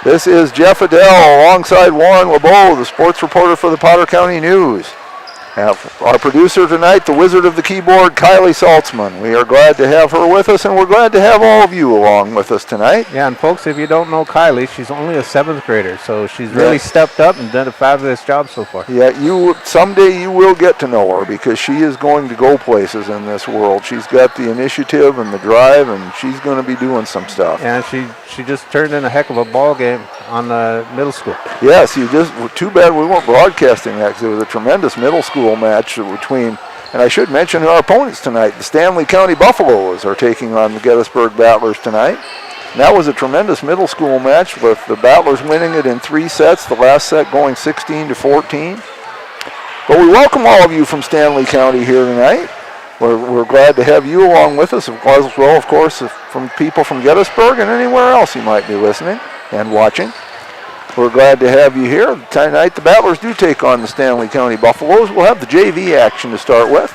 This is Jeff Adele alongside Warren LeBeau, the sports reporter for the Potter County News. Our producer tonight, the wizard of the keyboard, Kylie Saltzman. We are glad to have her with us, and we're glad to have all of you along with us tonight. Yeah, and folks, if you don't know Kylie, she's only a 7th grader, so she's really stepped up and done a fabulous job so far. Yeah, someday you will get to know her because she is going to go places in this world. She's got the initiative and the drive, and she's going to be doing some stuff. And she just turned in a heck of a ball game on the middle school. Yes, too bad we weren't broadcasting that because it was a tremendous middle school match between, and I should mention our opponents tonight. The Stanley County Buffaloes are taking on the Gettysburg Battlers tonight. And that was a tremendous middle school match with the Battlers winning it in 3 sets, the last set going 16-14. But we welcome all of you from Stanley County here tonight. We're glad to have you along with us, as well, of course, from people from Gettysburg and anywhere else you might be listening and watching. We're glad to have you here. Tonight the Battlers do take on the Stanley County Buffaloes. We'll have the JV action to start with.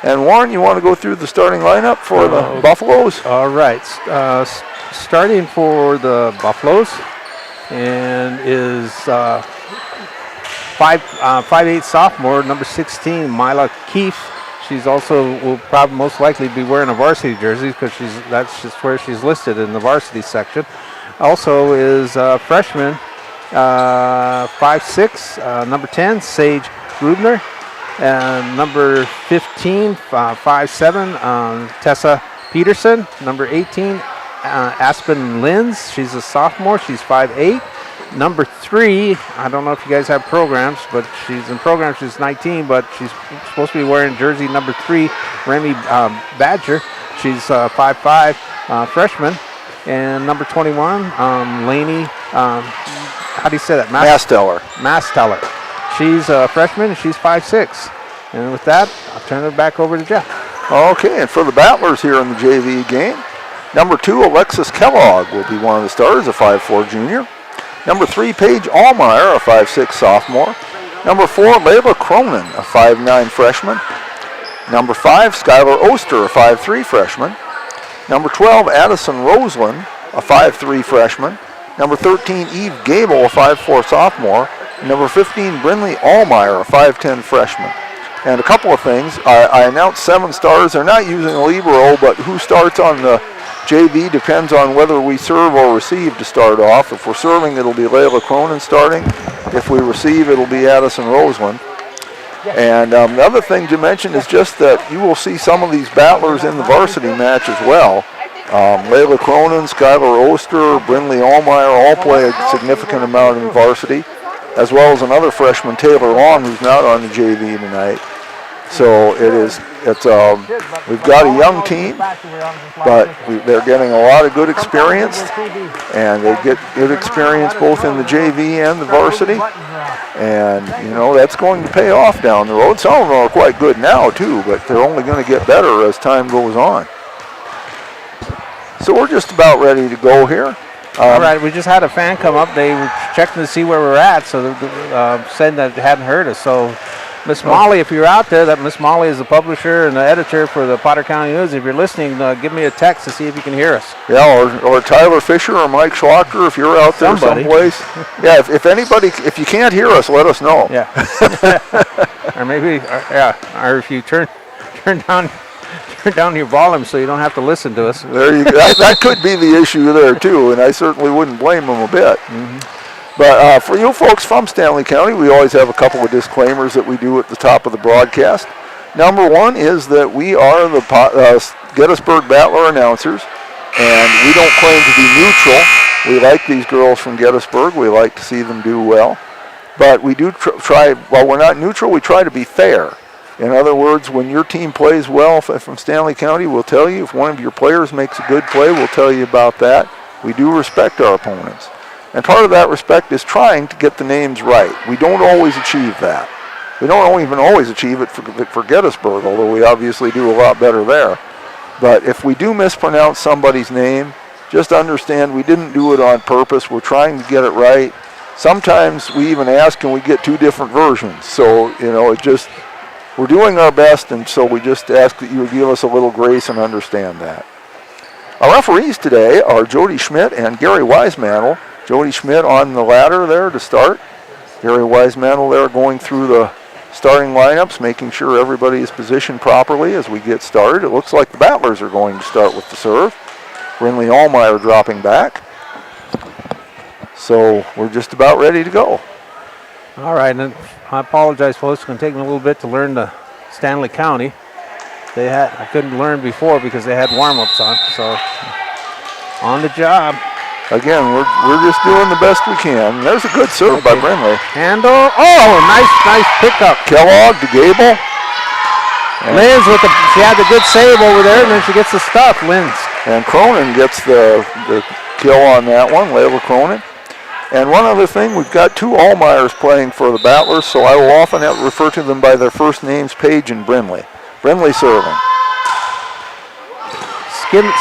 And Warren, you want to go through the starting lineup for the Buffaloes? All right. Starting for the Buffaloes and is 5'8" sophomore, number 16, Mila Keefe. She's also will probably most likely be wearing a varsity jersey because that's just where she's listed in the varsity section. Also is freshman, 5'6", number 10, Sage Grubner, and number 15, 5'7", Tessa Peterson, number 18, Aspen Linz. She's a sophomore. She's 5'8". Number 3, I don't know if you guys have programs, but she's in programs. She's 19, but she's supposed to be wearing jersey number 3, Remy Badger. She's 5'5", freshman. And number 21, Lainey, how do you say that? Masteller. She's a freshman, and she's 5'6". And with that, I'll turn it back over to Jeff. Okay, and for the Battlers here in the JV game, number 2, Alexis Kellogg will be one of the starters, a 5'4" junior. Number 3, Paige Allmeyer, a 5'6" sophomore. Number 4, Layla Cronin, a 5'9" freshman. Number 5, Skylar Oster, a 5'3" freshman. Number 12, Addison Roseland, a 5'3" freshman. Number 13, Eve Gable, a 5'4" sophomore. And number 15, Brinley Allmeyer, a 5'10" freshman. And a couple of things. I announced 7 starters. They're not using a libero, but who starts on the JV depends on whether we serve or receive to start off. If we're serving, it'll be Layla Cronin starting. If we receive, it'll be Addison Roseland. And the other thing to mention is just that you will see some of these Battlers in the varsity match as well. Layla Cronin, Skylar Oster, Brinley Allmeyer all play a significant amount in varsity, as well as another freshman, Taylor Long, who's not on the JV tonight. So we've got a young team, but they're getting a lot of good experience, and they get good experience both in the JV and the varsity, and that's going to pay off down the road. Some of them are quite good now too, but they're only going to get better as time goes on. So we're just about ready to go here. All right, we just had a fan come up. They were checking to see where we're at, so saying that they hadn't heard us. So Miss Molly, if you're out there, that Miss Molly is the publisher and the editor for the Potter County News. If you're listening, give me a text to see if you can hear us. Yeah, or Tyler Fisher or Mike Schlocker if you're out there someplace. Yeah, if you can't hear us, let us know. Yeah. Or maybe, or if you turn down your volume so you don't have to listen to us. There you go. That could be the issue there too, and I certainly wouldn't blame them a bit. Mm-hmm. But for you folks from Stanley County, we always have a couple of disclaimers that we do at the top of the broadcast. Number 1 is that we are the Gettysburg Battler announcers, and we don't claim to be neutral. We like these girls from Gettysburg. We like to see them do well. But we do try, while we're not neutral, we try to be fair. In other words, when your team plays well from Stanley County, we'll tell you. If one of your players makes a good play, we'll tell you about that. We do respect our opponents. And part of that respect is trying to get the names right. We don't always achieve that. We don't even always achieve it for Gettysburg, although we obviously do a lot better there. But if we do mispronounce somebody's name, just understand we didn't do it on purpose. We're trying to get it right. Sometimes we even ask, can we get 2 different versions? So, we're doing our best, and so we just ask that you give us a little grace and understand that. Our referees today are Jody Schmidt and Gary Wisemantle. Jody Schmidt on the ladder there to start. Gary Wisemantle there going through the starting lineups, making sure everybody is positioned properly as we get started. It looks like the Battlers are going to start with the serve. Brinley Allmeyer dropping back. So we're just about ready to go. All right, and I apologize, folks. It's going to take me a little bit to learn the Stanley County. I couldn't learn before because they had warm-ups on, so on the job. Again, we're just doing the best we can. There's a good serve by Brinley. Handle. Oh, nice pickup. Kellogg to Gable. Linz she had the good save over there, and then she gets the stuff, Linz. And Cronin gets the kill on that one, Layla Cronin. And one other thing, we've got two Allmeyers playing for the Battlers, so I will often refer to them by their first names, Page and Brinley. Brinley serving.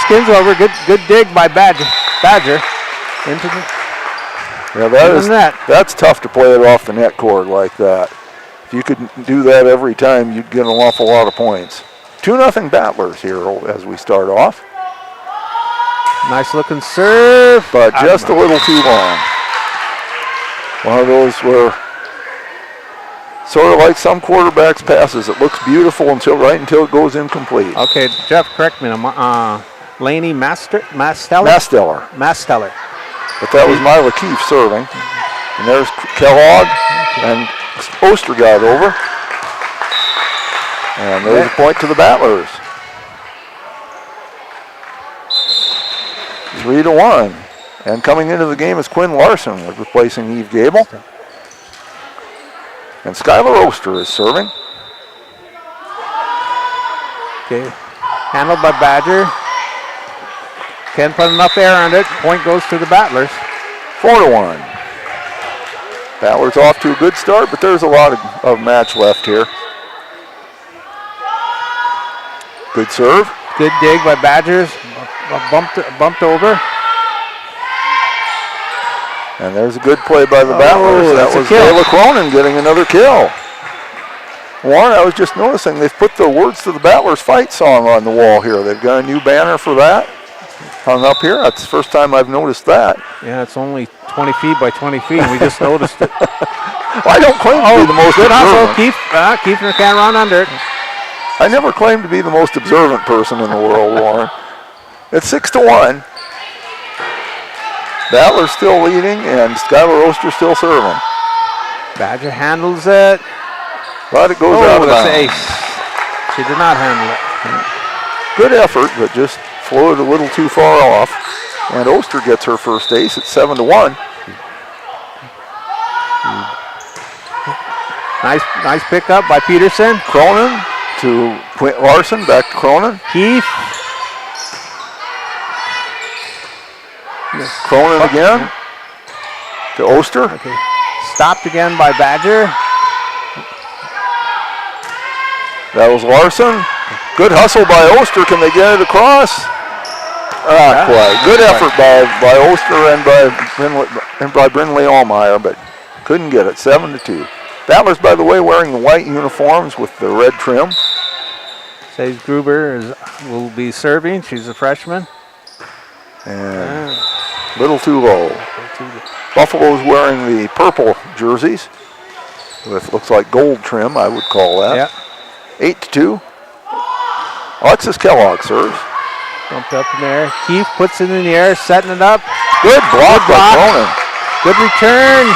Skins over, good dig by Badger. Into the that's tough to play it off the net cord like that. If you could do that every time, you'd get an awful lot of points. 2-0 Battlers here as we start off. Nice looking serve. But just a little too long. One of those where, sort of like some quarterbacks' passes, it looks beautiful until it goes incomplete. Okay, Jeff, correct me. Laney Masteller. But that was Myla Keefe serving. And there's Kellogg, and Oster got over. And there's a point to the Battlers. 3-1. And coming into the game is Quinn Larson, replacing Eve Gable. And Skylar Oster is serving. Okay, handled by Badger. Can't put enough air on it. Point goes to the Battlers. 4-1. Battlers off to a good start, but there's a lot of match left here. Good serve. Good dig by Badgers. Bumped over. And there's a good play by the Battlers. That was Layla Cronin getting another kill. Warren, I was just noticing they've put the Words to the Battlers fight song on the wall here. They've got a new banner for that hung up here. That's the first time I've noticed that. Yeah, it's only 20 feet by 20 feet, and we just noticed it. Well, I don't claim to be the most good observant. Hustle. Keefner can't run under it. I never claimed to be the most observant person in the world, Warren. It's 6-1. Battlers still leading, and Skylar Oster still serving. Badger handles it. But it goes out of bounds. Ace. She did not handle it. Good effort, but just floated a little too far off. And Oster gets her first ace at 7-1. Nice pickup by Peterson. Cronin to Quint Larson, back to Cronin. Keith. Cronin again to Oster. Okay. Stopped again by Badger. That was Larson. Good hustle by Oster. Can they get it across? Not quite. Good effort by Oster and by Brinley Allmeyer, but couldn't get it. 7-2. Battlers, by the way, wearing the white uniforms with the red trim. Sage Gruber will be serving. She's a freshman. And little too low. Buffalo's wearing the purple jerseys with looks like gold trim, I would call that. Yeah. 8-2. Alexis Kellogg serves. Bumped up in there. Keith puts it in the air, setting it up. Good block by Cronin. Good return.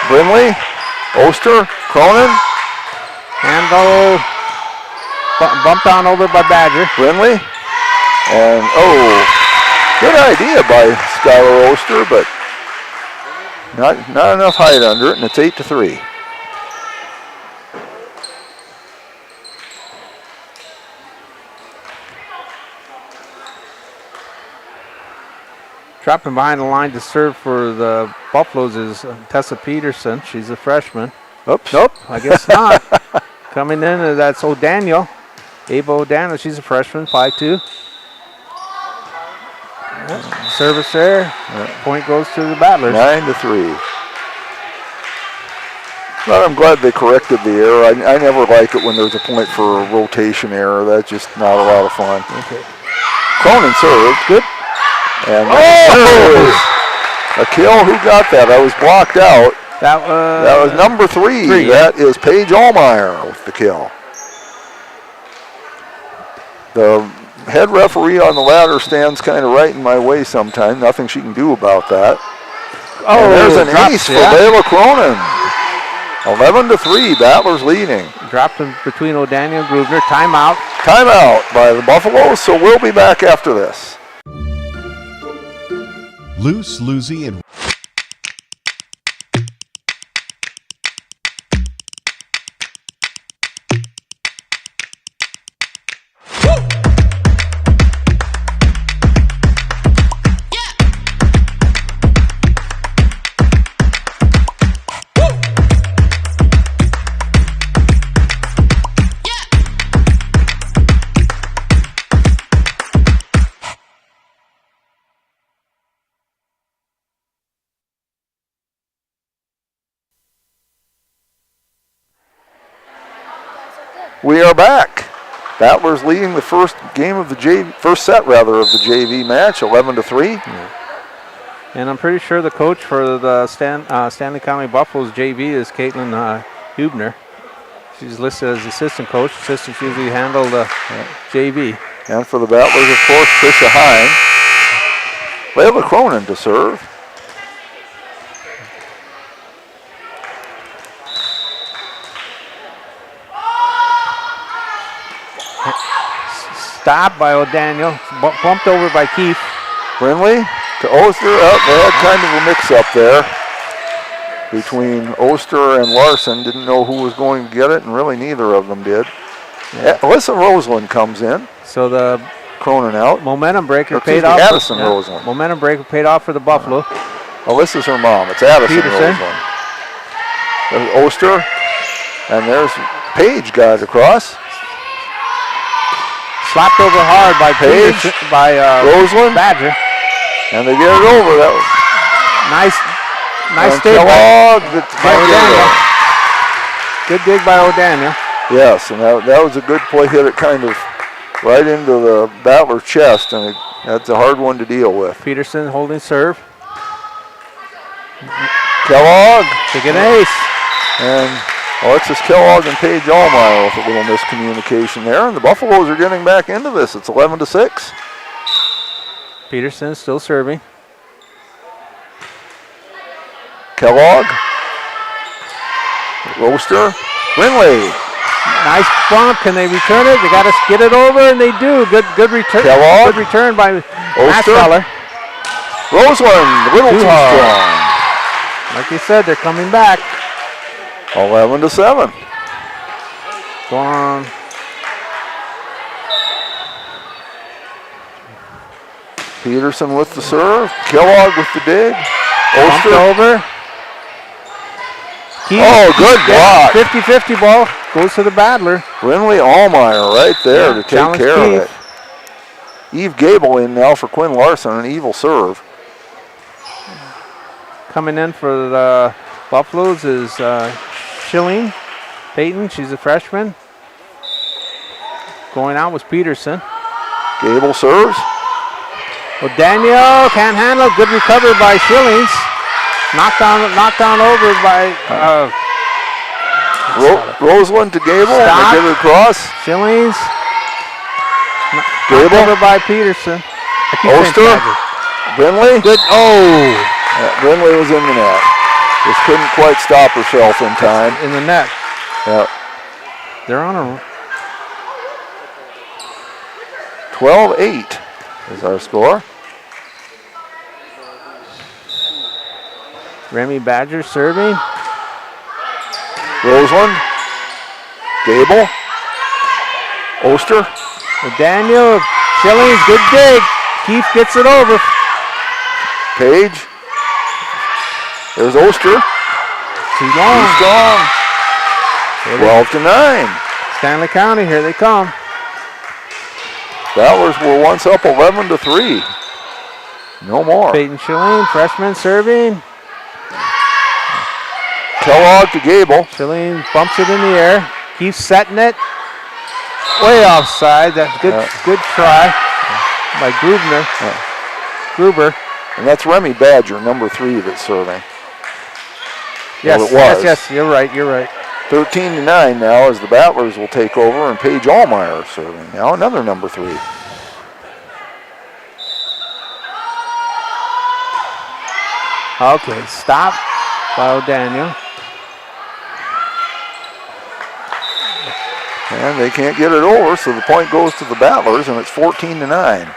Brinley, Oster, Cronin. Handle. Bumped on over by Badger. Brinley. And, good idea by Skylar Oster, but not enough height under it, and it's 8-3. Dropping behind the line to serve for the Buffaloes is Tessa Peterson. She's a freshman. Oops. Nope, I guess not. Coming in, that's O'Daniel. Ava O'Daniel, she's a freshman, 5'2". Service there. Point goes to the Battlers. 9-3. But I'm glad they corrected the error. I never like it when there's a point for a rotation error. That's just not a lot of fun. Okay. Cronin served. Good. And A kill. Who got that? I was blocked out. That was number 3. That is Paige Allmeyer with the kill. The head referee on the ladder stands kind of right in my way sometimes. Nothing she can do about that. Oh, and there's an ace for Layla Cronin. 11-3, Battlers leading. Dropped him between O'Daniel and Grubner. Timeout. Timeout by the Buffaloes, so we'll be back after this. Loose, Lucy, and We are back. Battlers leading the first game of the first set of the JV match, 11-3. Yeah. And I'm pretty sure the coach for the Stanley County Buffaloes JV is Caitlin Hubner. She's listed as assistant coach. Assistants usually handle the JV. And for the Battlers, of course, Tricia Hine. Layla Cronin to serve. Stopped by O'Daniel, bumped over by Keith. Brindley to Oster. They had kind of a mix-up there between Oster and Larson. Didn't know who was going to get it, and really neither of them did. Yeah. Alyssa Roseland comes in. So the Cronin out. Momentum breaker paid off. Addison Roseland. Momentum breaker paid off for the Buffalo. Alyssa's her mom. It's Addison Roseland. There's Oster, and there's Paige got it across. Slapped over hard by Paige, by Roseland, Badger, and they get it over. That was nice dig by O'Daniel. Good dig by O'Daniel. Yes, and that was a good play. Hit it kind of right into the Battler chest, and that's a hard one to deal with. Peterson holding serve. Kellogg to get an ace, and Alexis Kellogg and Paige Allmeyer with a little miscommunication there, and the Buffaloes are getting back into this. It's 11-6. Peterson still serving. Kellogg, Roaster, Brindley. Nice bump. Can they return it? They got to get it over, and they do. Good return. Kellogg, good return by Oster. Feller. Roseland, a little too strong. Like you said, they're coming back. 11-7. Go on. Peterson with the serve. Kellogg with the dig. Bumped over. Good block. 50-50 ball goes to the Battler. Brindley Allmeyer right there to take care of it. Eve Gable in now for Quinn Larson, an evil serve. Coming in for the Buffaloes is Schilling Peyton. She's a freshman. Going out was Peterson. Gable serves. Daniel can't handle. Good recovery by Schillings. Knocked down over by Roseland to Gable. And they get it across. Schillings. Gable over by Peterson. Oster. Brindley. Good. Oh. Brindley was in the net. Just couldn't quite stop herself in time. In the net. Yep. They're on a 12-8 is our score. Remy Badger serving. Roseland. Gable. Oster. Daniel. Schillings. Good dig. Keith gets it over. Page. There's Oster. Too long. Too strong. 12-9. Stanley County, here they come. Battlers were once up 11-3. No more. Peyton Schilling, freshman serving. Kellogg to Gable. Schilling bumps it in the air. Keeps setting it. Way offside. That's good. Good try by Gruber. And that's Remy Badger, number 3, that's serving. Yes, Well, it was. yes, you're right. 13-9 now as the Battlers will take over, and Paige Allmeyer serving now, another number 3. Okay, stop by O'Daniel. And they can't get it over, so the point goes to the Battlers, and it's 14-9.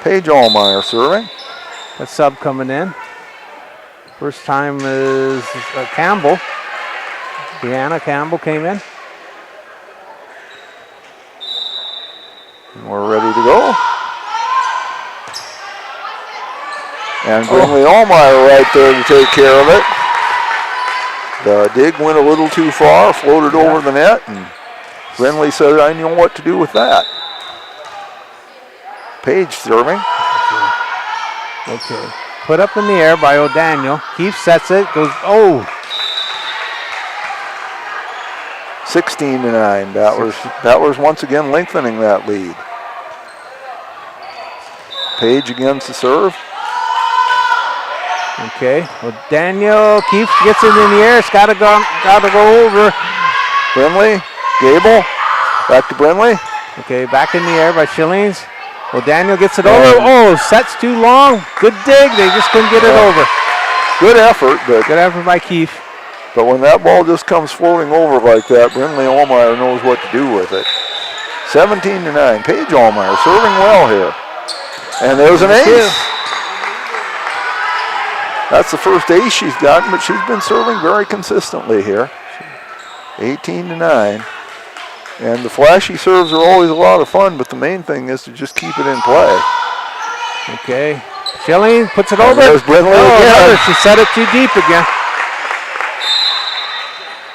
Paige Allmeyer serving. That sub coming in. First time is Campbell. Deanna Campbell came in. And we're ready to go. And Brinley Allmeyer right there to take care of it. The dig went a little too far, floated over the net, and Brinley said, I know what to do with that. Paige serving. Okay. Put up in the air by O'Daniel. Keefe sets it, goes, 16-9. Battlers once again lengthening that lead. Paige again to serve. Okay. O'Daniel, Keefe gets it in the air. It's gotta go over. Brinley, Gable, back to Brinley. Okay, back in the air by Schillings. O'Daniel gets it over. Sets too long. Good dig. They just couldn't get it over. Good effort, but good effort by Keefe. But when that ball just comes floating over like that, Brinley Allmeyer knows what to do with it. 17-9. Paige Allmeyer serving well here. And there's an ace. That's the first ace she's gotten, but she's been serving very consistently here. 18-9. And the flashy serves are always a lot of fun, but the main thing is to just keep it in play. Okay. Schilling puts it over. There's Brinley again. She set it too deep again.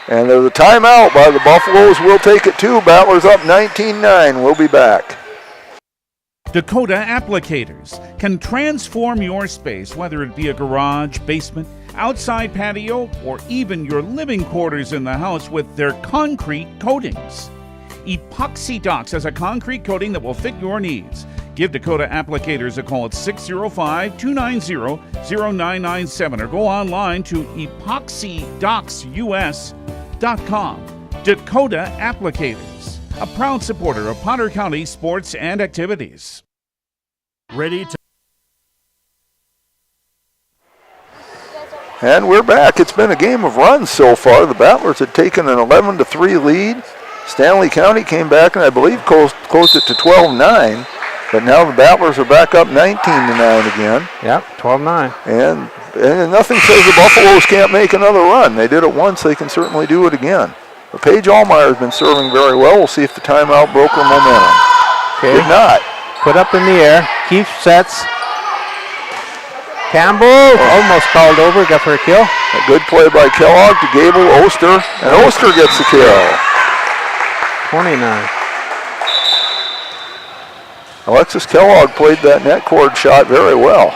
And there's a timeout by the Buffaloes. We'll take it too. Battlers up 19-9. We'll be back. Dakota Applicators can transform your space, whether it be a garage, basement, outside patio, or even your living quarters in the house with their concrete coatings. Epoxy Docs has a concrete coating that will fit your needs. Give Dakota Applicators a call at 605-290-0997 or go online to epoxydocsus.com. Dakota Applicators, a proud supporter of Potter County sports and activities. Ready to. And we're back. It's been a game of runs so far. The Battlers had taken an 11-3 lead. Stanley County came back and I believe closed it to 12-9. But now the Battlers are back up 19-9 again. Yep, 12-9. And nothing says the Buffaloes can't make another run. They did it once, they can certainly do it again. But Paige Allmeyer has been serving very well. We'll see if the timeout broke her momentum. Okay. Did not. Put up in the air. Keefe sets. Campbell almost called over, got for a kill. A good play by Kellogg to Gable, Oster, and Oster gets the kill. 29. Alexis Kellogg played that net cord shot very well.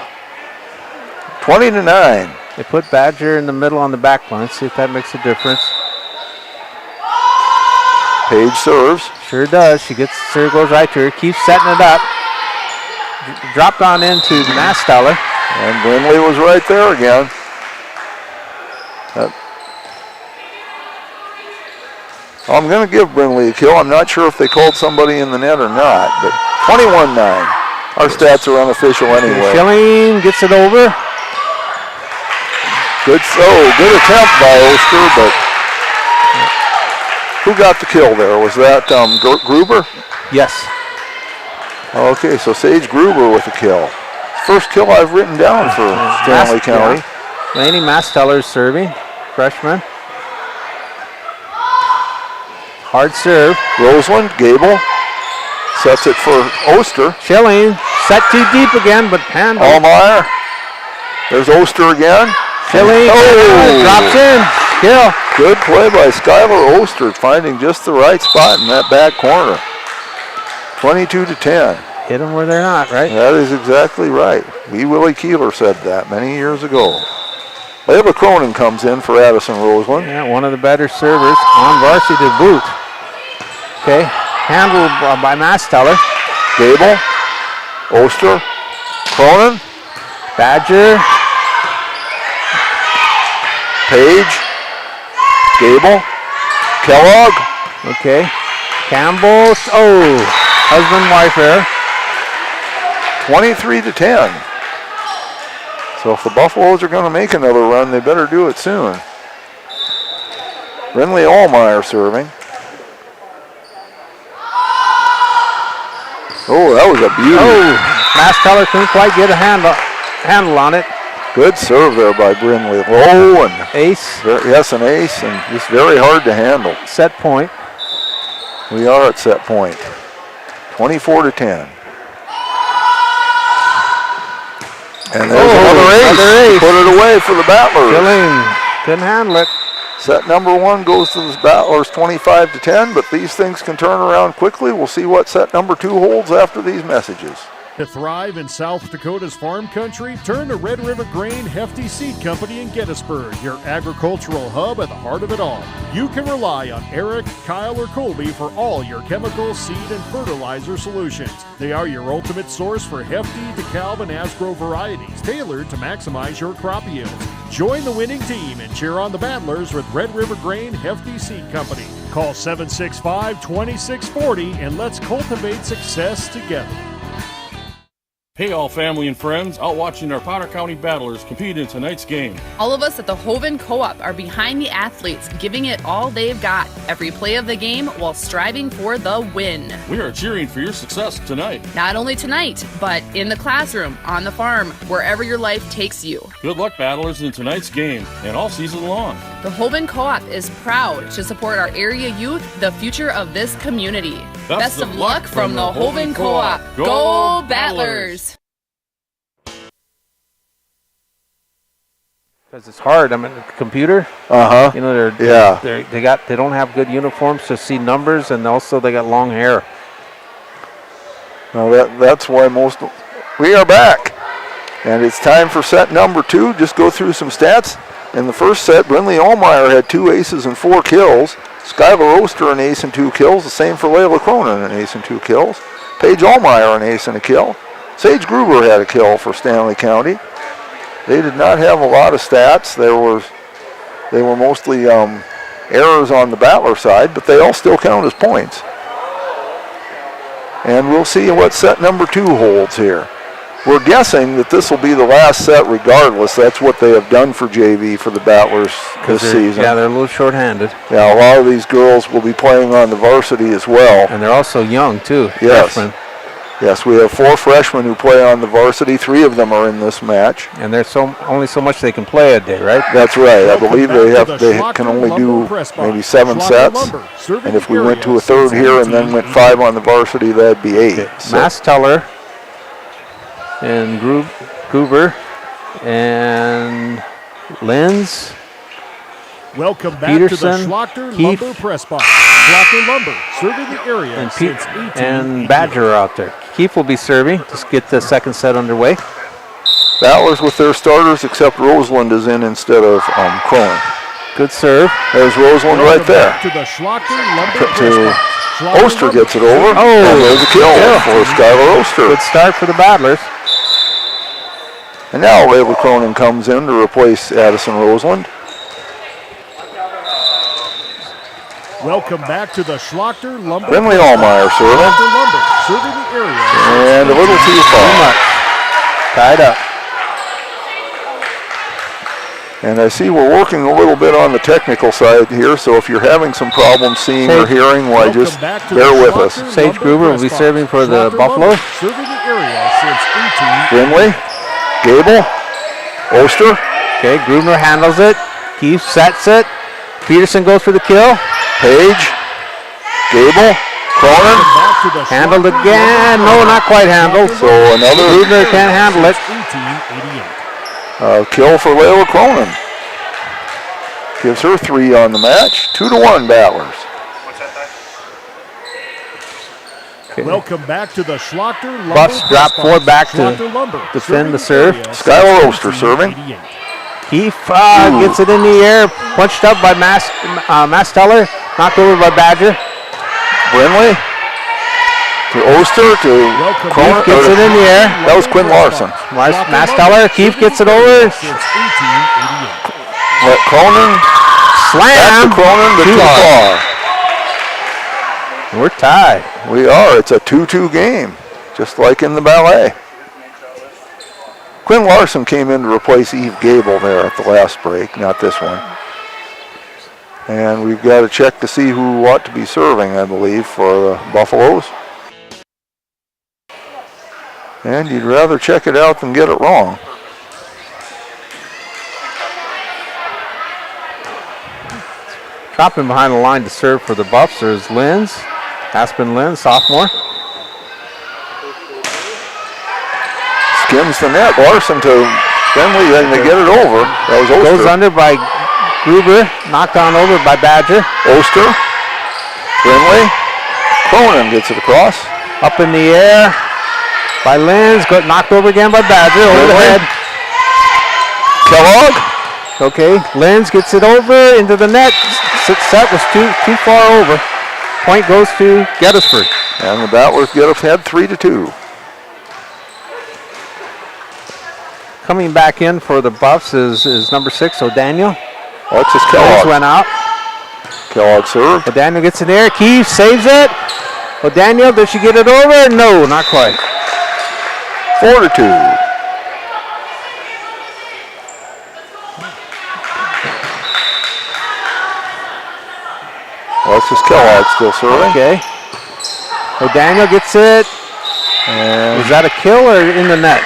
20-9. They put Badger in the middle on the back line. See if that makes a difference. Paige serves. Sure does. She goes right to her. Keeps setting it up. Dropped on into Masteller. And Brinley was right there again. I'm going to give Brinley a kill. I'm not sure if they called somebody in the net or not, but 21-9. Our stats are unofficial anyway. Schilling gets it over. Good attempt by Oster, but who got the kill there? Was that Gruber? Yes. Okay, so Sage Gruber with a kill. First kill I've written down for Stanley County. Yeah. Laney Masteller is serving, freshman. Hard serve. Roseland, Gable, sets it for Oster. Schilling, set too deep again, but handled. Allmeyer, there's Oster again. Schilling, drops in, kill. Good play by Skylar Oster, finding just the right spot in that back corner. 22-10. Hit them where they're not, right? That is exactly right. Willie Keeler said that many years ago. Layla Cronin comes in for Addison Roseland. Yeah, one of the better servers on varsity to boot. Okay, handled by Masteller. Gable, Oster, Cronin, Badger. Page, Gable, Kellogg, Okay. Campbell. Oh, husband, wife there. 23-10. So if the Buffaloes are going to make another run, they better do it soon. Brinley Allmeyer serving. Oh, that was a beauty. Oh, Masteller couldn't quite get a handle on it. Good serve there by Brinley. Low and Ace. yes, an ace, and just very hard to handle. Set point. We are at set point. 24-10. And there's another ace. Put it away for the Battlers. Killing. Couldn't handle it. Set number 1 goes to the Battlers 25-10, but these things can turn around quickly. We'll see what set number 2 holds after these messages. To thrive in South Dakota's farm country, turn to Red River Grain Hefty Seed Company in Gettysburg, your agricultural hub at the heart of it all. You can rely on Eric, Kyle, or Colby for all your chemical, seed, and fertilizer solutions. They are your ultimate source for Hefty, DeKalb, and Asgrow varieties, tailored to maximize your crop yields. Join the winning team and cheer on the Battlers with Red River Grain Hefty Seed Company. Call 765-2640 and let's cultivate success together. Hey all family and friends, out watching our Potter County Battlers compete in tonight's game. All of us at the Hoven Co-op are behind the athletes, giving it all they've got, every play of the game while striving for the win. We are cheering for your success tonight. Not only tonight, but in the classroom, on the farm, wherever your life takes you. Good luck, Battlers, in tonight's game and all season long. The Hoven Co-op is proud to support our area youth, the future of this community. Best of luck from the Hoven Co-op. Go Battlers! Because it's hard. I mean, the computer. You know, they don't have good uniforms to see numbers, and also they got long hair. Well, that's why we are back, and it's time for set number 2. Just go through some stats. In the first set, Brinley Allmeyer had 2 aces and 4 kills. Skylar Oster an ace and 2 kills. The same for Layla Cronin, an ace and 2 kills. Paige Allmeyer an ace and a kill. Sage Gruber had a kill for Stanley County. They did not have a lot of stats. They were mostly errors on the Battler side, but they all still count as points. And we'll see what set number 2 holds here. We're guessing that this will be the last set regardless. That's what they have done for JV for the Battlers this season. Yeah, they're a little short-handed. Yeah, a lot of these girls will be playing on the varsity as well. And they're also young, too. Yes. Freshmen. Yes, we have 4 freshmen who play on the varsity. 3 of them are in this match. And there's only so much they can play a day, right? That's right. I believe they can only do maybe 7 sets. And if we went to a third here and then went 5 on the varsity, that'd be 8. Okay. Masteller and Gruber and Linz. Welcome back Peterson, to the Schlachter Keefe, Lumber Press Box. Schlachter Lumber, serving the area and since 1888. and Badger are out there. Keefe will be serving. Just get the second set underway. Battlers with their starters, except Roseland is in instead of Cronin. Good serve. There's Roseland right there. To the Schlachter Lumber Press Box. Oster gets it over. Oh, and there's a kill for Skylar Oster. Good start for the Battlers. And now Layla Cronin comes in to replace Addison Roseland. Welcome back to the Schlachter Lumber. Brinley Allmeyer serving. Schlachter Lumber, serving the area. And a little too far. Tied up. And I see we're working a little bit on the technical side here, so if you're having some problems seeing or hearing, why just bear with us. Sage Gruber will be serving for the Buffalo. Serving the area since 18. Brinley, Gable, Oster. Okay, Gruber handles it. Keefe sets it. Peterson goes for the kill. Page, Gable, Cronin. Handled again. No, not quite handled. So another Gruber can't handle it. 1888. Kill for Layla Cronin. Gives her 3 on the match. 2-1 Battlers. Okay. Welcome back to the Schlachter Lumber. Buffs drop 4 back to Schlachter Lumber, defend the serving serve. area Skylar since Oster serving. 1888. Keefe gets it in the air. Punched up by Masteller. Knocked over by Badger. Brinley to To Oster, to Cronin. Gets it in the air. That was Quinn Larson. Masteller, Keefe gets it over. Let Cronin. Back Slam. to Cronin, but too far. We're tied. We are. It's a 2-2 game, just like in the ballet. Quinn Larson came in to replace Eve Gable there at the last break, not this one. And we've got to check to see who ought to be serving, I believe, for the Buffaloes. And you'd rather check it out than get it wrong. Dropping behind the line to serve for the Buffs is Linz, Aspen Linz, sophomore. Skims the net. Larson to Finley, and they get it over. That was Oster. Goes under by Gruber, knocked on over by Badger. Oster. Finley. Cronin gets it across. Up in the air by Linz, got knocked over again by Badger, over the head. Kellogg. Okay, Linz gets it over into the net. Set was too far over. Point goes to Gettysburg. And the Battlers get ahead 3-2. Coming back in for the Buffs is number 6, O'Daniel. Alexis Linz Kellogg. went out. Kellogg served. O'Daniel gets in there. Keefe saves it. O'Daniel, does she get it over? No, not quite. 4-2. Alexis Kellogg still serving. Okay. O'Daniel gets it. And Was that a kill or in the net?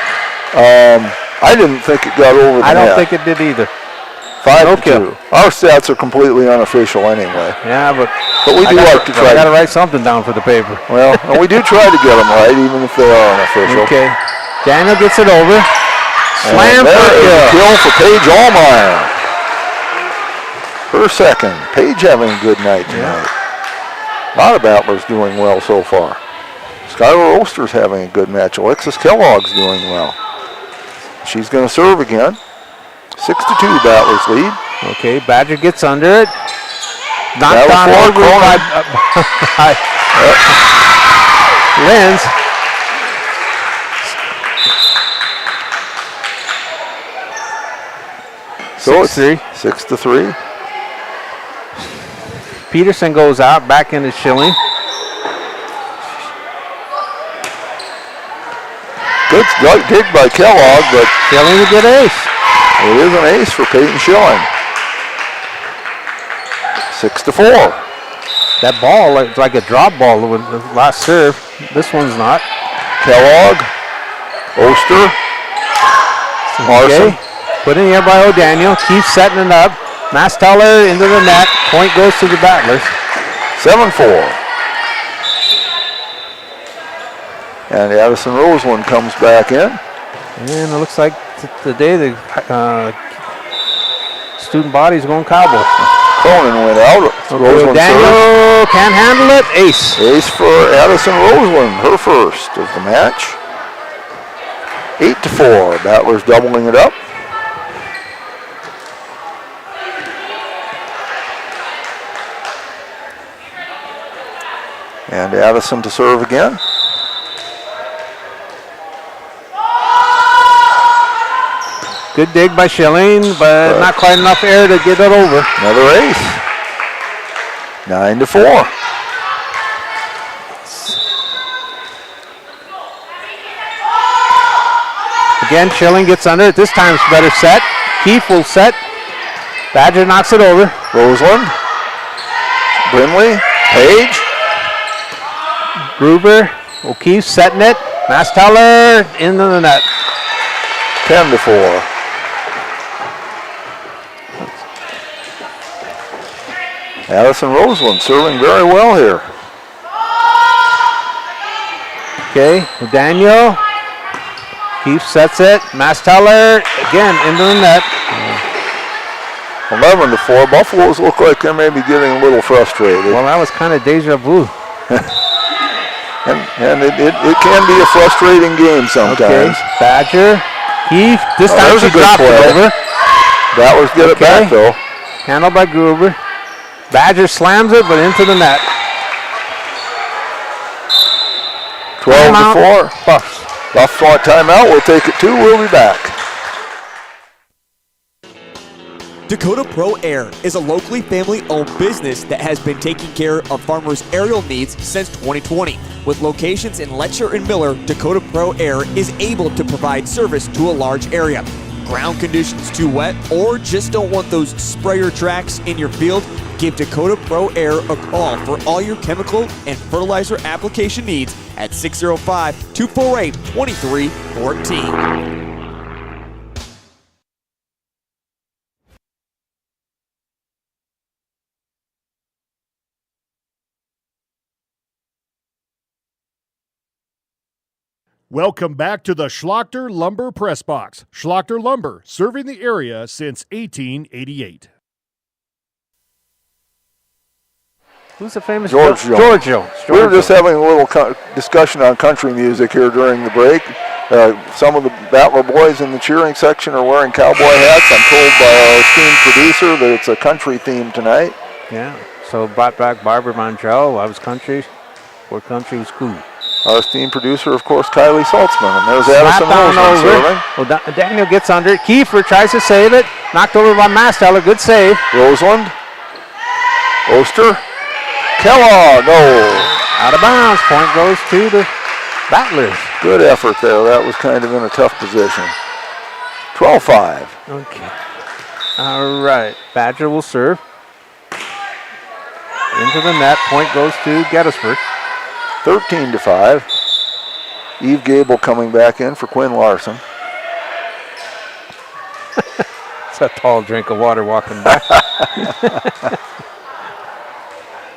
I didn't think it got over the I don't net. think it did either. 5-2. Our stats are completely unofficial anyway. Yeah, but we do like to try. I got to write something down for the paper. Well, and we do try to get them right, even if they are unofficial. Okay. Daniel gets it over. Slam And for there a is a kill. kill for Paige Allmeyer. Her second. Paige having a good night tonight. A lot of Battlers doing well so far. Skylar Oster's having a good match. Alexis Kellogg's doing well. She's going to serve again. 6-2 Battlers lead. Okay, Badger gets under it. Knocked That on was over by Linz. So 6-3. it's 6-3. Peterson goes out, back into Schilling. Good dig by Kellogg, but Schilling a good ace. it is an ace for Peyton Schilling. 6-4. That ball, it's like a drop ball with the last serve. This one's not. Kellogg, Oster, Larson. Okay. Put in here by O'Daniel. Keefe setting it up. Masteller into the net. Point goes to the Battlers. 7-4. And Addison Roseland comes back in. And it looks like today the student body's going Cowboy. Cronin went out. Roseland served. Daniel can't handle it. Ace. Ace for Addison Roseland, her first of the match. 8-4. Battlers doubling it up. And Addison to serve again. Good dig by Schilling, but not quite enough air to get it over. Another ace. 9-4. Again, Schilling gets under it. This time it's better set. Keefe will set. Badger knocks it over. Roseland. Brinley. Page. Gruber. O'Keefe setting it. Masteller into the net. 10-4. Addison Roseland serving very well here. Okay, Daniel. Keefe sets it. Masteller again into the net. 11-4. Buffaloes look like they may be getting a little frustrated. Well, that was kind of deja vu. And it can be a frustrating game sometimes. Okay, Badger. Keefe. This time there's she a good dropped play. it over. Battlers get it back though. Handled by Gruber. Badger slams it, but into the net. 12 Timeout. to 4. Buffs. Buffs want timeout. We'll take it 2. We'll be back. Dakota Pro Air is a locally family-owned business that has been taking care of farmers' aerial needs since 2020. With locations in Letcher and Miller, Dakota Pro Air is able to provide service to a large area. Ground conditions too wet, or just don't want those sprayer tracks in your field? Give Dakota Pro Air a call for all your chemical and fertilizer application needs at 605-248-2314. Welcome back to the Schlachter Lumber Press Box. Schlachter Lumber, serving the area since 1888. Who's the famous George Jones. George Jones. We were George just Jones. having a little discussion on country music here during the break. Some of the Battler boys in the cheering section are wearing cowboy hats. I'm told by our esteemed producer that it's a country theme tonight. Yeah. So brought back Barbara Montrell. I was country. Where country was cool. Our esteemed producer, of course, Kylie Saltzman. And there's Slap Addison down Roseman over. serving. Well, Daniel gets under it. Kiefer tries to save it. Knocked over by Masteller. Good save. Roseland. Oster. Kellogg. No. Out of bounds. Point goes to the Battlers. Good effort there. That was kind of in a tough position. 12-5. Okay. All right. Badger will serve. Into the net. Point goes to Gettysburg. 13-5. Eve Gable coming back in for Quinn Larson. It's a tall drink of water walking back.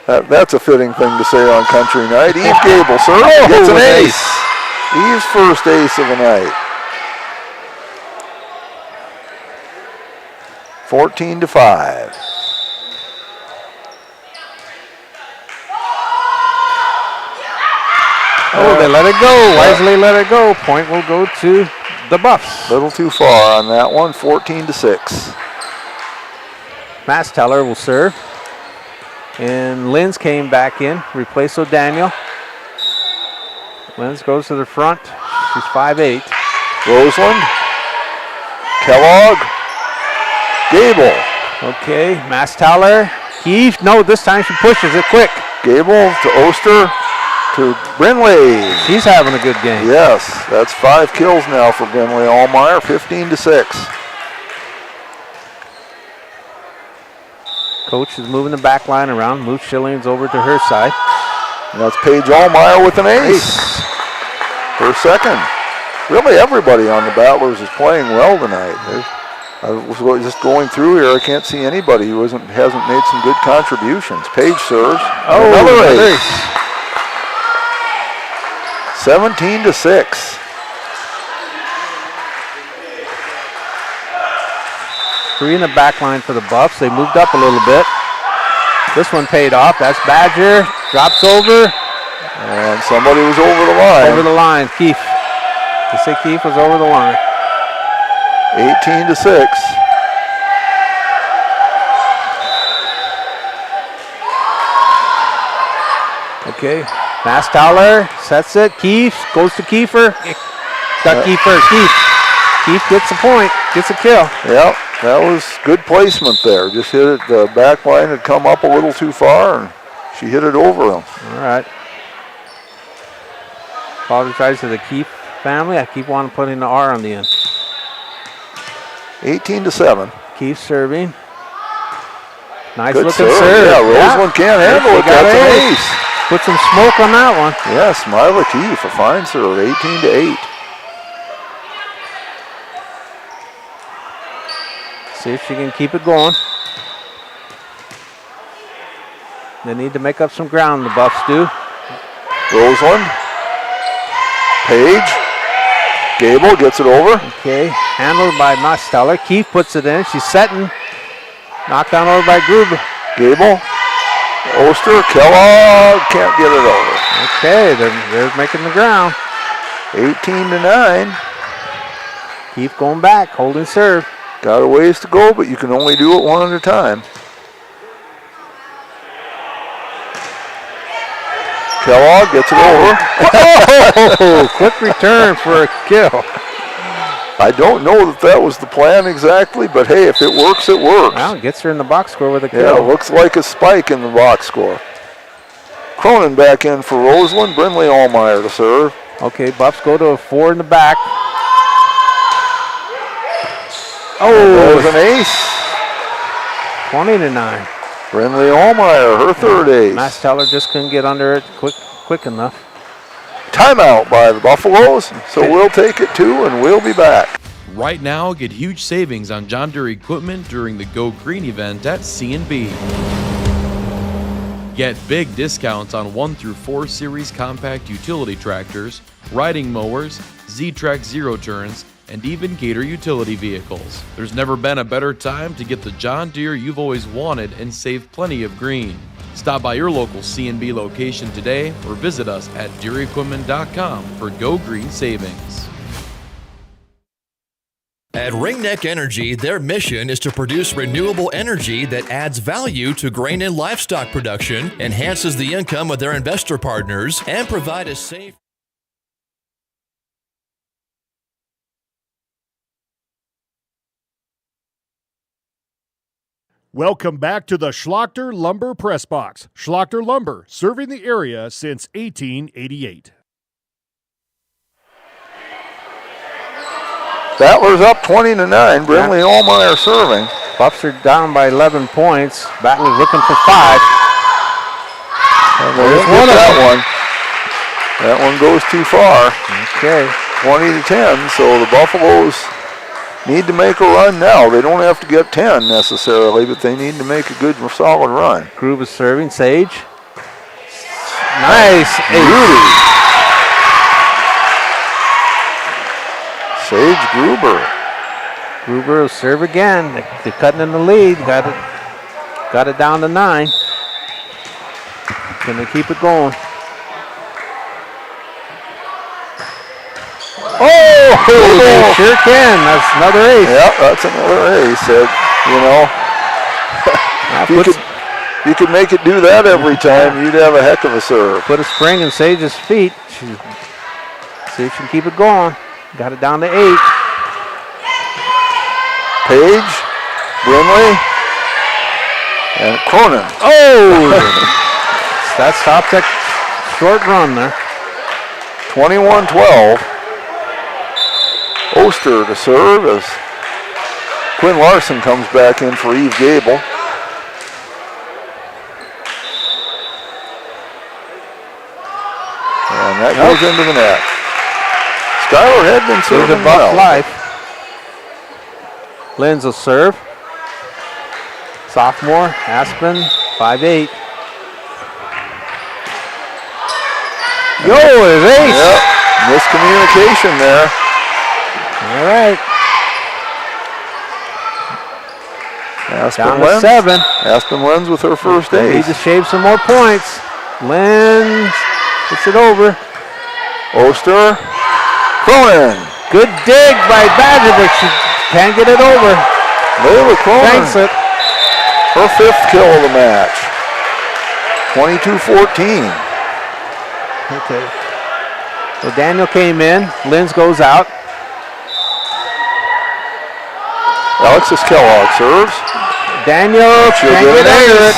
That's a fitting thing to say on country night. Eve Gable serves, gets an ace. Eve's first ace of the night. 14-5. Oh, they let it go. Wisely let it go. Point will go to the Buffs. Little too far on that one. 14-6. Masteller will serve. And Linz came back in, replaced O'Daniel. Linz goes to the front. She's 5'8". Roseland. Kellogg. Gable. Okay, Masteller. Keefe. No, this time she pushes it quick. Gable to Oster to Brinley. She's having a good game. Yes, that's 5 kills now for Brinley Allmeyer. 15-6. Coach is moving the back line around. Moves Schillings over to her side. And that's Paige Allmeyer with an ace. Her second. Really everybody on the Battlers is playing well tonight. I was just going through here. I can't see anybody who hasn't made some good contributions. Paige serves. Oh, another ace. ace. 17-6. Three in the back line for the Buffs. They moved up a little bit. This one paid off. That's Badger. Drops over. And somebody was over the line. Over the line. Keefe. They say Keefe was over the line. 18-6. Okay. Masteller sets it. Keefe goes to Kiefer. Got Kiefer. Keefe gets a point. Gets a kill. Yep, that was good placement there. Just hit it. The back line had come up a little too far, and she hit it over him. All right. Apologize to the Keefe family. I keep wanting to put in the R on the end. 18-7. Keefe serving. Nice Good looking serve. serve. Yeah, Roseland can't handle it. Got That's an an ace. Put some smoke on that one. Yeah, Smila Keefe, a fine serve. 18-8. See if she can keep it going. They need to make up some ground, the Buffs do. Roseland. Paige. Gable gets it over. Okay, handled by Masteller. Keefe puts it in. She's setting. Knocked down over by Gruber. Gable. Oster. Kellogg can't get it over. Okay, they're making the ground. 18-9. Keefe going back, holding serve. Got a ways to go, but you can only do it one at a time. Kellogg gets it over. Oh, quick return for a kill. I don't know that was the plan exactly, but hey, if it works, it works. Well, gets her in the box score with a Yeah, kill. looks like a spike in the box score. Cronin back in for Roseland. Brindley Allmeyer to serve. Okay, Buffs go to a 4 in the back. There's an ace. 20-9. Brindley Allmeyer, her third ace. Mass Teller just couldn't get under it quick enough. Timeout by the Buffaloes, so we'll take it too, and we'll be back. Right now, get huge savings on John Deere equipment during the Go Green event at C&B. Get big discounts on 1 through 4 series compact utility tractors, riding mowers, Z-Track zero turns, and even Gator utility vehicles. There's never been a better time to get the John Deere you've always wanted and save plenty of green. Stop by your local C&B location today or visit us at DeereEquipment.com for Go Green savings. At Ringneck Energy, their mission is to produce renewable energy that adds value to grain and livestock production, enhances the income of their investor partners, and provide a safe... Welcome back to the Schlachter Lumber Press Box. Schlachter Lumber, serving the area since 1888. Battlers up 20-9. Brindley Allmeyer serving. Buffs are down by 11 points. Battlers looking for 5. And there's that one. That one goes too far. Okay. 20-10. So the Buffaloes need to make a run now. They don't have to get 10 necessarily, but they need to make a good, solid run. Groove is serving. Sage. Nice. Beauty. Sage Gruber. Gruber will serve again. They're cutting in the lead. Got it down to 9. Can they keep it going? Oh, they sure can. That's another ace. Yep, that's another ace. You could make it do that every time. You'd have a heck of a serve. Put a spring in Sage's feet. See if she can keep it going. Got it down to 8. Page, Brindley, and Cronin. Oh! That stops that short run there. 21-12. Oster to serve as Quinn Larson comes back in for Eve Gable. And that goes into the net. Skylar had been serving well. Life. Linz will serve. Sophomore, Aspen, 5'8". Yo, his ace. Yep, miscommunication there. All right. Aspen Lenz. 7. Aspen Lenz with her first ace. Need to shave some more points. Lenz gets it over. Oster. Cronin. Good dig by Badger, but she can't get it over. Layla Cronin. Thanks it. Her 5th kill of the match. 22-14. Okay. So Daniel came in. Linz goes out. Alexis Kellogg serves. Daniel She'll can't get get an under ace. it.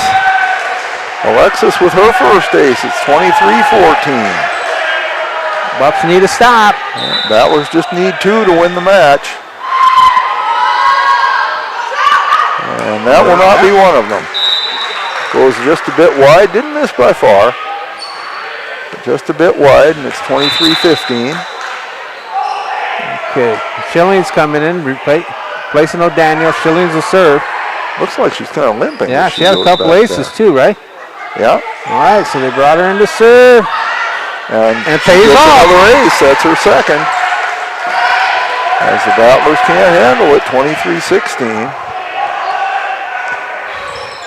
Alexis with her first ace. It's 23-14. Buffs need to stop. Battlers just need 2 to win the match. And that will not be one of them. Goes just a bit wide. Didn't miss by far. But just a bit wide, and it's 23-15. Okay. Schilling's coming in. Replacing O'Daniel. Schilling's will serve. Looks like she's kind of limping. Yeah, she had a couple aces too, right? Yeah. All right, so they brought her in to serve. And pays off. Another ace. That's her second. As the Battlers can't handle it, 23-16.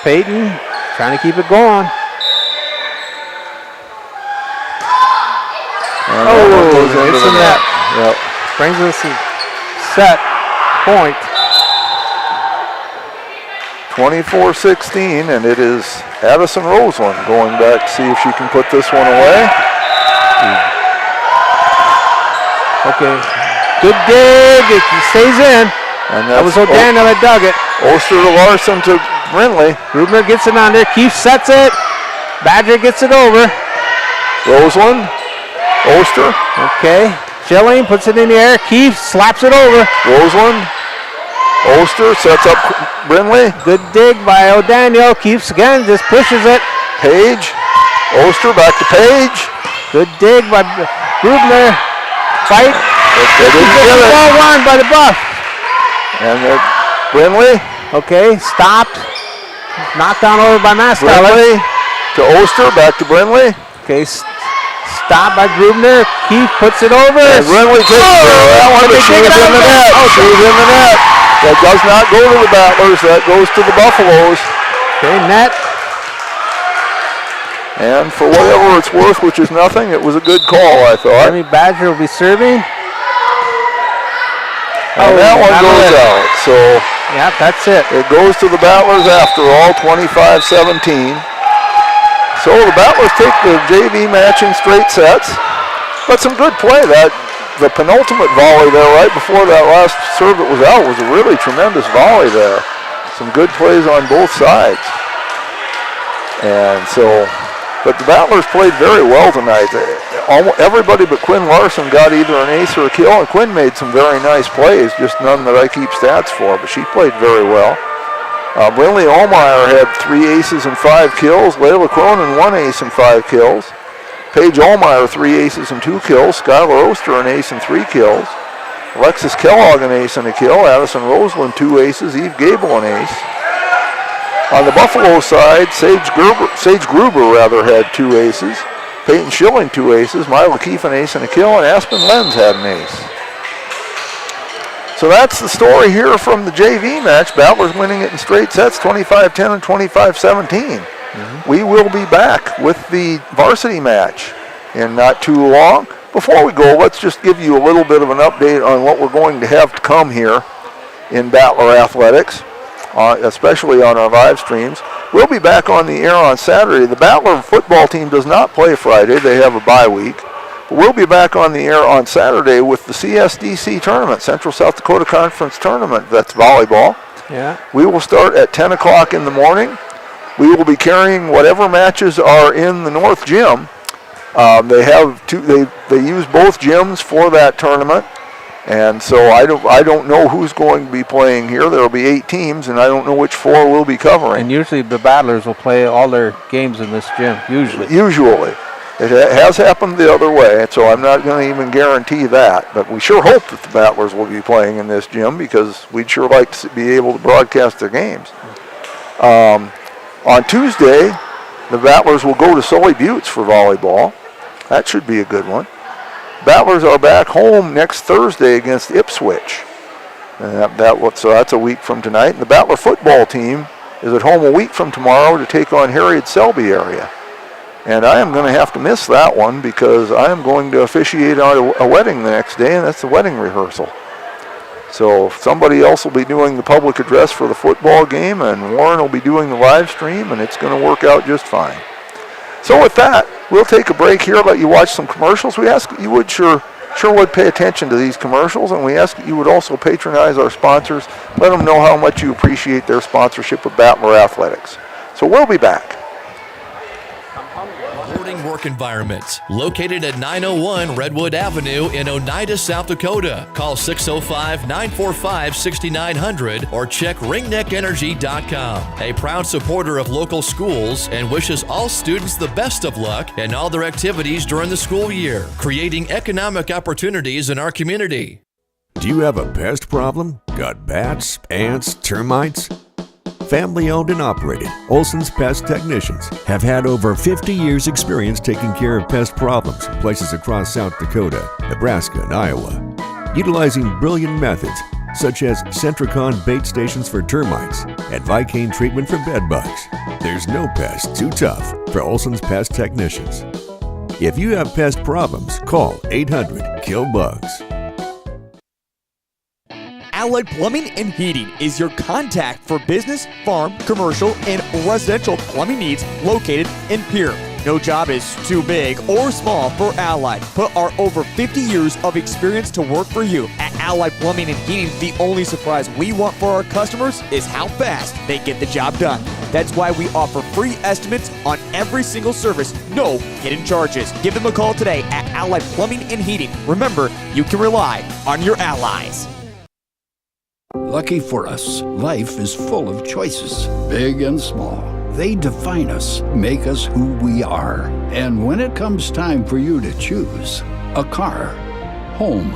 Peyton trying to keep it going. And it's a net. Yep. Brings us a set point. 24-16, and it is Addison Roseland going back to see if she can put this one away. Okay, good dig. It stays in. And that was O'Daniel that dug it. Oster to Larson to Brindley. Grubner gets it on there. Keefe sets it. Badger gets it over. Roseland. Oster. Okay. Schilling puts it in the air. Keefe slaps it over. Roseland. Oster sets up Brindley. Good dig by O'Daniel. Keefe again just pushes it. Page. Oster back to Page. Good dig by Grubner. Fight. They didn't get it. Ball won by the Buff. And Brindley. Okay, stopped. Knocked down over by Masteller. Brindley to Oster, back to Brindley. Okay, stopped by Grubner. Keefe puts it over. And Brindley takes that one, but she was in the net. She was in the net. That does not go to the Battlers. That goes to the Buffaloes. Okay, net. And for whatever it's worth, which is nothing, it was a good call, I thought. Jimmy Badger will be serving. And that one goes out. So yeah, that's it. It goes to the Battlers after all, 25-17. So the Battlers take the JV match in straight sets. But some good play. The penultimate volley there right before that last serve that was out was a really tremendous volley there. Some good plays on both sides. And so, but the Battlers played very well tonight. Everybody but Quinn Larson got either an ace or a kill, and Quinn made some very nice plays, just none that I keep stats for, but she played very well. Brindley Allmeyer had 3 aces and 5 kills. Layla Cronin 1 ace and 5 kills. Paige Allmeyer 3 aces and 2 kills. Skylar Oster an ace and 3 kills. Alexis Kellogg an ace and a kill. Addison Roseland 2 aces. Eve Gable an ace. On the Buffalo side, Sage Gruber had 2 aces. Peyton Schilling 2 aces. Mila Keefe an ace and a kill. And Aspen Lenz had an ace. So that's the story here from the JV match. Battlers winning it in straight sets, 25-10 and 25-17. We will be back with the varsity match in not too long. Before we go, let's just give you a little bit of an update on what we're going to have to come here in Battler Athletics, especially on our live streams. We'll be back on the air on Saturday. The Battler football team does not play Friday. They have a bye week. But we'll be back on the air on Saturday with the CSDC tournament, Central South Dakota Conference Tournament. That's volleyball. Yeah. We will start at 10 o'clock in the morning. We will be carrying whatever matches are in the North Gym. They have they use both gyms for that tournament, and so I don't know who's going to be playing here. There will be 8 teams, and I don't know which 4 we'll be covering. And usually the Battlers will play all their games in this gym. Usually, it has happened the other way, so I'm not going to even guarantee that. But we sure hope that the Battlers will be playing in this gym because we'd sure like to be able to broadcast their games. On Tuesday, the Battlers will go to Sully Buttes for volleyball. That should be a good one. Battlers are back home next Thursday against Ipswich. And so that's a week from tonight. And the Battler football team is at home a week from tomorrow to take on Harriet Selby area. And I am going to have to miss that one because I am going to officiate on a wedding the next day, and that's the wedding rehearsal. So somebody else will be doing the public address for the football game, and Warren will be doing the live stream, and it's going to work out just fine. So with that, we'll take a break here, let you watch some commercials. We ask that you would sure would pay attention to these commercials, and we ask that you would also patronize our sponsors. Let them know how much you appreciate their sponsorship of Battler Athletics. So we'll be back. Boarding work environments located at 901 Redwood Avenue in Oneida, South Dakota. Call 605-945-6900 or check ringneckenergy.com. A proud supporter of local schools and wishes all students the best of luck in all their activities during the school year, creating economic opportunities in our community. Do you have a pest problem? Got bats, ants, termites? Family owned and operated, Olson's Pest Technicians have had over 50 years experience taking care of pest problems in places across South Dakota, Nebraska, and Iowa. Utilizing brilliant methods such as Centricon bait stations for termites and Vicane treatment for bed bugs. There's no pest too tough for Olson's Pest Technicians. If you have pest problems, call 800-KILL-BUGS. Allied Plumbing and Heating is your contact for business, farm, commercial, and residential plumbing needs located in Pierre. No job is too big or small for Allied. Put our over 50 years of experience to work for you. At Allied Plumbing and Heating, the only surprise we want for our customers is how fast they get the job done. That's why we offer free estimates on every single service, no hidden charges. Give them a call today at Allied Plumbing and Heating. Remember, you can rely on your allies. Lucky for us, life is full of choices, big and small. They define us, make us who we are. And when it comes time for you to choose a car, home,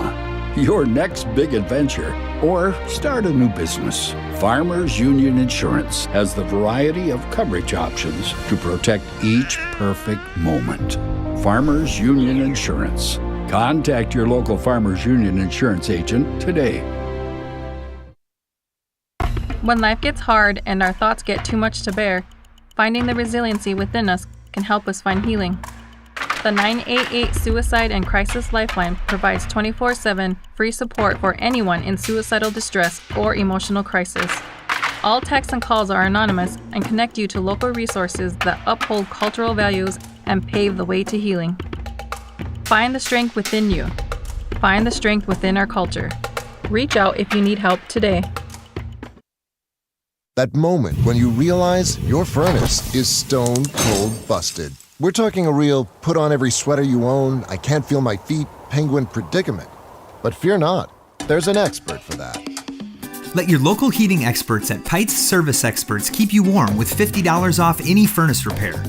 your next big adventure, or start a new business, Farmers Union Insurance has the variety of coverage options to protect each perfect moment. Farmers Union Insurance. Contact your local Farmers Union Insurance agent today. When life gets hard and our thoughts get too much to bear, finding the resiliency within us can help us find healing. The 988 Suicide and Crisis Lifeline provides 24/7 free support for anyone in suicidal distress or emotional crisis. All texts and calls are anonymous and connect you to local resources that uphold cultural values and pave the way to healing. Find the strength within you. Find the strength within our culture. Reach out if you need help today. That moment when you realize your furnace is stone cold busted. We're talking a real put on every sweater you own, I can't feel my feet, penguin predicament. But fear not, there's an expert for that. Let your local heating experts at Pites Service Experts keep you warm with $50 off any furnace repair.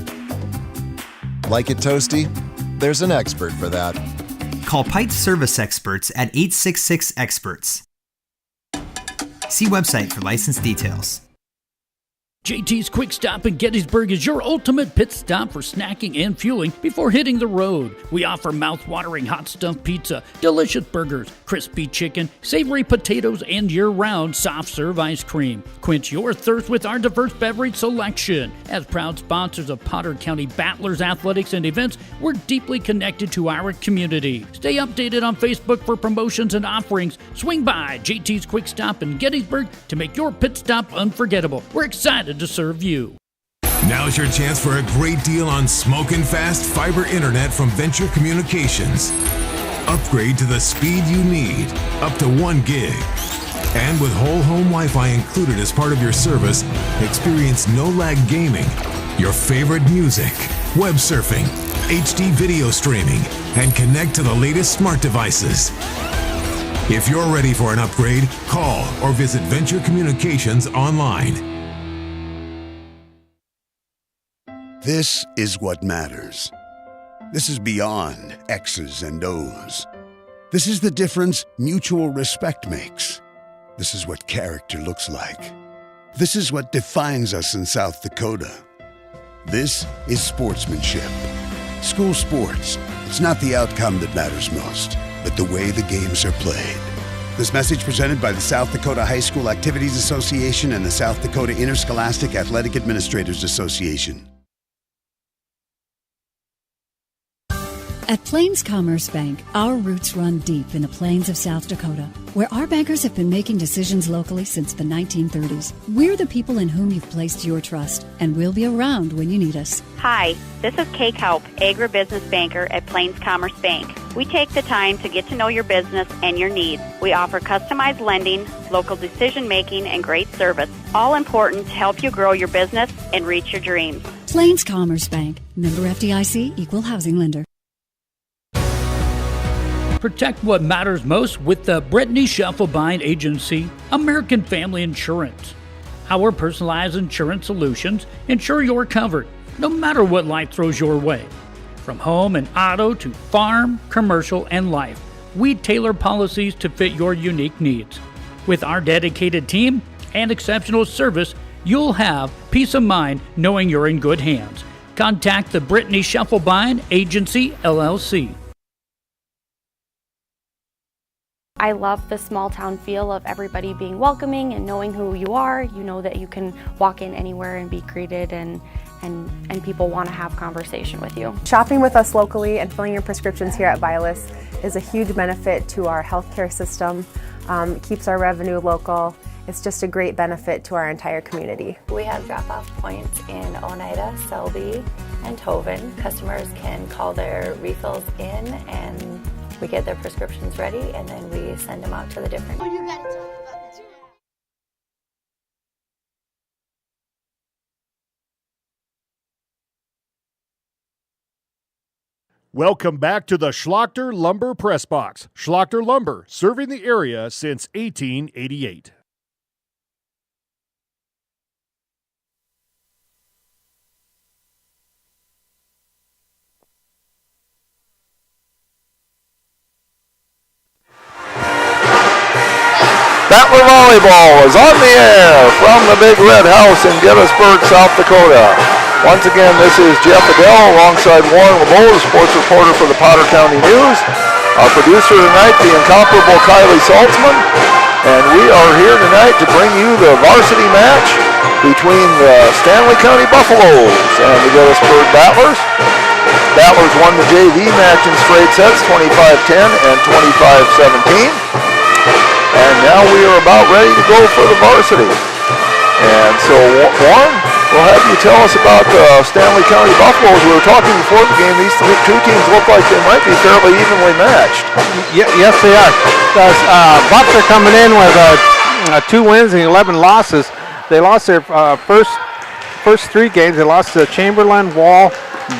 Like it toasty? There's an expert for that. Call Pites Service Experts at 866-EXPERTS. See website for license details. JT's Quick Stop in Gettysburg is your ultimate pit stop for snacking and fueling before hitting the road. We offer mouth-watering hot stuffed pizza, delicious burgers, crispy chicken, savory potatoes, and year-round soft-serve ice cream. Quench your thirst with our diverse beverage selection. As proud sponsors of Potter County Battlers athletics and events, we're deeply connected to our community. Stay updated on Facebook for promotions and offerings. Swing by JT's Quick Stop in Gettysburg to make your pit stop unforgettable. We're excited to serve you. Now's your chance for a great deal on smoking fast fiber internet from Venture Communications. Upgrade to the speed you need, up to 1 gig. And with whole home Wi-Fi included as part of your service, experience no-lag gaming, your favorite music, web surfing, HD video streaming, and connect to the latest smart devices. If you're ready for an upgrade, call or visit Venture Communications online. This is what matters. This is beyond X's and O's. This is the difference mutual respect makes. This is what character looks like. This is what defines us in South Dakota. This is sportsmanship. School sports, it's not the outcome that matters most, but the way the games are played. This message presented by the South Dakota High School Activities Association and the South Dakota Interscholastic Athletic Administrators Association. At Plains Commerce Bank, our roots run deep in the plains of South Dakota, where our bankers have been making decisions locally since the 1930s. We're the people in whom you've placed your trust, and we'll be around when you need us. Hi, this is Kay Kaup, agribusiness banker at Plains Commerce Bank. We take the time to get to know your business and your needs. We offer customized lending, local decision-making, and great service, all important to help you grow your business and reach your dreams. Plains Commerce Bank, member FDIC, equal housing lender. Protect what matters most with the Brittany Scheffelbein Agency, American Family Insurance. Our personalized insurance solutions ensure you're covered, no matter what life throws your way. From home and auto to farm, commercial, and life, we tailor policies to fit your unique needs. With our dedicated team and exceptional service, you'll have peace of mind knowing you're in good hands. Contact the Brittany Scheffelbein Agency, LLC. I love the small town feel of everybody being welcoming and knowing who you are. You know that you can walk in anywhere and be greeted, and people want to have conversation with you. Shopping with us locally and filling your prescriptions here at Vilas is a huge benefit to our healthcare system. keeps our revenue local. It's just a great benefit to our entire community. We have drop-off points in Oneida, Selby, and Hoven. Customers can call their refills in and we get their prescriptions ready and then we send them out to the different... Welcome back to the Schlachter Lumber Press Box. Schlachter Lumber, serving the area since 1888. Battler Volleyball is on the air from the Big Red House in Gettysburg, South Dakota. Once again, this is Jeff Adele alongside Warren LeBeau, sports reporter for the Potter County News. Our producer tonight, the incomparable Kylie Saltzman. And we are here tonight to bring you the varsity match between the Stanley County Buffaloes and the Gettysburg Battlers. Battlers won the JV match in straight sets, 25-10 and 25-17. And now we are about ready to go for the varsity. And so, Warren, we'll have you tell us about the Stanley County Buffaloes. We were talking before the game. These two teams look like they might be fairly evenly matched. Yes, they are. Bucks are coming in with 2 wins and 11 losses. They lost their first 3 games. They lost to Chamberlain, Wall,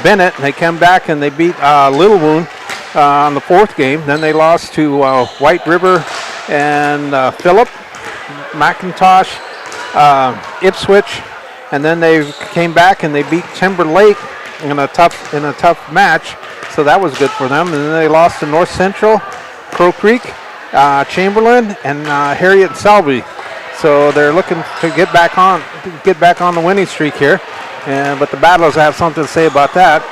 Bennett. They came back and they beat Little Wound on the 4th game. Then they lost to White River and Phillip, McIntosh, Ipswich, and then they came back and they beat Timberlake in a tough match. So that was good for them. And then they lost to North Central, Crow Creek, Chamberlain, and Harriet and Selby. So they're looking to get back on the winning streak here. But the Battlers have something to say about that.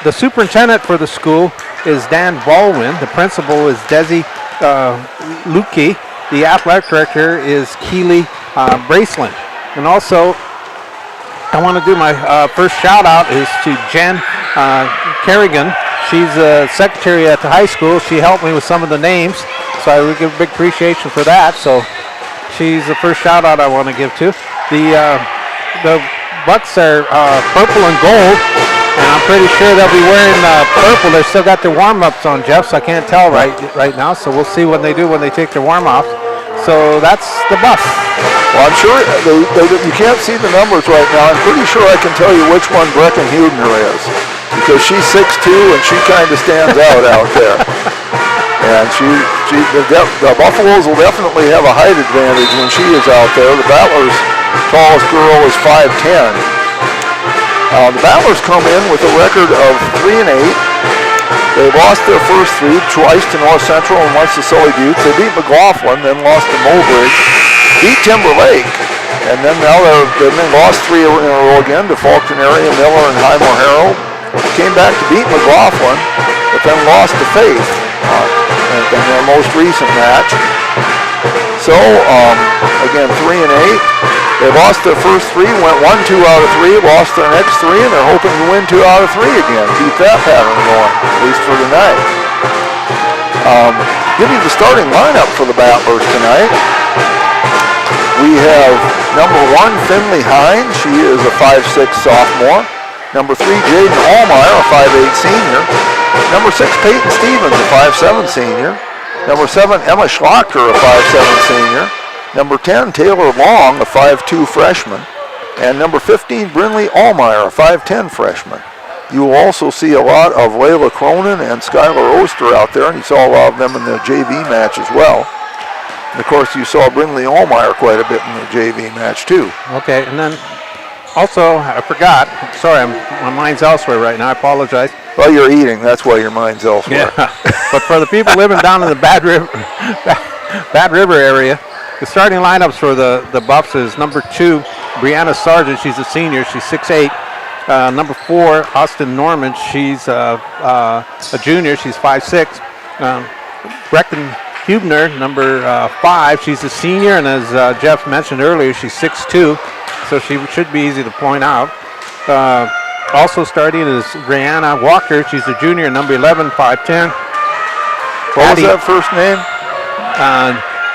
The superintendent for the school is Dan Baldwin. The principal is Desi Lukey. The athletic director is Keely Braceland. And also, I want to do my first shout out is to Jen Kerrigan. She's a secretary at the high school. She helped me with some of the names, so I would give a big appreciation for that. So she's the first shout out I want to give to. The Bucks are purple and gold. And I'm pretty sure they'll be wearing purple. They've still got their warm-ups on, Jeff, so I can't tell right now. So we'll see what they do when they take their warm-off. So that's the Bucks. Well, I'm sure you can't see the numbers right now. I'm pretty sure I can tell you which one Brecken Hubner is, because she's 6'2", and she kind of stands out there. And the Buffaloes will definitely have a height advantage when she is out there. The Battlers' tallest girl is 5'10". The Battlers come in with a record of 3-8. They lost their first 3 twice to North Central and once to Sully Buttes. They beat McLaughlin, then lost to Mobridge, beat Timberlake, and then now they've lost 3 in a row again to Faulkner area, Miller, and Highmore Harrow. Came back to beat McLaughlin, but then lost to Faith in their most recent match. So, again, 3-8. They lost their first 3, went 1-2 out of 3, lost their next 3, and they're hoping to win 2 out of 3 again. Keep that pattern going, at least for tonight. Give you the starting lineup for the Battlers tonight. We have number 1, Finley Hines. She is a 5'6" sophomore. Number 3, Jaden Allmeyer, a 5'8" senior. Number 6, Peyton Stevens, a 5'7" senior. Number 7, Emma Schlachter, a 5'7" senior. Number 10, Taylor Long, a 5'2" freshman. And number 15, Brinley Allmeyer, a 5'10" freshman. You will also see a lot of Layla Cronin and Skylar Oster out there, and you saw a lot of them in the JV match as well. And of course, you saw Brinley Allmeyer quite a bit in the JV match too. Okay, and then also, I forgot. Sorry, my mind's elsewhere right now. I apologize. Well, you're eating. That's why your mind's elsewhere. Yeah. But for the people living down in the Bad River area, the starting lineups for the Buffs is number 2, Brianna Sargent. She's a senior. She's 6'8". Number 4, Austin Norman. She's a junior. She's 5'6". Brecken Hubner, number 5. She's a senior, and as Jeff mentioned earlier, she's 6'2", so she should be easy to point out. Also starting is Brianna Walker. She's a junior, number 11, 5'10". What was that first name?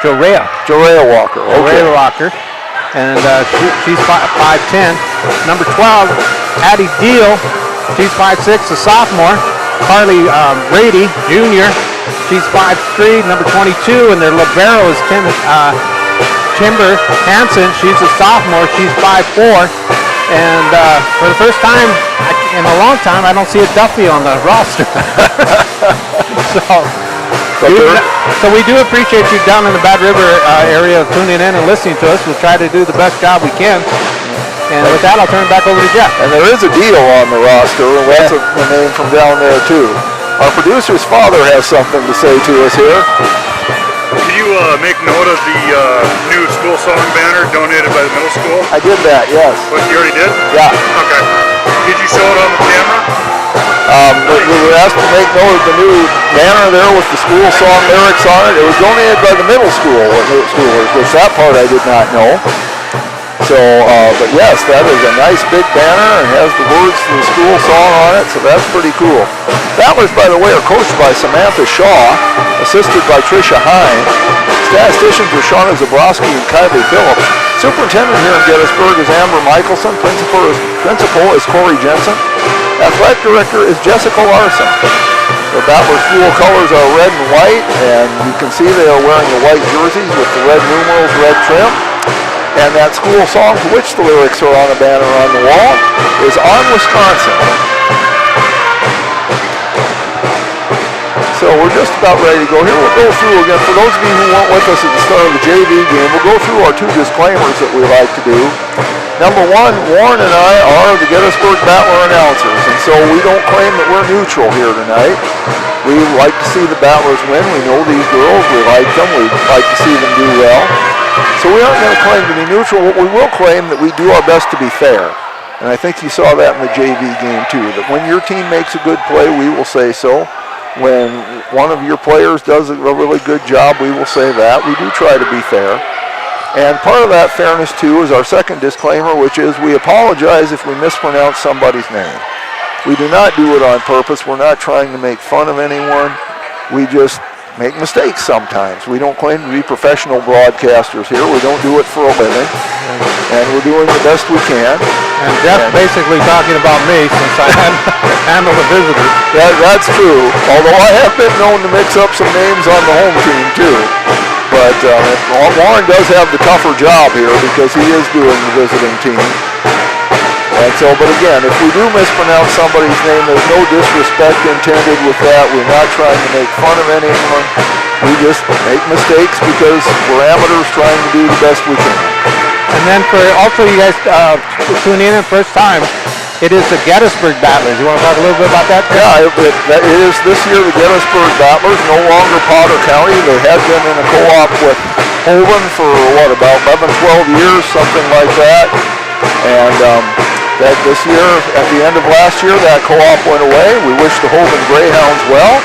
Jorea Walker. Okay. Jorea Walker. And she's 5'10". Number 12, Addie Deal. She's 5'6", a sophomore. Carly Brady, junior. She's 5'3", number 22. And their libero is Timber Hansen. She's a sophomore. She's 5'4". And for the first time in a long time, I don't see a Duffy on the roster. So we do appreciate you down in the Bad River area tuning in and listening to us. We'll try to do the best job we can. And with that, I'll turn it back over to Jeff. And there is a deal on the roster, and that's a name from down there too. Our producer's father has something to say to us here. Could you make note of the new school song banner donated by the middle school? I did that, yes. What, you already did? Yeah. Okay. Did you show it on the camera? We were asked to make note of the new banner there with the school song lyrics on it. It was donated by the middle schoolers, which that part I did not know. So, but yes, that is a nice big banner and has the words to the school song on it, so that's pretty cool. Battlers, by the way, are coached by Samantha Shaw, assisted by Tricia Hine. Statisticians are Shauna Zabrowski and Kylie Phillips. Superintendent here in Gettysburg is Amber Michelson. Principal is Corey Jensen. Athletic director is Jessica Larson. The Battlers school colors are red and white, and you can see they are wearing the white jerseys with the red numerals, red trim. And that school song to which the lyrics are on a banner on the wall is On Wisconsin. So we're just about ready to go here. We'll go through again, for those of you who weren't with us at the start of the JV game, we'll go through our 2 disclaimers that we like to do. Number 1, Warren and I are the Gettysburg Battler announcers, and so we don't claim that we're neutral here tonight. We like to see the Battlers win. We know these girls. We like them. We like to see them do well. So we aren't going to claim to be neutral. What we will claim that we do our best to be fair. And I think you saw that in the JV game too, that when your team makes a good play, we will say so. When one of your players does a really good job, we will say that. We do try to be fair. And part of that fairness too is our second disclaimer, which is we apologize if we mispronounce somebody's name. We do not do it on purpose. We're not trying to make fun of anyone. We just make mistakes sometimes. We don't claim to be professional broadcasters here. We don't do it for a living. And we're doing the best we can. And Jeff's basically talking about me since I handle the visitors. That's true. Although I have been known to mix up some names on the home team too. But Warren does have the tougher job here because he is doing the visiting team. And so, but again, if we do mispronounce somebody's name, there's no disrespect intended with that. We're not trying to make fun of anyone. We just make mistakes because we're amateurs trying to do the best we can. And then for also you guys tuning in the first time, it is the Gettysburg Battlers. You want to talk a little bit about that? Yeah, it is this year the Gettysburg Battlers, no longer Potter County. They had been in a co-op with Holden for, about 11, 12 years, something like that. And that this year, at the end of last year, that co-op went away. We wish the Holden Greyhounds well,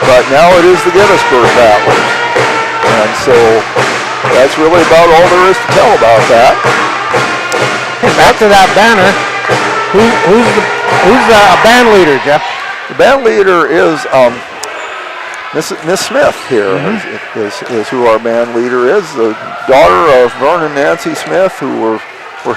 but now it is the Gettysburg Battlers. And so that's really about all there is to tell about that. And back to that banner, who's the band leader, Jeff? The band leader is Miss Smith here is who our band leader is, the daughter of Vern and Nancy Smith, who were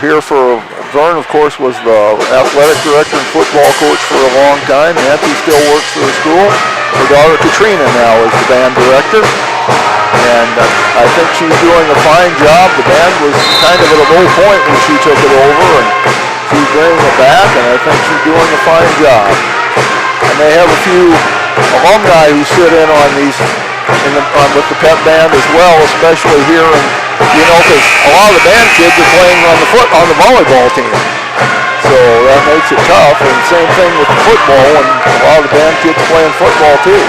here for, Vern of course was the athletic director and football coach for a long time. Nancy still works for the school. Her daughter Katrina now is the band director. And I think she's doing a fine job. The band was kind of at a low point when she took it over, and she's bringing it back, and I think she's doing a fine job. And they have a few alumni who sit in on these with the pep band as well, especially here, and because a lot of the band kids are playing on the volleyball team, so that makes it tough. And same thing with the football, and a lot of the band kids playing football too.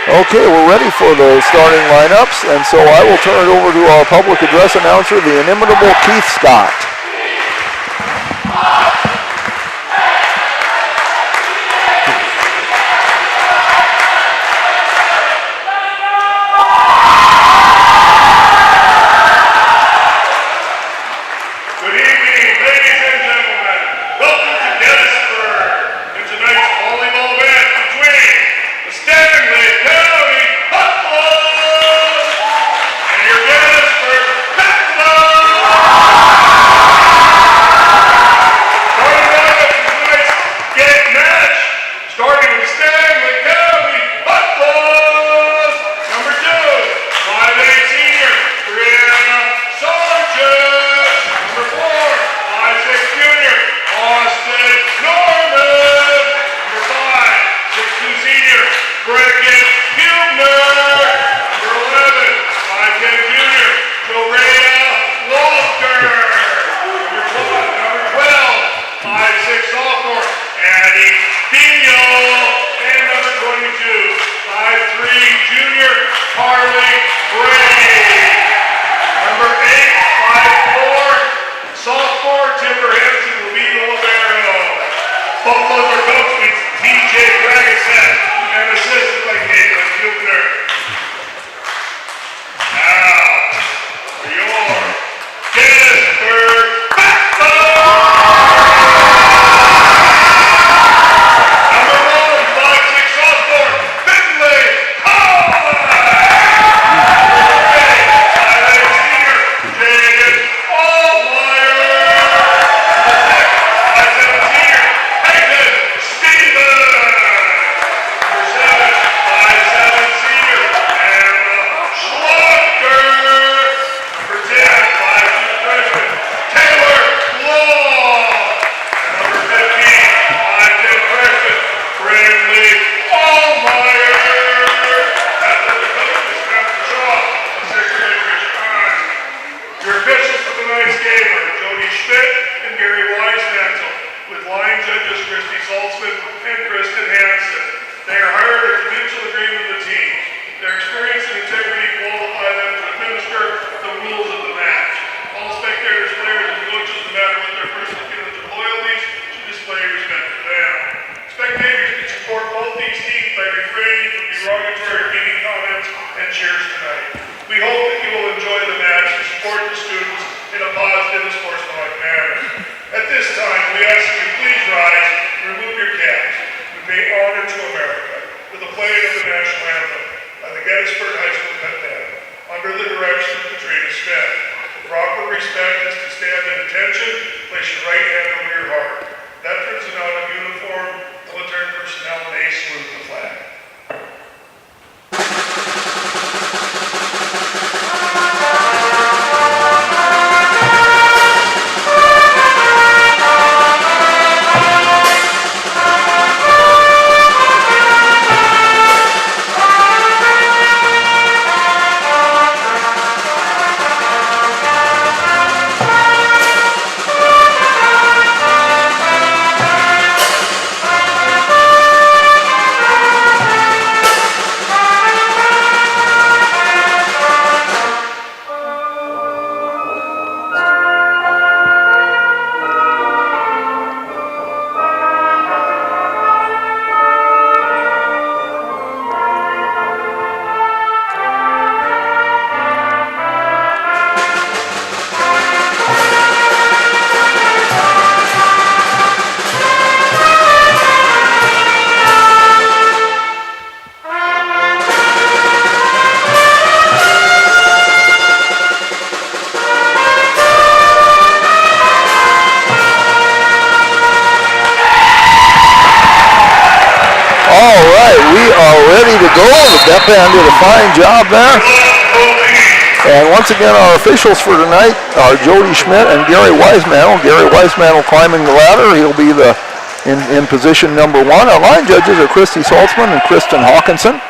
Okay, we're ready for the starting lineups, and so I will turn it over to our public address announcer, the inimitable Keith Scott. Tonight's volleyball match between the Stanley County gamer, Jody Schmidt and Gary Weismantel, with line judges Christy Saltzman and Kristen Hansen. They are hired with the mutual agreement of the team. Their experience and integrity qualify them to administer the rules of the match. All spectators, players, and coaches, no matter what their personal feelings or loyalties, should display respect for them. Spectators can support both these teams by refraining from derogatory or meaning comments and cheers tonight. We hope that you will enjoy the match and support the students in a positive and sportsmanlike manner. At this time, we ask that you please rise and remove your caps. We pay honor to America with the playing of the national anthem by the Gettysburg High School Pet Band under the direction of Katrina Smith. The proper respect is to stand at attention, place your right hand over your heart. Veterans and out of uniform, military personnel may salute the flag. The Dep Band did a fine job there. And once again, our officials for tonight are Jody Schmidt and Gary Weismantel. Gary Weismantel climbing the ladder. He'll be in position number 1. Our line judges are Christy Saltzman and Kristen Hawkinson.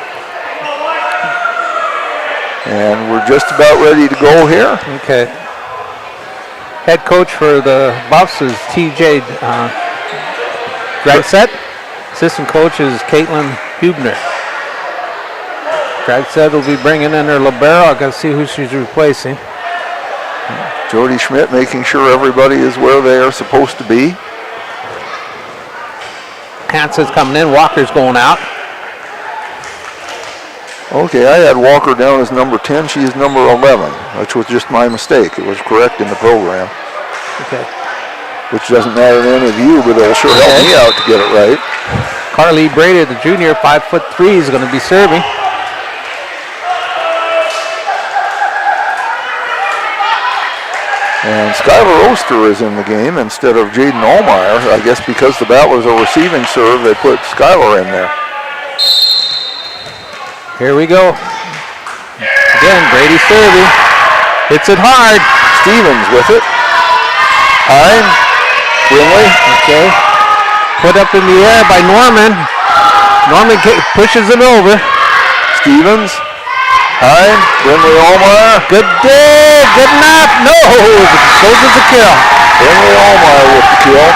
And we're just about ready to go here. Okay. Head coach for the Buffs is TJ Dragset. Assistant coach is Caitlin Hubner. Dragset will be bringing in her libero. I've got to see who she's replacing. Jody Schmidt making sure everybody is where they are supposed to be. Hansen's coming in. Walker's going out. Okay, I had Walker down as number 10. She is number 11, which was just my mistake. It was correct in the program. Okay. Which doesn't matter to any of you, but it'll sure help me out to get it right. Carly Brady, the junior, 5'3", is going to be serving. And Skylar Oster is in the game instead of Jaden Allmeyer. I guess because the Battlers are receiving serve, they put Skylar in there. Here we go. Again, Brady serving. Hits it hard. Stevens with it. Hine. Brinley. Okay. Put up in the air by Norman. Norman pushes it over. Stevens. Hine. Brinley Allmeyer. Good dig. Good enough. No. Goes as a kill. Brinley Allmeyer with the kill.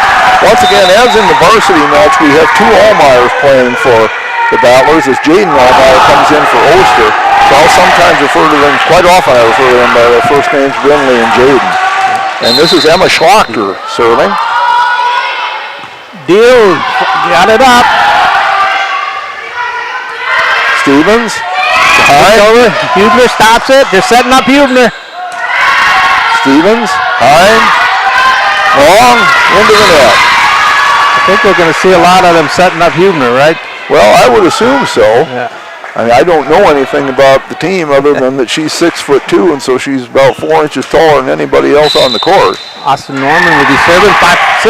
Once again, as in the varsity match, we have 2 Allmeyers playing for the Battlers as Jaden Allmeyer comes in for Oster. So I'll sometimes refer to them, quite often I refer to them by their first names, Brinley and Jaden. And this is Emma Schlachter serving. Deal, got it up. Stevens. Over. Hubner stops it. They're setting up Hubner. Stevens. Hine. Long. Into the net. I think we're going to see a lot of them setting up Hubner, right? Well, I would assume so. Yeah. I mean, I don't know anything about the team other than that she's 6'2", and so she's about 4 inches taller than anybody else on the court. Austin Norman will be serving 5'6".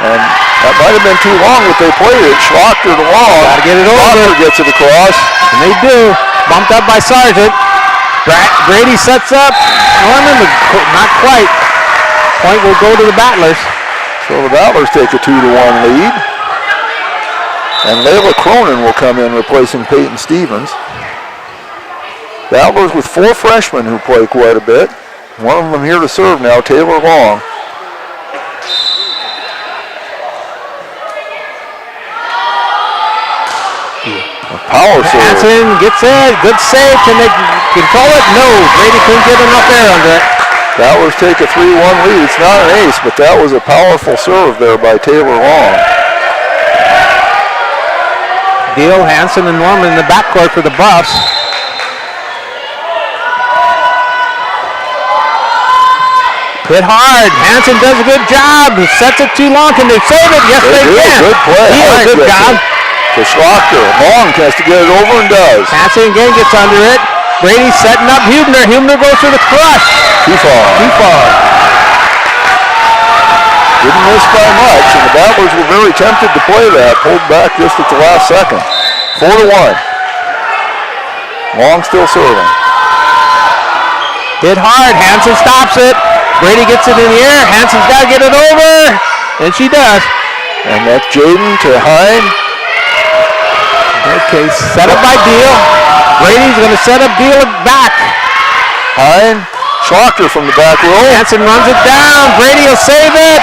And that might have been too long, but they played it. Schlachter to long. Gotta get it over. Schlachter gets it across. And they do. Bumped up by Sargent. Brady sets up. Norman, but not quite. Point will go to the Battlers. So the Battlers take a 2-1 lead. And Layla Cronin will come in replacing Peyton Stevens. Battlers with 4 freshmen who play quite a bit. One of them here to serve now, Taylor Long. A power serve. Hansen gets it. Good save. Can they control it? No. Brady couldn't get enough air under it. Battlers take a 3-1 lead. It's not an ace, but that was a powerful serve there by Taylor Long. Deal, Hansen, and Norman in the backcourt for the Buffs. Hit hard. Hansen does a good job. Sets it too long. Can they save it? Yes, they can. Good play. Deal, good job. To Schlochter. Long has to get it over and does. Hansen again gets under it. Brady setting up Hubner. Hubner goes for the crush. Too far. Too far. Didn't miss by much, and the Battlers were very tempted to play that. Pulled back just at the last second. 4-1. Long still serving. Hit hard. Hansen stops it. Brady gets it in the air. Hansen's got to get it over. And she does. And that's Jaden to Hine. Okay, set up by Deal. Brady's going to set up Deal back. Hine. Schlochter from the back row. Hansen runs it down. Brady will save it.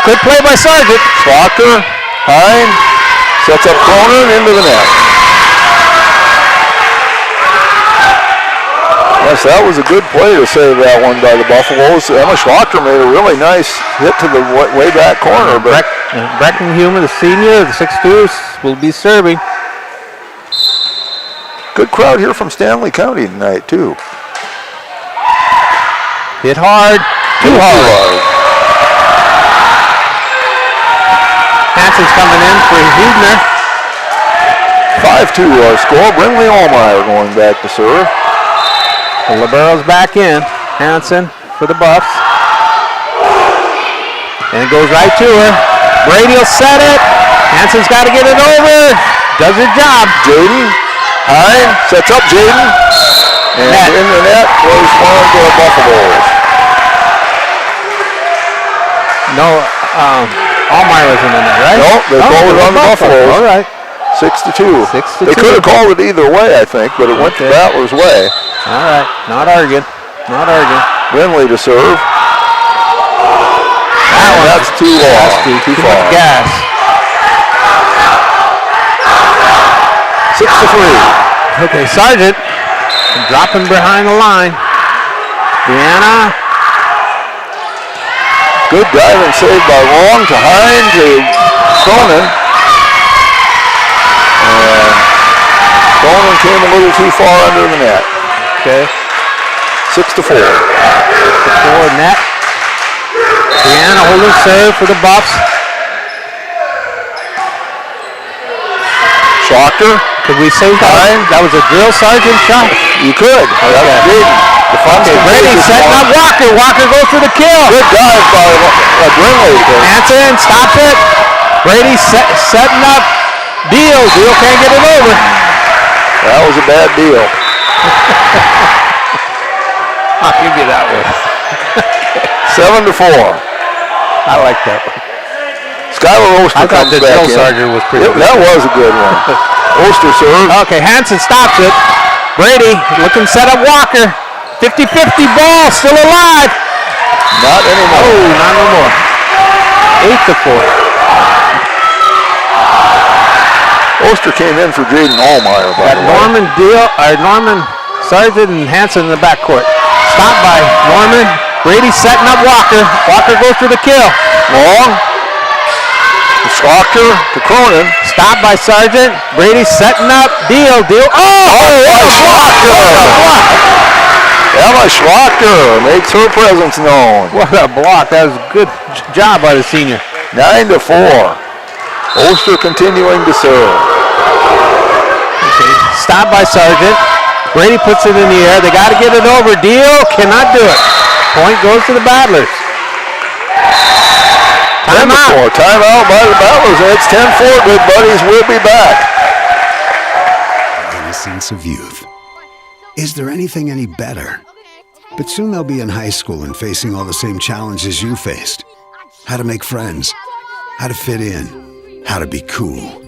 Good play by Sargent. Schlochter. Hine. Sets up Cronin into the net. Yes, that was a good play to save that one by the Buffaloes. Emma Schlochter made a really nice hit to the way back corner. But Breckenhumer, the senior, the 6'2", will be serving. Good crowd here from Stanley County tonight, too. Hit hard. Too hard. Hansen's coming in for Hubner. 5-2 our score. Brinley Allmeyer going back to serve. The libero's back in. Hansen for the Buffs. And it goes right to her. Brady will set it. Hansen's got to get it over. Does her job. Jaden. Hine sets up Jaden. And in the net was one of the Buffaloes. No, Allmeyer was in the net, right? No, they called it on the Buffaloes. All right. 6-2. 6-2. They could have called it either way, I think, but it went the Battlers' way. All right, not arguing. Not arguing. Brinley to serve. That's too long. Too far. Much gas. 6-3. Okay, Sargent dropping behind the line. Brianna. Good diving save by Long to Hine to Cronin. And Cronin came a little too far under the net. Okay. 6-4. 6-4 net. Brianna holding serve for the Buffs. Schlochter. Could we say that was a drill sergeant shot? You could. Okay. Brady setting up Walker. Walker goes for the kill. Good dive by Brinley. Hansen stops it. Brady setting up Deal. Deal can't get it over. That was a bad deal. I'll give you that one. 7-4. I like that one. Skylar Oster comes back in. I thought the drill sergeant was pretty good. That was a good one. Oster serves. Okay, Hansen stops it. Brady looking set up Walker. 50-50 ball, still alive. Not anymore. Oh, not anymore. 8-4. Oster came in for Jaden Allmeyer. Got Norman Sargent and Hansen in the backcourt. Stopped by Norman. Brady setting up Walker. Walker goes for the kill. Long. Schlochter to Cronin. Stopped by Sargent. Brady setting up. Deal. Emma Schlochter makes her presence known. What a block. That was a good job by the senior. 9-4. Oster continuing to serve. Okay. Stopped by Sargent. Brady puts it in the air. They got to get it over. Deal cannot do it. Point goes to the Battlers. Timeout. Timeout by the Battlers. And it's 10-4. Good buddies. We'll be back. Innocence of youth. Is there anything any better? But soon they'll be in high school and facing all the same challenges you faced. How to make friends. How to fit in. How to be cool.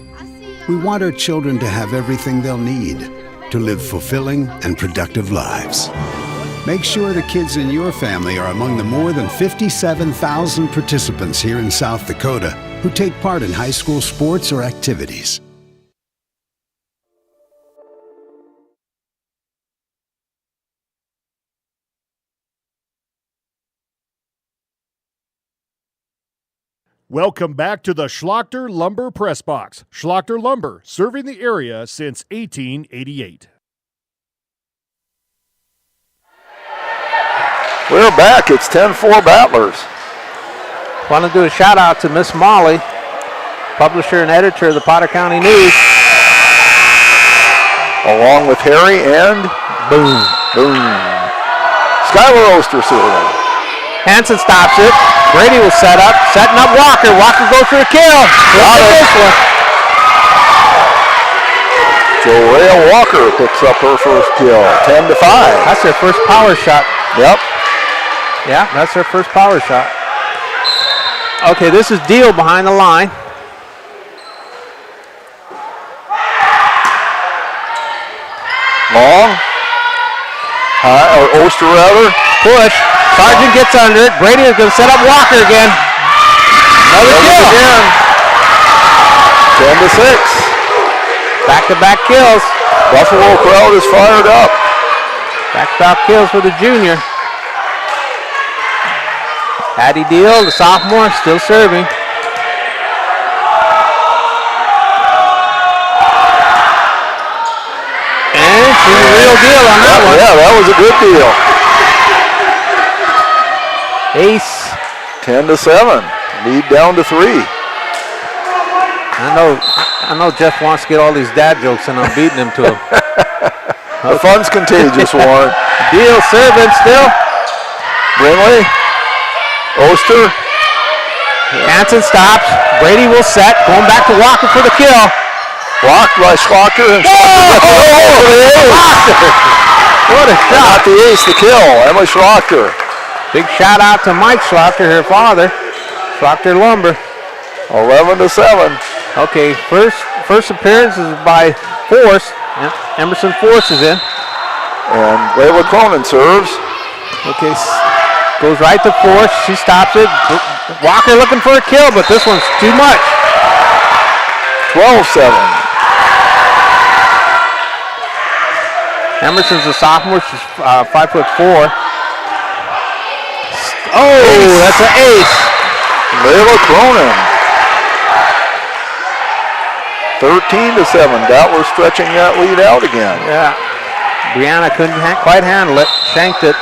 We want our children to have everything they'll need to live fulfilling and productive lives. Make sure the kids in your family are among the more than 57,000 participants here in South Dakota who take part in high school sports or activities. Welcome back to the Schlachter Lumber Press Box. Schlachter Lumber, serving the area since 1888. We're back. It's 10-4 Battlers. Want to do a shout out to Miss Molly, publisher and editor of the Potter County News. Along with Harry and boom. Skylar Oster serving. Hanson stops it. Brady will set up, setting up Walker. Walker goes for a kill. Got it. This one. Joelle Walker picks up her first kill. 10-5. That's her first power shot. Yep. Yeah, that's her first power shot. Okay, this is Deal behind the line. Long. High, or Oster rather. Push. Sargent gets under it. Brady is going to set up Walker again. Another kill. Again. 10-6. Back-to-back kills. Buffalo crowd is fired up. Back-to-back kills for the junior. Hattie Deal, the sophomore, still serving. And she's a real deal on that one. Yeah, that was a good deal. Ace. 10-7. Lead down to 3. I know Jeff wants to get all these dad jokes, and I'm beating him to them. The fun's contagious, Warren. Deal serving still. Brinley. Oster. Hanson stops. Brady will set. Going back to Walker for the kill. Blocked by Schlachter. And What a shot. Not the ace, the kill. Emma Schlachter. Big shout out to Mike Schlachter, her father. Schlachter Lumber. 11-7. Okay, first appearance is by Force. Emerson Force is in. And Layla Cronin serves. Okay, goes right to Force. She stops it. Walker looking for a kill, but this one's too much. 12-7. Emerson's a sophomore. She's 5'4". Oh, that's an ace. Layla Cronin. 13-7. That was stretching that lead out again. Yeah. Brianna couldn't quite handle it. Shanked it.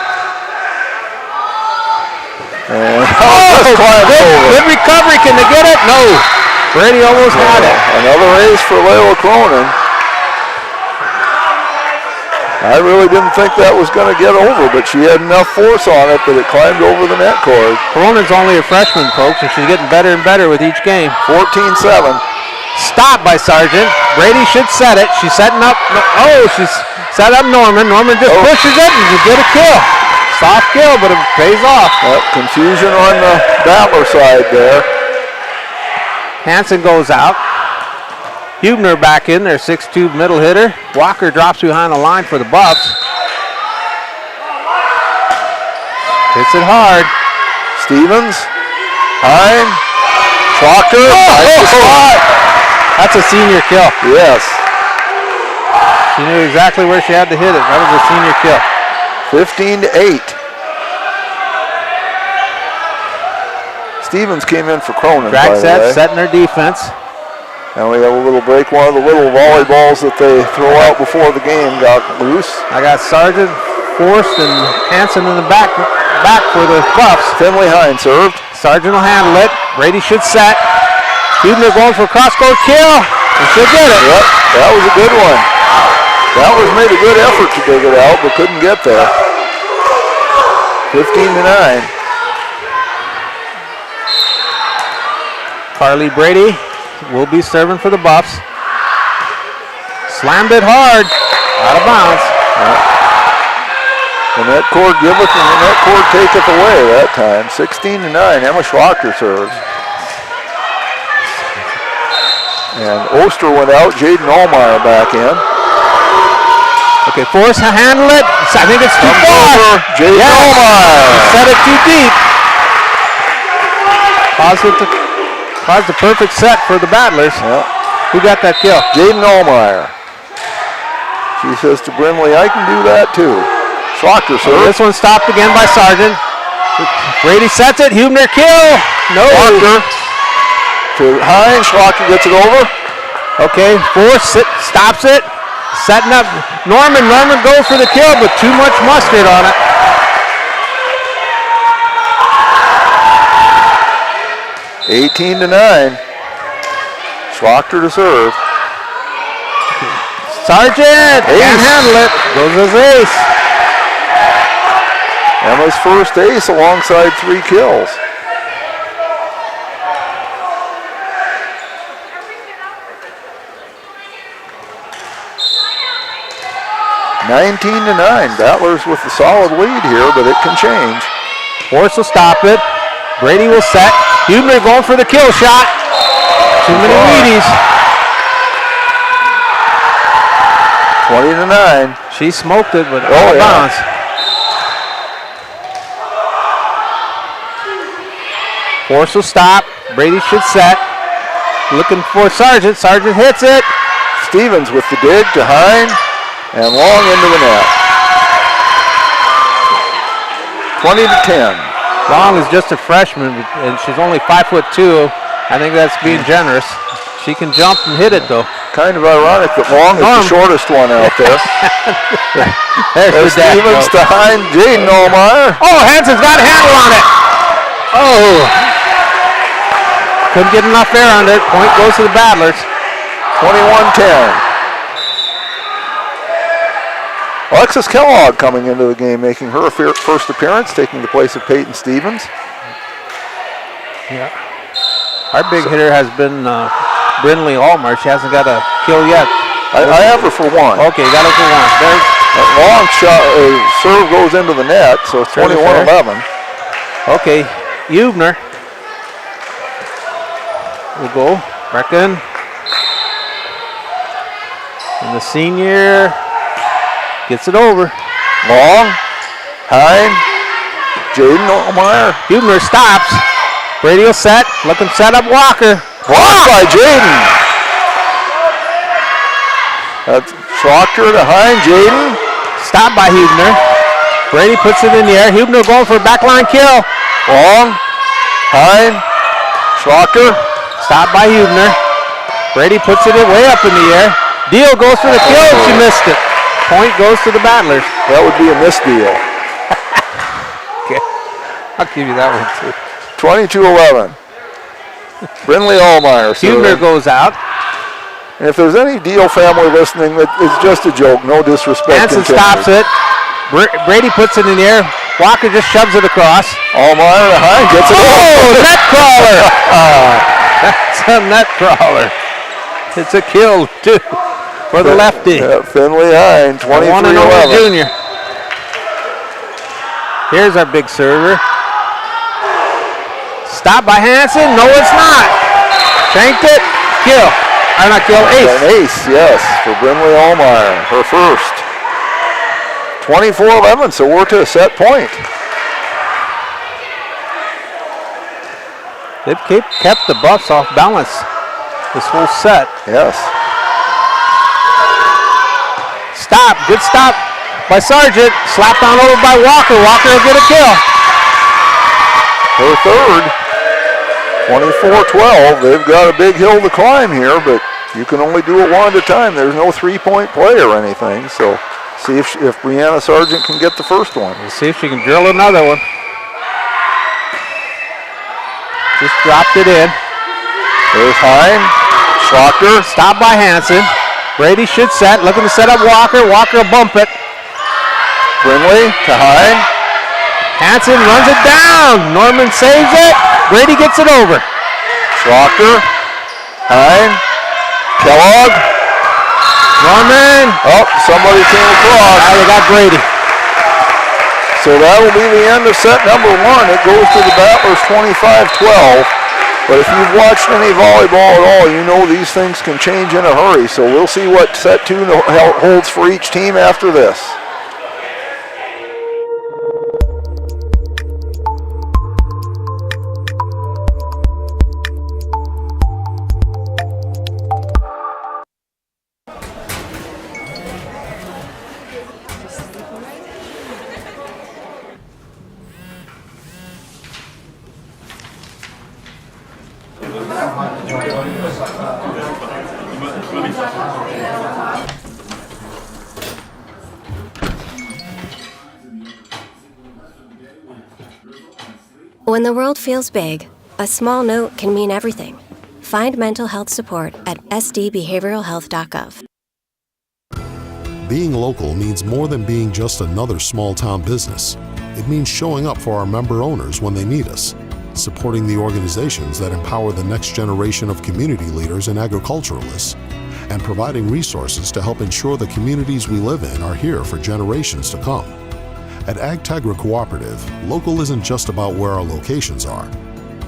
And good recovery. Can they get it? No. Brady almost had it. Another ace for Layla Cronin. I really didn't think that was going to get over, but she had enough force on it that it climbed over the net cord. Cronin's only a freshman, folks, and she's getting better and better with each game. 14-7. Stopped by Sargent. Brady should set it. She's setting up. Oh, she's set up Norman. Norman just pushes it and you get a kill. Soft kill, but it pays off. Confusion on the Battler side there. Hanson goes out. Hubner back in there, 6'2" middle hitter. Walker drops behind the line for the Buffs. Hits it hard. Stevens. Hine. Schlachter. That's a senior kill. Yes. She knew exactly where she had to hit it. That was a senior kill. 15-8. Stevens came in for Cronin. Drag set, setting her defense. And we have a little break. One of the little volleyballs that they throw out before the game got loose. I got Sargent, Force, and Hanson in the back for the Buffs. Finley Hine served. Sargent will handle it. Brady should set. Hubner going for a cross-court kill. And she'll get it. Yep, that was a good one. Battlers made a good effort to dig it out, but couldn't get there. 15-9. Carly Brady will be serving for the Buffs. Slammed it hard. Out of bounds. The net cord giveth and the net cord taketh away that time. 16-9. Emma Schlachter serves. And Oster went out. Jaden Allmeyer back in. Okay, force to handle it. I think it's too far. Jaden Olmeyer. Set it too deep. Caused the perfect set for the Battlers. Yep. Who got that kill? Jaden Olmeyer. She says to Brinley, I can do that too. Schlocker serves. This one stopped again by Sargent. Brady sets it. Hubner kill. No. Schlocker to Hines. Schlocker gets it over. Okay, force it, stops it. Setting up Norman. Norman goes for the kill, but too much mustard on it. (18-9). Schlocker to serve. Sargent can't handle it. Goes his ace. Emma's first ace alongside 3 kills. (19-9). Battlers with the solid lead here, but it can change. Force will stop it. Brady will set. Hubner going for the kill shot. Too many Wheaties. 20-9. She smoked it, but out of bounds. Force will stop. Brady should set. Looking for Sargent. Sargent hits it. Stevens with the dig to Hine and long into the net. 20-10. Long is just a freshman, and she's only 5'2". I think that's being generous. She can jump and hit it though. Kind of ironic that Long is the shortest one out there. There's Stevens to Hine. Jaden Olmeyer. Oh, Hansen's got a handle on it. Oh. Couldn't get enough air under it. Point goes to the Battlers. 21-10. Alexis Kellogg coming into the game, making her first appearance, taking the place of Peyton Stevens. Yeah. Our big hitter has been Brinley Allmer. She hasn't got a kill yet. I have her for 1. Okay, got her for 1. There's a long shot, serve goes into the net, so it's 21-11. Okay, Hubner will go back in. And the senior gets it over. Long, Hine, Jaden Olmeyer. Hubner stops. Brady will set. Looking set up Walker. Blocked by Jaden. That's Schlocker to Hine. Jaden. Stopped by Hubner. Brady puts it in the air. Hubner going for a backline kill. Long, Hine, Schlocker. Stopped by Hubner. Brady puts it way up in the air. Deal goes for the kill and she missed it. Point goes to the Battlers. That would be a misdeal. Okay, I'll give you that one too. 22-11. Brinley Olmeyer. Hubner goes out. And if there's any Deal family listening, it's just a joke. No disrespect. Hansen stops it. Brady puts it in the air. Walker just shoves it across. Olmeyer to Hine gets it. Oh, net crawler! That's a net crawler. It's a kill too for the lefty. Finley Hine, 23-11. Junior. Here's our big server. Stopped by Hansen. No, it's not. Shanked it. Kill. Or not kill. Ace. An ace, yes, for Brinley Olmeyer. Her first. 24-11, so we're to a set point. They've kept the Buffs off balance this whole set. Yes. Stop. Good stop by Sargent. Slapped on over by Walker. Walker will get a kill. Her third. 24-12. They've got a big hill to climb here, but you can only do it one at a time. There's no three-point play or anything, so see if Brianna Sargent can get the first one. We'll see if she can drill another one. Just dropped it in. There's Hine. Schlocker. Stopped by Hansen. Brady should set. Looking to set up Walker. Walker will bump it. Brinley to Hine. Hansen runs it down. Norman saves it. Brady gets it over. Schlocker. Hine. Kellogg. Norman. Oh, somebody came across. Now they got Brady. So that'll be the end of set number 1. It goes to the Battlers 25-12. But if you've watched any volleyball at all, you know these things can change in a hurry. So we'll see what set 2 holds for each team after this. When the world feels big, a small note can mean everything. Find mental health support at sdbehavioralhealth.gov. Being local means more than being just another small-town business. It means showing up for our member owners when they need us, supporting the organizations that empower the next generation of community leaders and agriculturalists, and providing resources to help ensure the communities we live in are here for generations to come. At AgTegra Cooperative, local isn't just about where our locations are.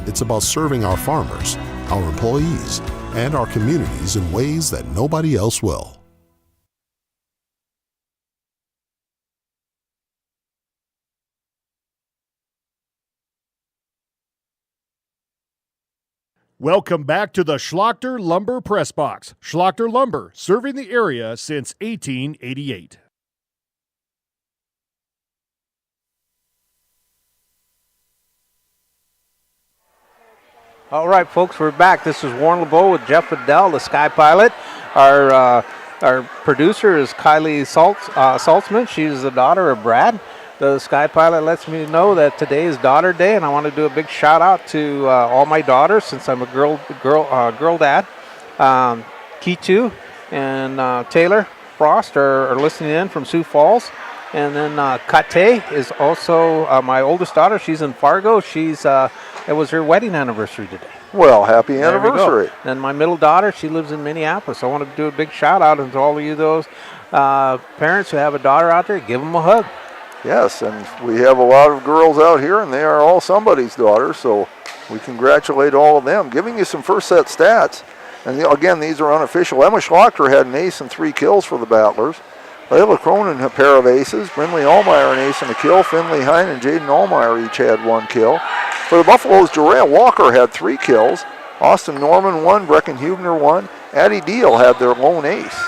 It's about serving our farmers, our employees, and our communities in ways that nobody else will. Welcome back to the Schlachter Lumber Press Box. Schlachter Lumber, serving the area since 1888. All right, folks, we're back. This is Warren LeBeau with Jeff Adele, the Sky Pilot. Our producer is Kylie Saltzman. She's the daughter of Brad. The Sky Pilot lets me know that today is Daughter Day, and I want to do a big shout out to all my daughters, since I'm a girl dad. Kitu and Taylor Frost are listening in from Sioux Falls. And then Kate is also my oldest daughter. She's in Fargo. It was her wedding anniversary today. Well, happy anniversary. And my middle daughter, she lives in Minneapolis. I want to do a big shout out to all of you, those parents who have a daughter out there. Give them a hug. Yes, and we have a lot of girls out here, and they are all somebody's daughters, so we congratulate all of them. Giving you some first set stats, and again, these are unofficial. Emma Schlachter had an ace and 3 kills for the Battlers. Layla Cronin, a pair of aces. Brinley Allmeyer, an ace and a kill. Finley Hine and Jaden Allmeyer each had 1 kill. For the Buffaloes, Jarrell Walker had 3 kills. Austin Norman 1, Brecken Hubner 1. Addie Deal had their lone ace.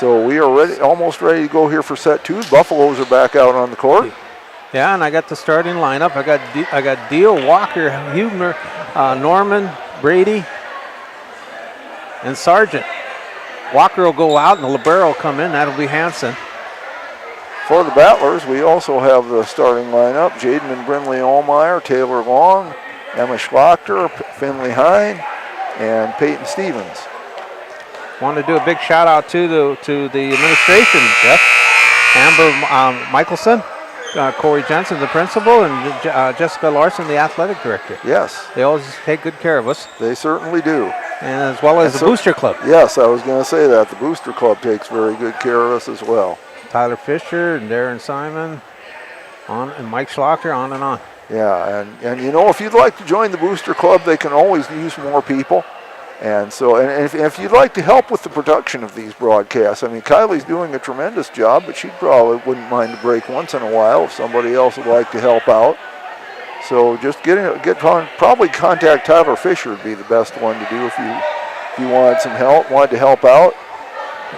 So we are almost ready to go here for set 2. Buffaloes are back out on the court. Yeah, and I got the starting lineup. I got Deal, Walker, Hubner, Norman, Brady, and Sargent. Walker will go out and the libero will come in. That'll be Hansen. For the Battlers, we also have the starting lineup. Jaden and Brinley Allmeyer, Taylor Long, Emma Schlachter, Finley Hine, and Peyton Stevens. Want to do a big shout out to the administration, Jeff. Amber Michelson, Corey Jensen, the principal, and Jessica Larson, the athletic director. Yes. They always take good care of us. They certainly do. And as well as the Booster Club. Yes, I was going to say that. The Booster Club takes very good care of us as well. Tyler Fisher and Darren Simon, and Mike Schlachter, on and on. Yeah, and you know, if you'd like to join the Booster Club, they can always use more people. And so, and if you'd like to help with the production of these broadcasts, I mean, Kylie's doing a tremendous job, but she probably wouldn't mind a break once in a while if somebody else would like to help out. So just probably contact Tyler Fisher would be the best one to do if you wanted to help out.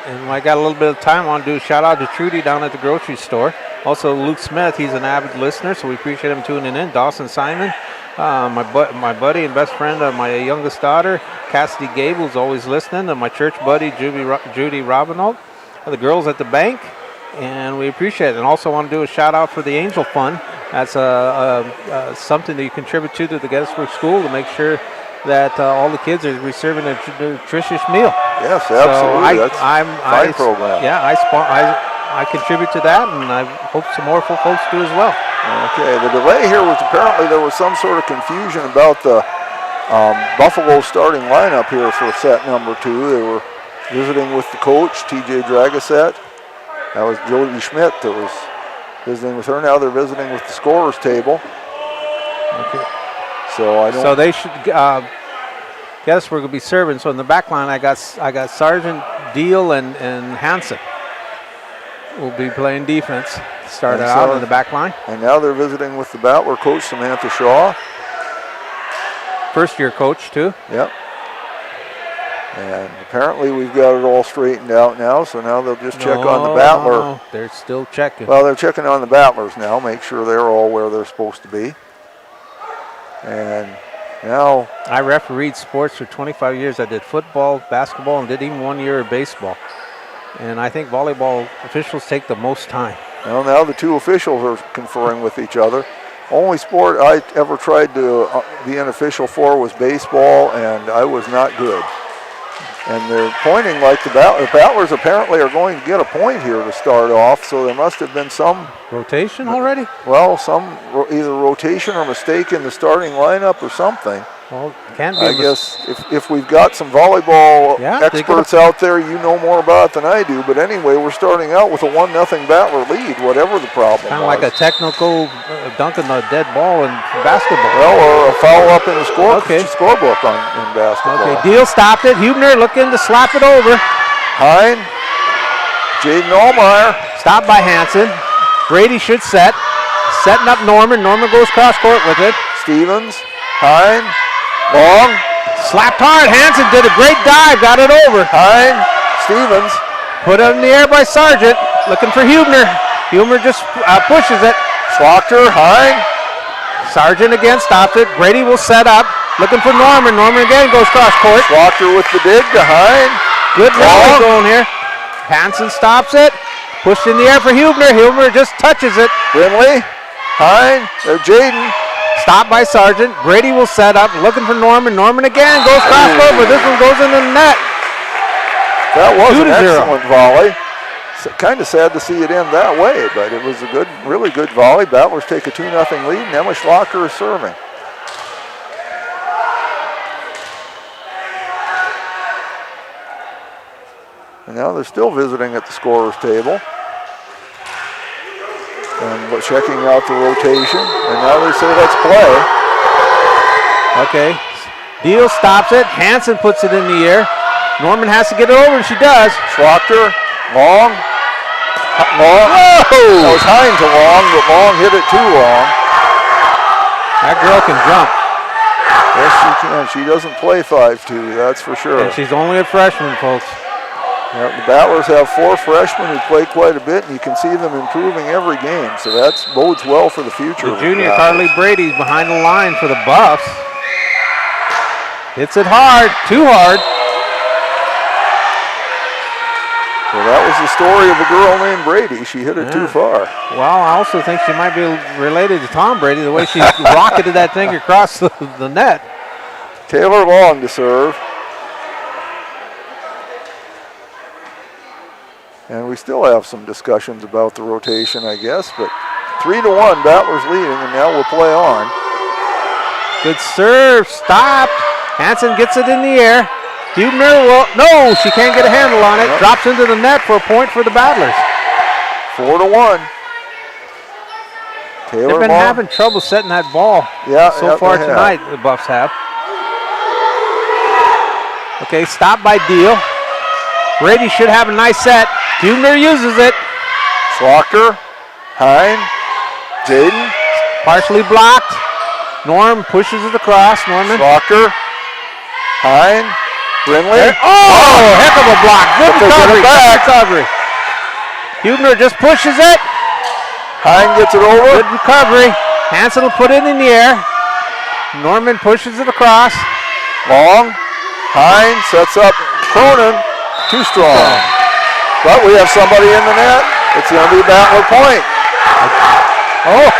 And when I got a little bit of time, I want to do a shout out to Trudy down at the grocery store. Also Luke Smith, he's an avid listener, so we appreciate him tuning in. Dawson Simon, my buddy and best friend of my youngest daughter, Cassidy Gable's always listening, and my church buddy, Judy Robinholt, the girls at the bank, and we appreciate it. And also want to do a shout out for the Angel Fund. That's something that you contribute to the Gettysburg School to make sure that all the kids are receiving a nutritious meal. Yes, absolutely. So That's a fine program. Yeah, I contribute to that, and I hope some more folks do as well. Okay, the delay here was apparently there was some sort of confusion about the Buffalo starting lineup here for set number 2. They were visiting with the coach, TJ Dragasette. That was Jody Schmidt that was visiting with her. Now they're visiting with the scorer's table. Okay. So I don't. So they should. Gettysburg will be serving. So in the back line, I got Sargent, Deal, and Hansen. Will be playing defense. Started out in the back line. And now they're visiting with the Battler coach, Samantha Shaw. First-year coach, too. Yep. And apparently we've got it all straightened out now, so now they'll just check on the Battler. No, they're still checking. Well, they're checking on the Battlers now, make sure they're all where they're supposed to be. And now... I refereed sports for 25 years. I did football, basketball, and did even 1 year of baseball. And I think volleyball officials take the most time. Well, now the two officials are conferring with each other. Only sport I ever tried to be an official for was baseball, and I was not good. And they're pointing like the Battlers apparently are going to get a point here to start off, so there must have been some... Rotation already? Well, some either rotation or mistake in the starting lineup or something. Well, can be. I guess if we've got some volleyball experts out there, you know more about it than I do. But anyway, we're starting out with a 1-0 Battler lead, whatever the problem Kind of like a technical dunking the dead ball in basketball. Well, or a foul up in the scorebook in basketball. Okay, Deal stopped it. Hubner looking to slap it over. Hine, Jaden Allmeyer. Stopped by Hansen. Brady should set. Setting up Norman. Norman goes cross court with it. Stevens, Hine. Long. Slapped hard. Hansen did a great dive. Got it over. Hine. Stevens. Put it in the air by Sargent. Looking for Hubner. Hubner just pushes it. Slaughter. Hine. Sargent again stopped it. Brady will set up. Looking for Norman. Norman again goes cross court. Slaughter with the dig to Hine. Good volley going here. Hansen stops it. Pushed in the air for Hubner. Hubner just touches it. Brinley. Hine. Jaden. Stopped by Sargent. Brady will set up, looking for Norman. Norman again goes cross court, but this one goes into the net. That was an excellent volley. Kind of sad to see it end that way, but it was a good, really good volley. Battlers take a 2-0 lead, and Emma Schlocker is serving. And now they're still visiting at the scorer's table. And checking out the rotation. And now they say, let's play. Okay. Deal stops it. Hansen puts it in the air. Norman has to get it over, and she does. Schlocker, Long. Long. Whoa! That was Hine to Long, but Long hit it too long. That girl can jump. Yes, she can. She doesn't play 5'2", that's for sure. And she's only a freshman, folks. Yep, the Battlers have 4 freshmen who play quite a bit, and you can see them improving every game, so that bodes well for the future. The junior Carly Brady's behind the line for the Buffs. Hits it hard, too hard. So that was the story of a girl named Brady. She hit it too far. Well, I also think she might be related to Tom Brady, the way she rocketed that thing across the net. Taylor Long to serve. And we still have some discussions about the rotation, I guess, but 3-1, Battlers leading, and now we'll play on. Good serve, stopped. Hansen gets it in the air. Hubner will, no, she can't get a handle on it. Yep. Drops into the net for a point for the Battlers. 4-1. Taylor They've been Long. having trouble setting that ball so far tonight, the Buffs have. Okay, stopped by Deal. Brady should have a nice set. Hubner uses it. Schlocker, Hine, Jaden. Partially blocked. Norm pushes it across. Norman. Schlocker, Hine, Brinley. Oh, heck of a block. Good recovery. Good recovery. Hubner just pushes it. Hine gets it over. Good recovery. Hansen will put it in the air. Norman pushes it across. Long. Hine sets up Cronin. Too strong. But we have somebody in the net. It's going to be a Battler point. Oh,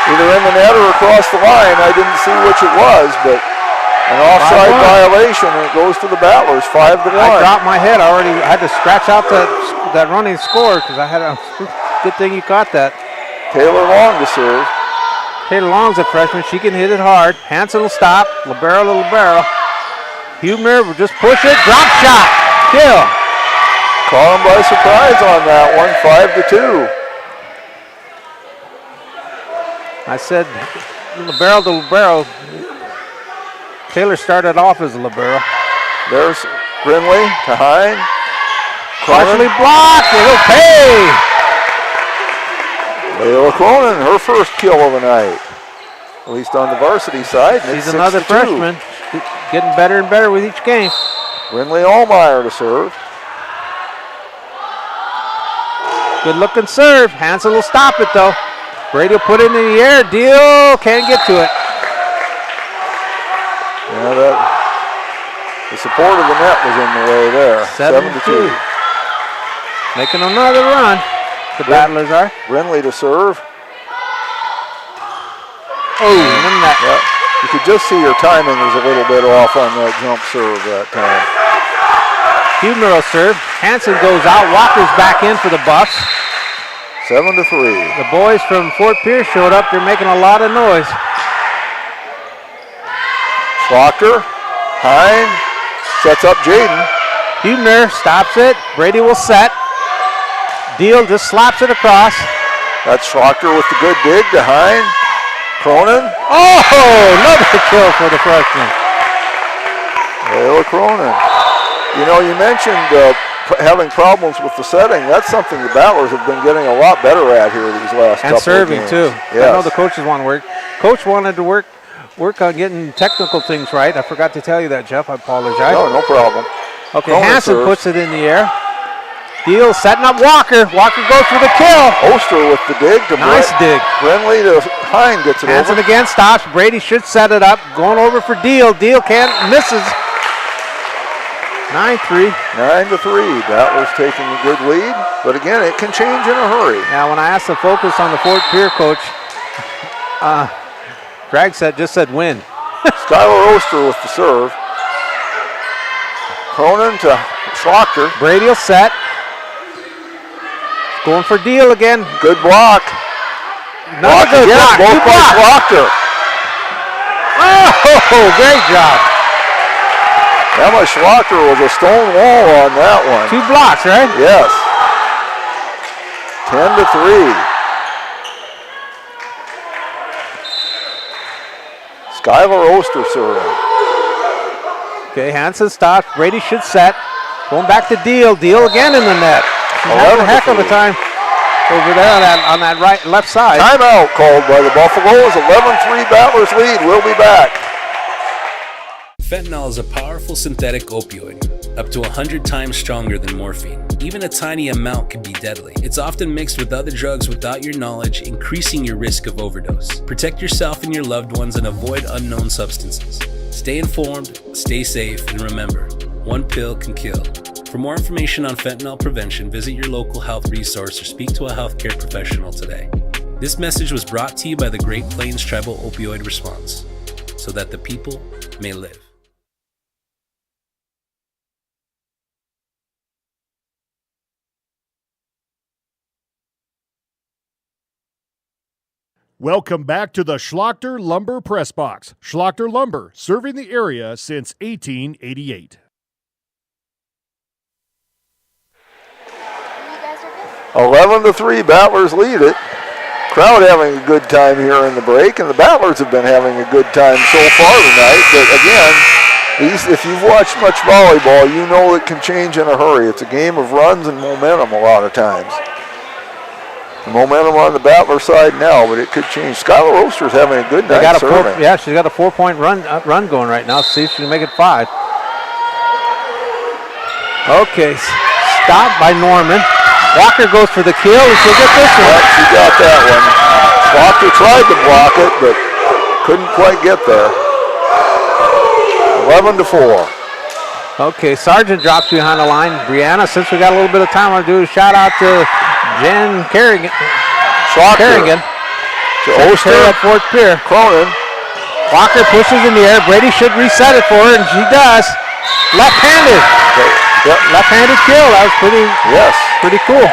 either in the net or across the line. I didn't see which it was, but an offside violation, and it goes to the Battlers, 5-1. I dropped my head. I had to scratch out that running score because I had a good thing you caught that. Taylor Long to serve. Taylor Long's a freshman. She can hit it hard. Hansen will stop. Libero to Libero. Hubner will just push it. Drop shot. Kill. Caught him by surprise on that one, 5-2. I said Libero to Libero. Taylor started off as a libero. There's Grinley to Hine. Partially blocked. It'll pay. Layla Cronin, her first kill of the night. At least on the varsity side. She's another freshman. Getting better and better with each game. Grinley Allmeyer to serve. Good looking serve. Hansen will stop it though. Brady will put it in the air. Deal. Can't get to it. Yeah, the support of the net was in the way there. 7-2. Making another run. The Battlers are. Grinley to serve. Oh, and that. Yeah, you could just see her timing was a little bit off on that jump serve that time. Huebner will serve. Hansen goes out. Walker's back in for the Buffs. 7-3. The boys from Fort Pierce showed up. They're making a lot of noise. Schlochter, Hine, sets up Jaden. Huebner stops it. Brady will set. Deal just slaps it across. That's Schlochter with the good dig to Hine. Cronin. Oh, another kill for the freshman. Layla Cronin. You know, you mentioned having problems with the setting. That's something the Battlers have been getting a lot better at here these last couple of games. And serving too. Yes. I know the coaches want to work. Coach wanted to work on getting technical things right. I forgot to tell you that, Jeff. I apologize. No problem. Okay, Cronin Hansen serves. puts it in the air. Deal setting up Walker. Walker goes for the kill. Oster with the dig to Nice dig. Grinley to Hine gets it Hansen over. again stops. Brady should set it up. Going over for Deal. Deal can't, misses. 9-3. 9-3. Battlers taking a good lead, but again, it can change in a hurry. Now, when I asked the focus on the Fort Pierce coach, Greg just said win. Skylar Oster with the serve. Cronin to Schlochter. Brady will set. Going for Deal again. Good block. Not a good again, block. both by Schlochter. Oh, great job. Emma Schlochter was a stone wall on that one. 2 blocks, right? Yes. 10-3. Skylar Oster serving. Okay, Hansen stops. Brady should set. Going back to Deal. Deal again in the net. She's having a heck of a time over there on that left side. Timeout called by the Buffaloes. 11-3 Battlers lead. We'll be back. Fentanyl is a powerful synthetic opioid, up to 100 times stronger than morphine. Even a tiny amount can be deadly. It's often mixed with other drugs without your knowledge, increasing your risk of overdose. Protect yourself and your loved ones and avoid unknown substances. Stay informed, stay safe, and remember, one pill can kill. For more information on fentanyl prevention, visit your local health resource or speak to a healthcare professional today. This message was brought to you by the Great Plains Tribal Opioid Response, so that the people may live. Welcome back to the Schlochter Lumber Press Box. Schlochter Lumber, serving the area since 1888. You 11-3, Battlers lead it. Crowd having a good time here in the break, and the Battlers have been having a good time so far tonight. But again, if you've watched much volleyball, you know it can change in a hurry. It's a game of runs and momentum a lot of times. The momentum on the Battler side now, but it could change. Skylar Oster's having a good night serving. She's got a 4-point run going right now. See if she can make it 5. Okay, stopped by Norman. Walker goes for the kill, and she'll get this one. Yep, she got that one. Walker tried to block it, but couldn't quite get there. 11-4. Okay, Sargent drops behind the line. Brianna, since we got a little bit of time, I want to do a shout out to Jen Kerrigan. To Oster at Fort Pierce. Cronin. Walker pushes in the air. Brady should reset it for her, and she does. Left-handed. Yep. Left-handed kill. That was pretty cool.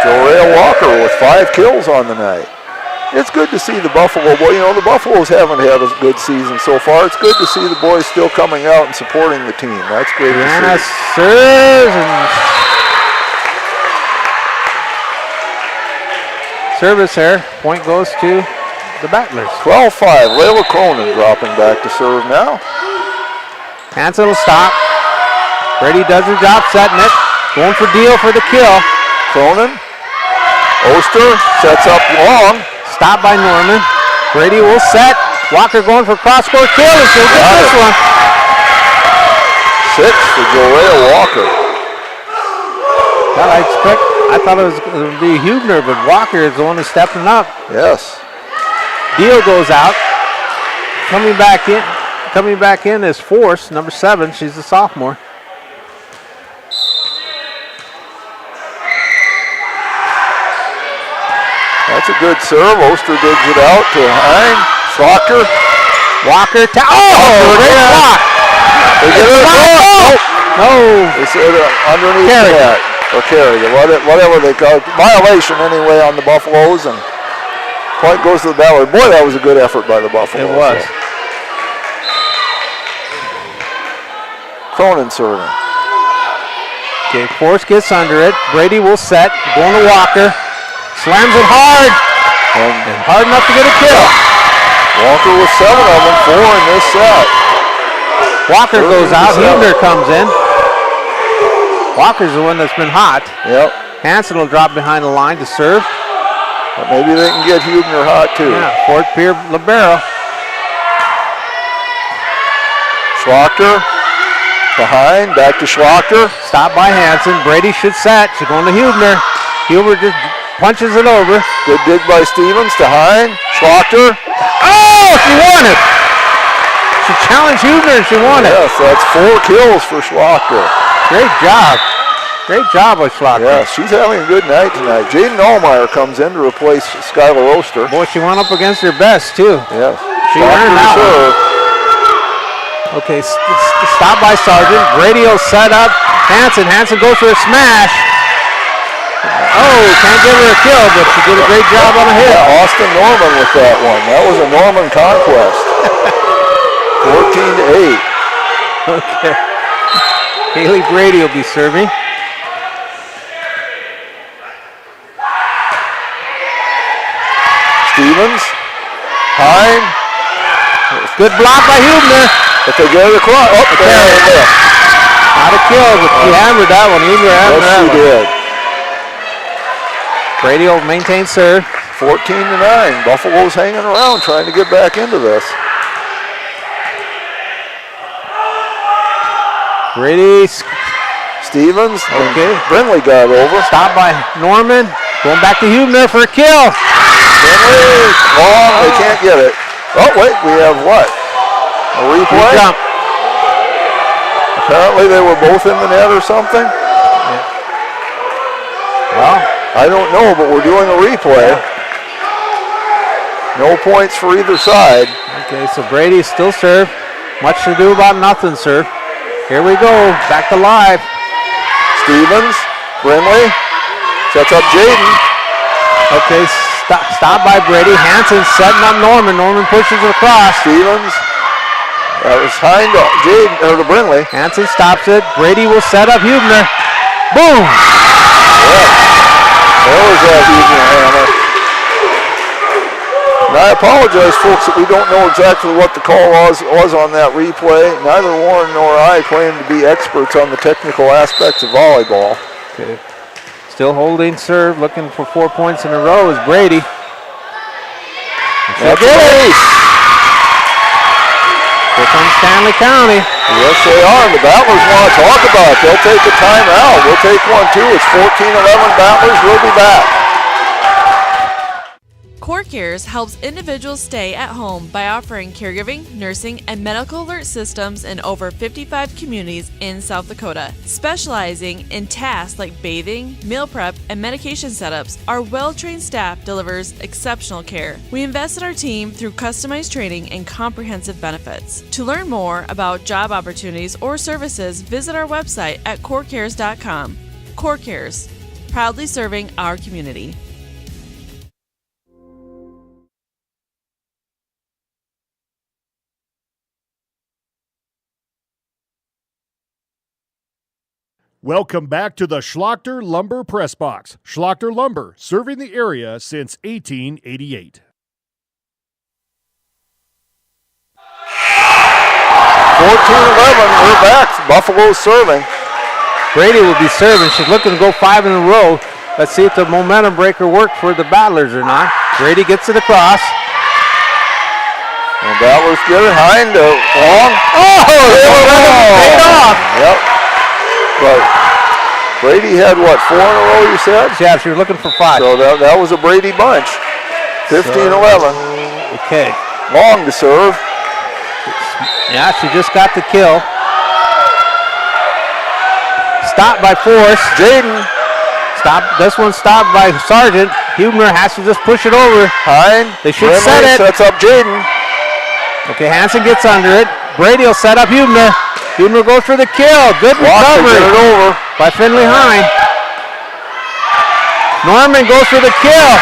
Jorea Walker with 5 kills on the night. It's good to see the Buffalo boys. You know, the Buffaloes haven't had a good season so far. It's good to see the boys still coming out and supporting the team. That's great to see. Serves and service here. Point goes to the Battlers. 12-5. Layla Cronin dropping back to serve now. Hansen will stop. Brady does his job setting it. Going for Deal for the kill. Cronin. Oster sets up long. Stop by Norman. Brady will set. Walker going for cross-court kill, and she'll get this one. 6 for Joelle Walker. I thought it was going to be Hubner, but Walker is the one who's stepping up. Yes. Deal goes out. Coming back in is Force, number 7. She's a sophomore. That's a good serve. Oster digs it out to Hine. Schlocker. Walker. Great block. They get it across. No. They said underneath the net. Or carry, whatever they call it. Violation anyway on the Buffaloes, and point goes to the Battlers. Boy, that was a good effort by the Buffaloes. It was. Cronin serving. Okay, Force gets under it. Brady will set. Going to Walker. Slams it hard. And hard enough to get a kill. Walker with 7 of them, 4 in this set. Walker goes out. Hubner comes in. Walker's the one that's been hot. Yep. Hansen will drop behind the line to serve. But maybe they can get Hubner hot too. Yeah, Fort Pierre Libero. Schlocker behind, back to Schlocker. Stop by Hansen. Brady should set. She's going to Hubner. Hubner just punches it over. Good dig by Stevens to Hine. Schlocker. Oh, she won it. She challenged Hubner and she won it. Yes, that's 4 kills for Schlocker. Great job. Great job by Schlocker. Yeah, she's having a good night tonight. Jaden Allmeyer comes in to replace Skylar Oster. Boy, she went up against her best, too. Yes. She earned that one. Okay, stop by Sargent. Brady will set up. Hansen goes for a smash. Oh, can't give her a kill, but she did a great job on a hit. Yeah, Austin Norman with that one. That was a Norman conquest. 14-8. Okay. Haley Brady will be serving. Stevens. Hine. Good block by Hubner. But they get it across. Oh, there. Not a kill, but she hammered that one. Hubner hammered that one. Yes, she did. Brady will maintain serve. 14-9. Buffalo's hanging around trying to get back into this. Brady. Stevens. Okay. Brindley got over. Stopped by Norman. Going back to Hubner for a kill. Brindley. Long. They can't get it. Oh, wait. We have what? A replay? Jump. Apparently they were both in the net or something. Yeah. Well, I don't know, but we're doing a replay. No points for either side. Okay, so Brady still serve. Much to do about nothing, sir. Here we go, back to live. Stevens, Brindley, sets up Jaden. Okay, stop by Brady. Hansen setting up Norman. Norman pushes it across. Stevens, that was behind Jaden, or to Brindley. Hansen stops it. Brady will set up Hubner. Boom! Yeah. There was that Hubner hammer. And I apologize, folks, that we don't know exactly what the call was on that replay. Neither Warren nor I claim to be experts on the technical aspects of volleyball. Okay. Still holding serve, looking for 4 points in a row is Brady. That's an ace. Here comes Stanley County. Yes, they are. And the Battlers want to talk about it. They'll take a timeout. We'll take one, too. It's 14-11 Battlers. We'll be back. CoreCares helps individuals stay at home by offering caregiving, nursing, and medical alert systems in over 55 communities in South Dakota. Specializing in tasks like bathing, meal prep, and medication setups, our well-trained staff delivers exceptional care. We invest in our team through customized training and comprehensive benefits. To learn more about job opportunities or services, visit our website at corecares.com. CoreCares, proudly serving our community. Welcome back to the Schlachter Lumber Press Box. Schlachter Lumber, serving the area since 1888. 14-11 We're back. Buffalo's serving. Brady will be serving. She's looking to go 5 in a row. Let's see if the momentum breaker worked for the Battlers or not. Brady gets it across. And Battlers get it. Hind long. Paid off. Yep. But Brady had what, 4 in a row, you said? Yeah, she was looking for 5. So that was a Brady bunch. 15-11. Okay. Long to serve. Yeah, she just got the kill. Stopped by Force. Jaden. This one stopped by Sargent. Hubner has to just push it over. Hind. They should set it. Sets up Jaden. Okay, Hansen gets under it. Brady will set up Hubner. Hubner goes for the kill. Good recovery. Get it over by Finley Hine. Norman goes for the kill.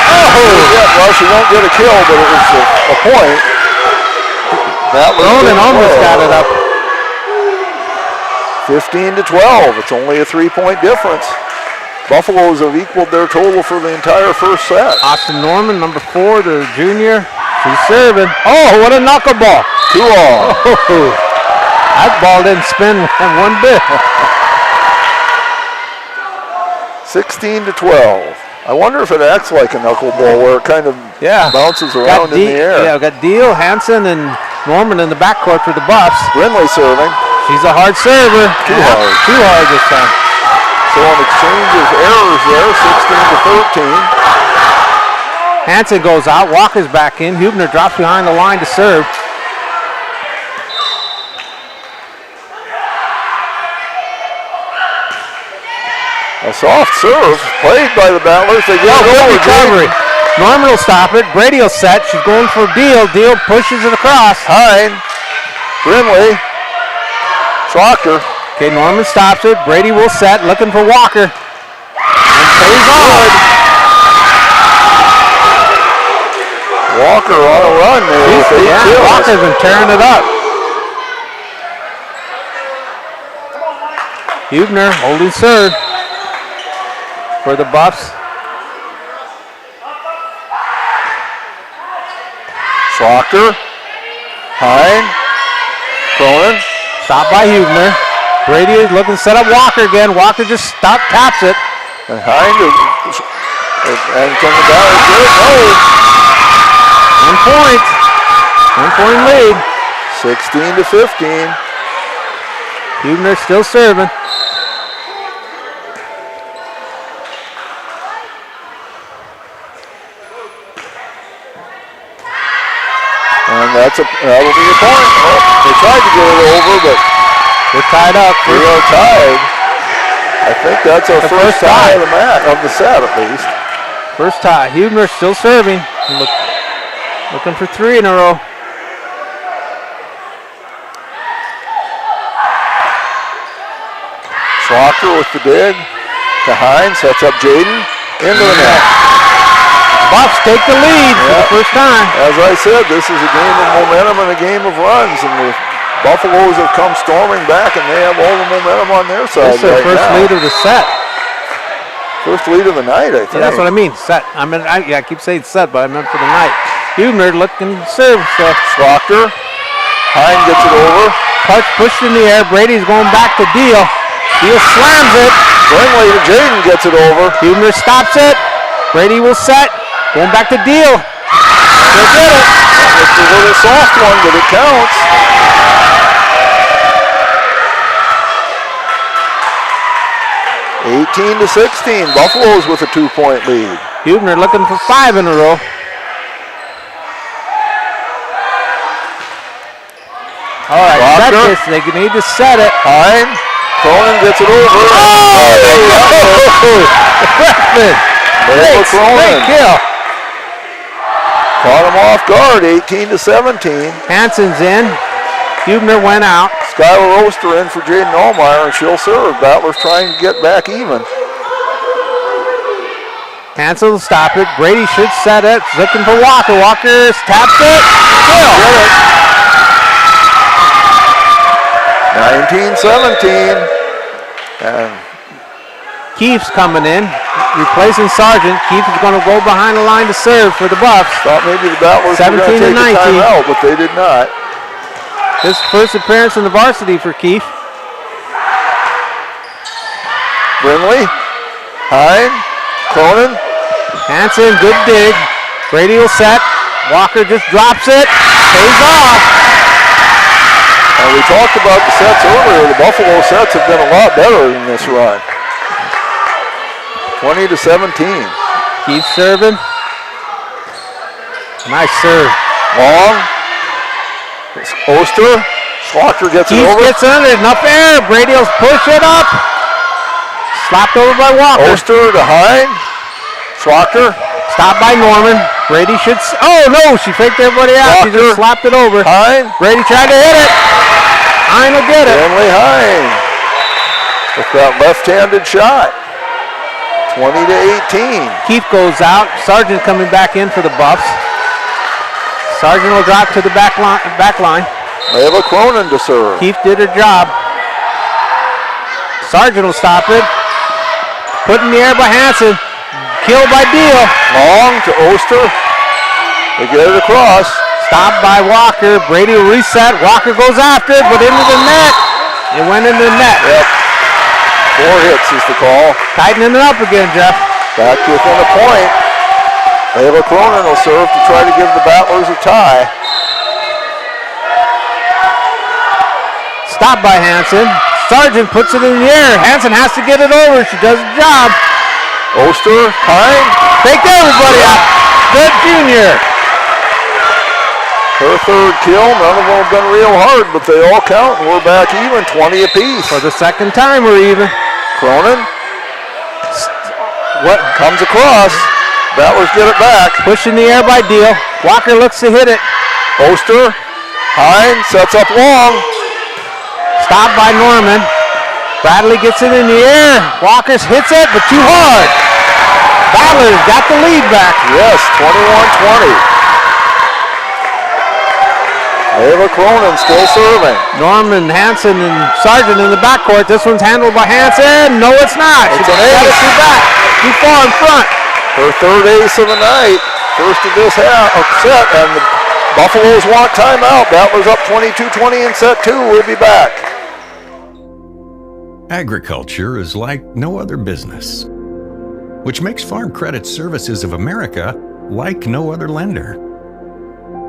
Yeah, well, she won't get a kill, but it was a point. Ronan almost got it up. 15-12. It's only a 3-point difference. Buffaloes have equaled their total for the entire first set. Austin Norman, number 4, the junior. She's serving. Oh, what a knuckleball. 2-all. Oh, that ball didn't spin one bit. 16-12. I wonder if it acts like a knuckleball where it kind of bounces around in the air. Yeah, we've got Deal, Hansen, and Norman in the backcourt for the Buffs. Brindley serving. She's a hard server. Too hard. Too hard this time. So an exchange of errors there, 16-13. Hansen goes out, Walker's back in. Hubner drops behind the line to serve. A soft serve played by the Battlers. They get it over. Recovery. Norman will stop it. Brady will set. She's going for Deal. Deal pushes it across. Hind. Brindley. Schrocker. Okay, Norman stops it. Brady will set, looking for Walker. And stays on. Walker on a run there. Walker's been tearing it up. Hubner holding serve for the Buffs. Schrocker. Hind. Cronin. Stopped by Hubner. Brady is looking to set up Walker again. Walker just taps it. And Hind and can the Battlers get it? No. 1 point. 1 point lead. 16-15. Hubner still serving. And that'll be a point. Oh, they tried to get it over, but they're tied up. We are tied. I think that's our first tie of the match, of the set at least. First tie. Hubner still serving. Looking for 3 in a row. Schrocker with the dig to Hines. Sets up Jaden into the net. Buffs take the lead for the first time. As I said, this is a game of momentum and a game of runs, and the Buffaloes have come storming back, and they have all the momentum on their side. This is their first lead of the set. First lead of the night, I think. Yeah, that's what I mean. Set. I keep saying set, but I meant for the night. Hubner looking to serve. So Schrocker. Hine gets it over. Pushed in the air. Brady's going back to Deal. Deal slams it. Brindley to Jaden gets it over. Hubner stops it. Brady will set. Going back to Deal. They did it. It's a little soft one, but it counts. (18-16). Buffaloes with a 2-point lead. Hubner looking for 5 in a row. All right, set this. They need to set it. Hine. Cronin gets it over. Great kill. Caught him off guard, 18-17. Hansen's in. Hubner went out. Skylar Oster in for Jaden Allmeyer, and she'll serve. Battlers trying to get back even. Hansen will stop it. Brady should set it. Looking for Walker. Walker taps it. Kill. 19-17. And Keefe's coming in, replacing Sargent. Keefe is going to go behind the line to serve for the Buffs. Thought maybe the Battlers were going to take a timeout, but they did not. His first appearance in the varsity for Keith. Brindley, Hine, Cronin. Hanson, good dig. Brady will set. Walker just drops it. Pays off. And we talked about the sets earlier. The Buffalo sets have been a lot better than this run. 20-17. Keith serving. Nice serve. Long. It's Oster. Schlocker gets it over. Keith gets under. Enough air. Brady will push it up. Slapped over by Walker. Oster to Hine. Schlocker. Stopped by Norman. Brady should. Oh no, she faked everybody out. She just slapped it over. Hine. Brady tried to hit it. Hine will get it. Stanley Hine with that left-handed shot. 20-18. Keith goes out. Sargent coming back in for the Buffs. Sargent will drop to the back line. Layla Cronin to serve. Keith did her job. Sargent will stop it. Put in the air by Hanson. Killed by Deal. Long to Oster. They get it across. Stopped by Walker. Brady will reset. Walker goes after it, but into the net. It went into the net. Yep. 4 hits is the call. Tightening it up again, Jeff. Back within a point. Layla Cronin will serve to try to give the Battlers a tie. Stopped by Hanson. Sargent puts it in the air. Hanson has to get it over. She does the job. Oster, Hine. Faked everybody out. Good junior. Her third kill. None of them have been real hard, but they all count, and we're back even, 20 apiece. For the second time, we're even. Cronin. What comes across? Battlers get it back. Push in the air by Deal. Walker looks to hit it. Oster. Hine sets up long. Stopped by Norman. Bradley gets it in the air. Walker hits it, but too hard. Battlers got the lead back. Yes, 21-20. Layla Cronin still serving. Norman, Hanson, and Sargent in the backcourt. This one's handled by Hanson. No, it's not. It's She an got it ace. too back. Too far in front. Her third ace of the night. First of this set, and the Buffaloes want timeout. Battlers up 22-20 in set 2. We'll be back. Agriculture is like no other business, which makes Farm Credit Services of America like no other lender.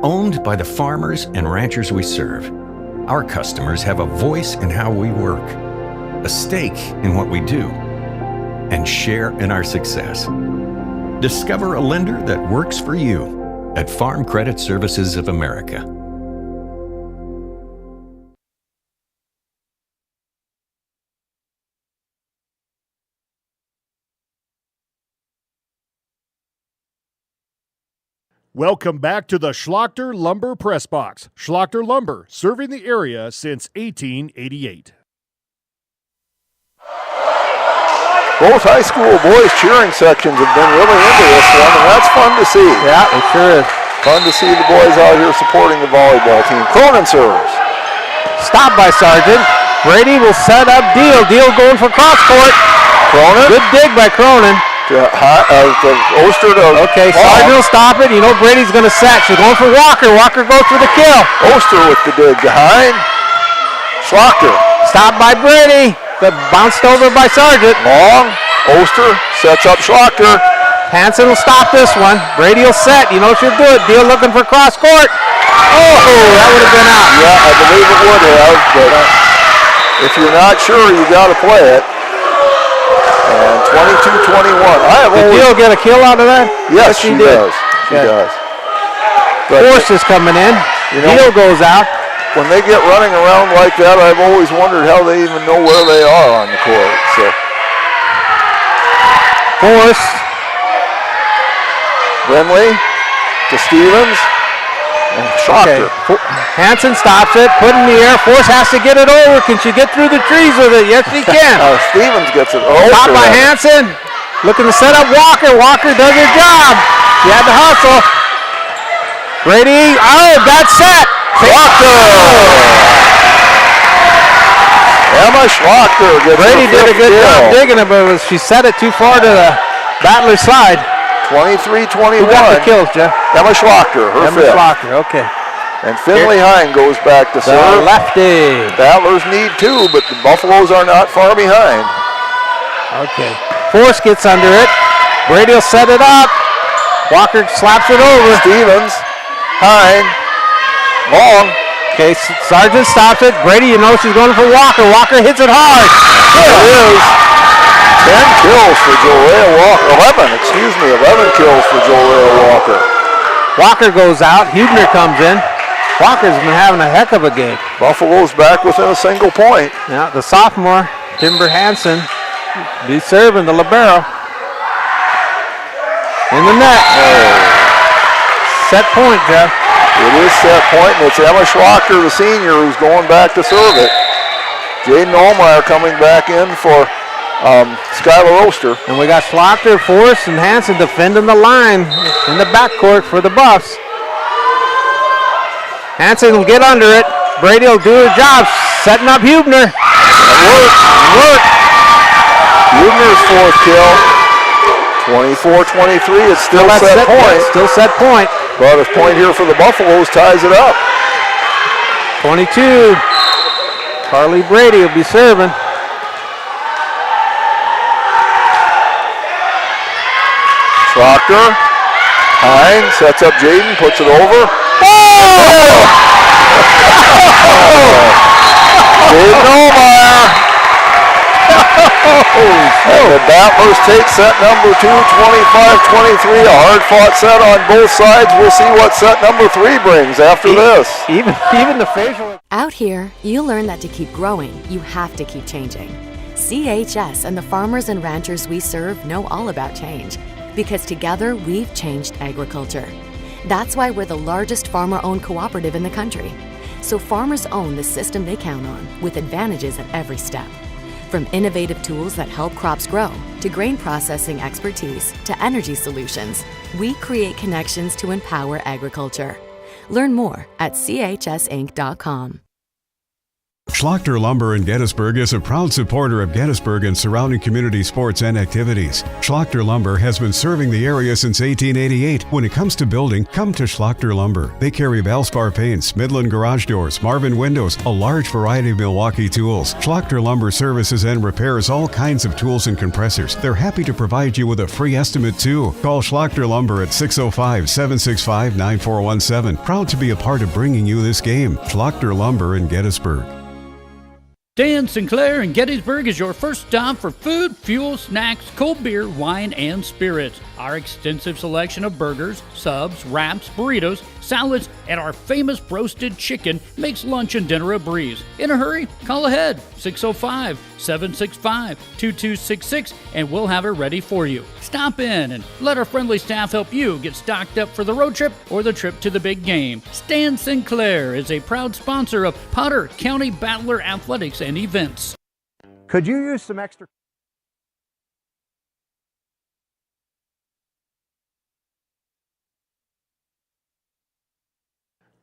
Owned by the farmers and ranchers we serve, our customers have a voice in how we work, a stake in what we do, and share in our success. Discover a lender that works for you at Farm Credit Services of America. Welcome back to the Schlachter Lumber Press Box. Schlachter Lumber, serving the area since 1888. Both high school boys cheering sections have been really into this one, and that's fun to see. Yeah, it sure is. Fun to see the boys out here supporting the volleyball team. Cronin serves. Stopped by Sargent. Brady will set up Deal. Deal going for cross court. Cronin. Good dig by Cronin. Oster to okay, Sargent will stop it. You know Brady's going to set. She's going for Walker. Walker goes for the kill. Oster with the dig behind. Schlocker. Stopped by Brady. But bounced over by Sargent. Long. Oster sets up Schlocker. Hanson will stop this one. Brady will set. You know she'll do it. Deal looking for cross court. Oh, that would have been out. Yeah, I believe it would have, but if you're not sure, you got to play it. And 22-21. Did Deal get a kill out of that? Yes, she does. She does. But Force is coming in. Deal goes out. When they get running around like that, I've always wondered how they even know where they are on the court. So Force. Brindley to Stevens. And Schocker. Okay. Hanson stops it, put in the air. Force has to get it over. Can she get through the trees with it? Yes, she can. Stevens gets it. Stopped by Hanson. Looking to set up Walker. Walker does her job. She had to hustle. Brady. Oh, that's set. Schlocker. Emma Schlocker gets Brady did a good job digging it, but she set it too far to the Battler side. 23-21. Who got the kills, Jeff? Emma Schlocker, her Emma fifth. Schlocker, okay. And Finley Hine goes back to serve. The lefty. Battlers need 2, but the Buffaloes are not far behind. Okay. Force gets under it. Brady will set it up. Walker slaps it over. Stevens. Hine. Long. Okay, Sargent stops it. Brady, you know she's going for Walker. Walker hits it hard. There it is. 10 kills for Joel Walker. 11 kills for Joel Walker. Walker goes out. Hubner comes in. Walker's been having a heck of a game. Buffalo's back within a single point. Now the sophomore, Timber Hansen, be serving the libero. In the net. Set point, Jeff. It is set point, and it's Emma Schlachter, the senior, who's going back to serve it. Jaden Allmeyer coming back in for Skylar Oster. And we got Schlachter, Forrest, and Hansen defending the line in the backcourt for the Buffs. Hansen will get under it. Brady will do her job, setting up Hubner. Work. Hubner's 4th kill. 24-23, it's still set point. Still set point. But a point here for the Buffaloes ties it up. 22. Carly Brady will be serving. Schlachter. Hine sets up Jaden, puts it over. Oh! Jaden Allmeyer. And the Battlers take set number 2, 25-23. A hard-fought set on both sides. We'll see what set number 3 brings after this. Even the facial. Out here, you learn that to keep growing, you have to keep changing. CHS and the farmers and ranchers we serve know all about change, because together we've changed agriculture. That's why we're the largest farmer-owned cooperative in the country. So farmers own the system they count on, with advantages at every step. From innovative tools that help crops grow, to grain processing expertise, to energy solutions, we create connections to empower agriculture. Learn more at chsinc.com. Schlachter Lumber in Gettysburg is a proud supporter of Gettysburg and surrounding community sports and activities. Schlachter Lumber has been serving the area since 1888. When it comes to building, come to Schlachter Lumber. They carry Valspar paints, Midland garage doors, Marvin windows, a large variety of Milwaukee tools. Schlachter Lumber services and repairs all kinds of tools and compressors. They're happy to provide you with a free estimate too. Call Schlachter Lumber at 605-765-9417. Proud to be a part of bringing you this game. Schlachter Lumber in Gettysburg. Dan Sinclair in Gettysburg is your first stop for food, fuel, snacks, cold beer, wine, and spirits. Our extensive selection of burgers, subs, wraps, burritos, salads, and our famous roasted chicken makes lunch and dinner a breeze. In a hurry? Call ahead, 605-765-2266, and we'll have it ready for you. Stop in and let our friendly staff help you get stocked up for the road trip or the trip to the big game. Stan Sinclair is a proud sponsor of Potter County Battler Athletics and Events. Could you use some extra?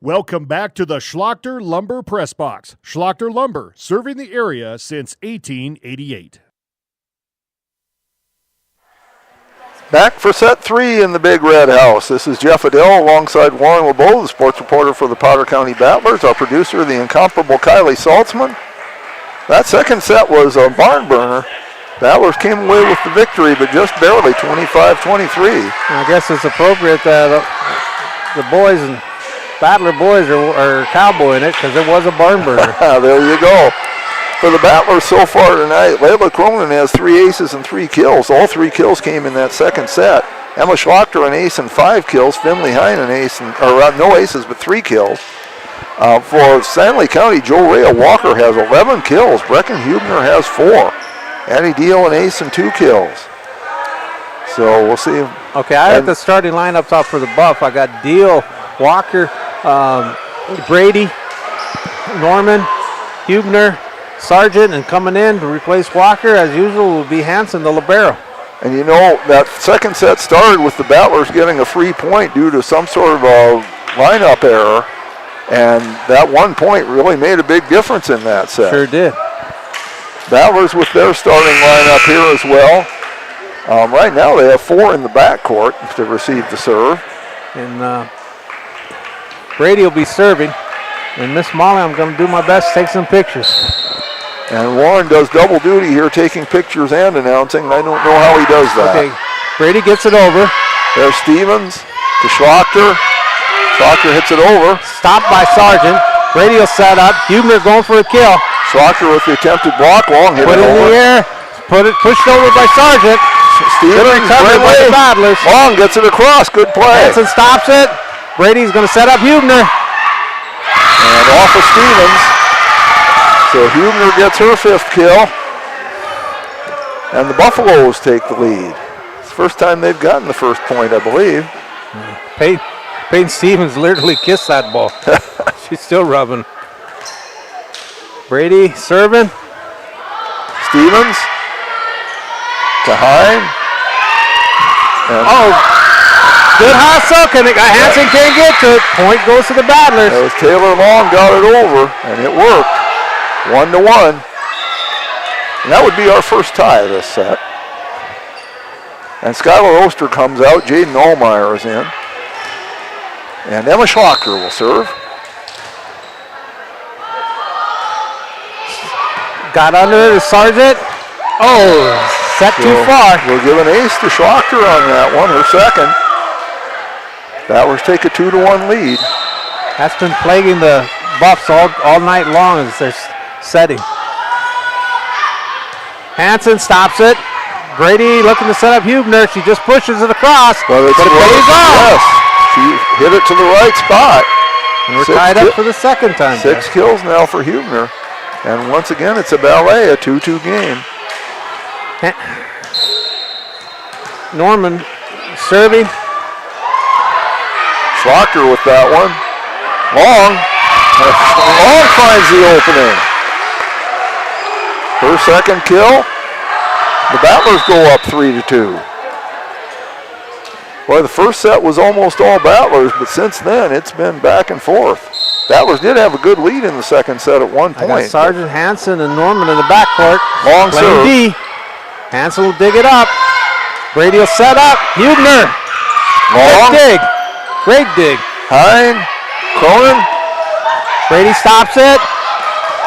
Welcome back to the Schlachter Lumber Press Box. Schlachter Lumber, serving the area since 1888. Back for set 3 in the Big Red House. This is Jeff Adele alongside Warren LeBeau, the sports reporter for the Potter County Battlers, our producer, the incomparable Kylie Saltzman. That second set was a barn burner. Battlers came away with the victory, but just barely, 25-23. I guess it's appropriate that the boys and Battler boys are cowboying it because it was a barn burner. There you go. For the Battlers so far tonight, Layla Cronin has 3 aces and 3 kills. All 3 kills came in that second set. Emma Schlachter an ace and 5 kills. Finley Hine an ace, no aces, but 3 kills. For Stanley County, Joe Rea Walker has 11 kills. Brecken Hubner has 4. Annie Deal an ace and 2 kills. So we'll see. Okay, I have the starting lineups out for the Buff. I got Deal, Walker, Brady, Norman, Hubner, Sargent, and coming in to replace Walker, as usual, will be Hansen, the libero. And you know, that second set started with the Battlers getting a free point due to some sort of a lineup error. And that 1 point really made a big difference in that set. Sure did. Battlers with their starting lineup here as well. Right now they have 4 in the backcourt to receive the serve. And Brady will be serving. And Miss Molly, I'm going to do my best to take some pictures. And Warren does double duty here, taking pictures and announcing. I don't know how he does that. Okay, Brady gets it over. There's Stevens to Schlochter. Schlochter hits it over. Stopped by Sargent. Brady will set up. Hubner going for a kill. Schlochter with the attempted block. Long hit Put it in the air. Pushed over by Sargent. Stevens, by the Battlers. Long gets it across. Good play. Hanson stops it. Brady's going to set up Hubner. And off of Stevens. So Hubner gets her 5th kill. And the Buffaloes take the lead. It's the first time they've gotten the first point, I believe. Peyton Stevens literally kissed that ball. She's still rubbing. Brady serving. Stevens to Hine. Good hustle. Hanson can't get to it. Point goes to the Battlers. That was Taylor Long got it over, and it worked. 1-1. And that would be our first tie this set. And Skylar Oster comes out. Jaden Allmeyer is in. And Emma Schlochter will serve. Got under it to Sargent. Set too far. We'll give an ace to Schlochter on that one, her second. Battlers take a 2-1 lead. That's been plaguing the Buffs all night long as they're setting. Hanson stops it. Brady looking to set up Hubner. She just pushes it across, but it pays off. Yes, she hit it to the right spot. And we're tied up for the second time. 6 kills now for Hubner. And once again, it's a ballet, a 2-2 game. Norman serving. Schlochter with that one. Long finds the opening. Her second kill. The Battlers go up 3-2. Well, the first set was almost all Battlers, but since then it's been back and forth. Battlers did have a good lead in the second set at one point. Sargent, Hanson, and Norman in the backcourt. Long serve. D. Hanson will dig it up. Brady will set up. Hubner. Long. Dig. Great dig. Hine. Cronin. Brady stops it.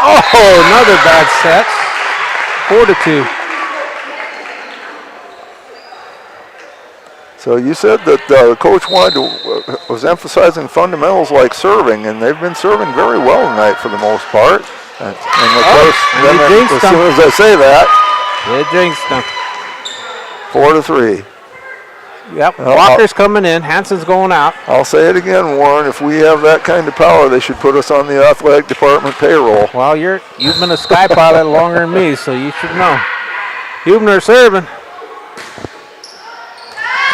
Another bad set. 4-2. So you said that the coach was emphasizing fundamentals like serving, and they've been serving very well tonight for the most part. And of course, then as soon as I say that, they jinxed them. 4-3. Yep, Walker's coming in. Hanson's going out. I'll say it again, Warren. If we have that kind of power, they should put us on the athletic department payroll. Well, you've been a sky pilot longer than me, so you should know. Hubner serving.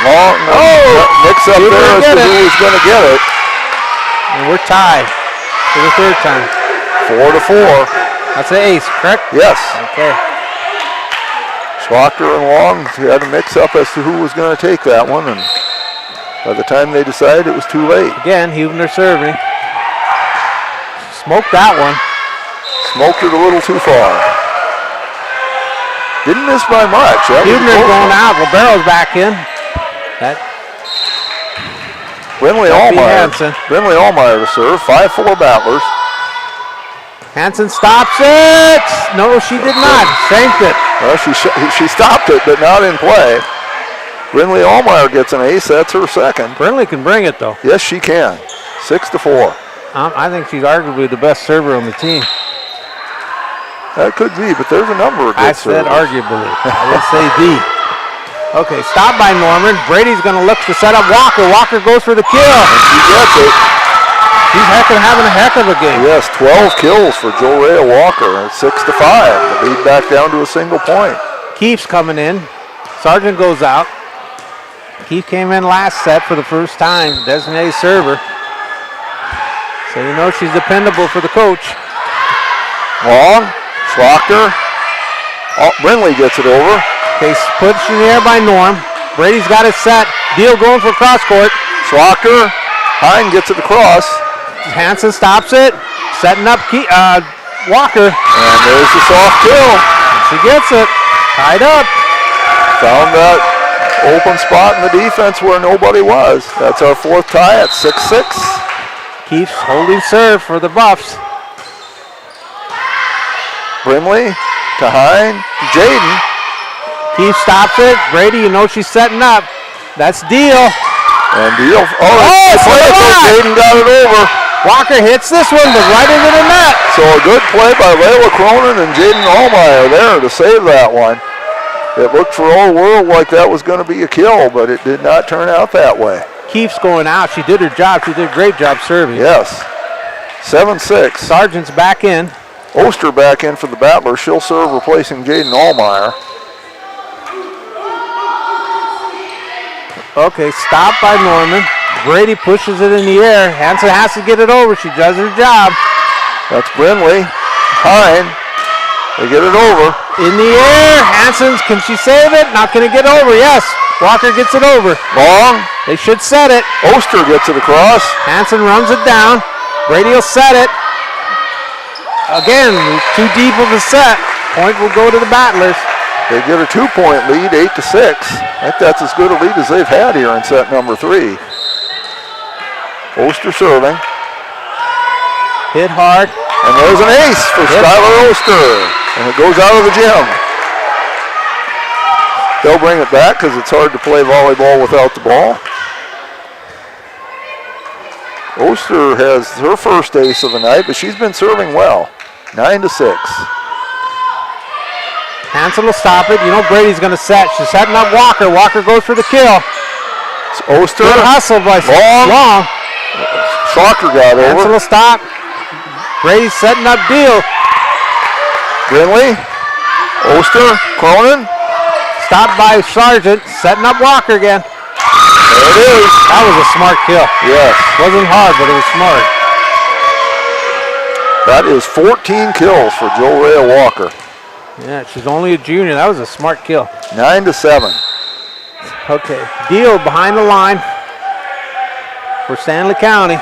Long mix up there as to who's going to get it. And we're tied for the third time. 4-4. That's an ace, correct? Yes. Okay. Schlochter and Long had a mix up as to who was going to take that one, and by the time they decided, it was too late. Again, Hubner serving. Smoked that one. Smoked it a little too far. Didn't miss by much. Hubner's going out. Barrow's back in. Brindley Allmeyer to serve. 5-4 Battlers. Hanson stops it. No, she did not. Shanked it. Well, she stopped it, but not in play. Brindley Allmeyer gets an ace. That's her second. Brindley can bring it, though. Yes, she can. 6-4. I think she's arguably the best server on the team. That could be, but there's a number of good servers. I said arguably. I didn't say the. Okay, stopped by Norman. Brady's going to look to set up Walker. Walker goes for the kill. And she gets it. He's having a heck of a game. Yes, 12 kills for Jorea Walker. It's 6-5. The lead back down to a single point. Keefe's coming in. Sargent goes out. Keefe came in last set for the first time. Designated server. So you know she's dependable for the coach. Long. Schlochter. Brindley gets it over. Okay, pushed in the air by Norm. Brady's got it set. Deal going for cross court. Schlochter. Hine gets it across. Hanson stops it. Setting up Walker. And there's the soft kill. She gets it. Tied up. Found that open spot in the defense where nobody was. That's our fourth tie at 6-6. Keeps holding serve for the Buffs. Brimley to Hine. Jaden. Keith stops it. Brady, you know she's setting up. That's Deal. And Deal. Jaden got it over. Walker hits this one, but right into the net. So a good play by Layla Cronin and Jaden Allmeyer there to save that one. It looked for all world like that was going to be a kill, but it did not turn out that way. Keith's going out. She did her job. She did a great job serving. Yes. 7-6. Sargent's back in. Oster back in for the Battlers. She'll serve replacing Jaden Allmeyer. Okay, stopped by Norman. Brady pushes it in the air. Hansen has to get it over. She does her job. That's Brinley. Hine. They get it over. In the air. Hansen, can she save it? Not going to get over. Yes. Walker gets it over. Long. They should set it. Oster gets it across. Hansen runs it down. Brady will set it. Again, too deep of a set. Point will go to the Battlers. They get a 2-point lead, 8-6. I think that's as good a lead as they've had here in set number 3. Oster serving. Hit hard. And there's an ace for Skylar Oster. And it goes out of the gym. They'll bring it back because it's hard to play volleyball without the ball. Oster has her first ace of the night, but she's been serving well. 9-6. Hansen will stop it. You know Brady's going to set. She's setting up Walker. Walker goes for the kill. It's Oster. Good hustle by Long. Shocker got over. Hansen will stop. Brady's setting up Deal. Brinley. Oster. Cronin. Stopped by Sargent. Setting up Walker again. There it is. That was a smart kill. Yes. Wasn't hard, but it was smart. That is 14 kills for Joe Ray Walker. Yeah, she's only a junior. That was a smart kill. 9-7. Okay, Deal behind the line for Stanley County.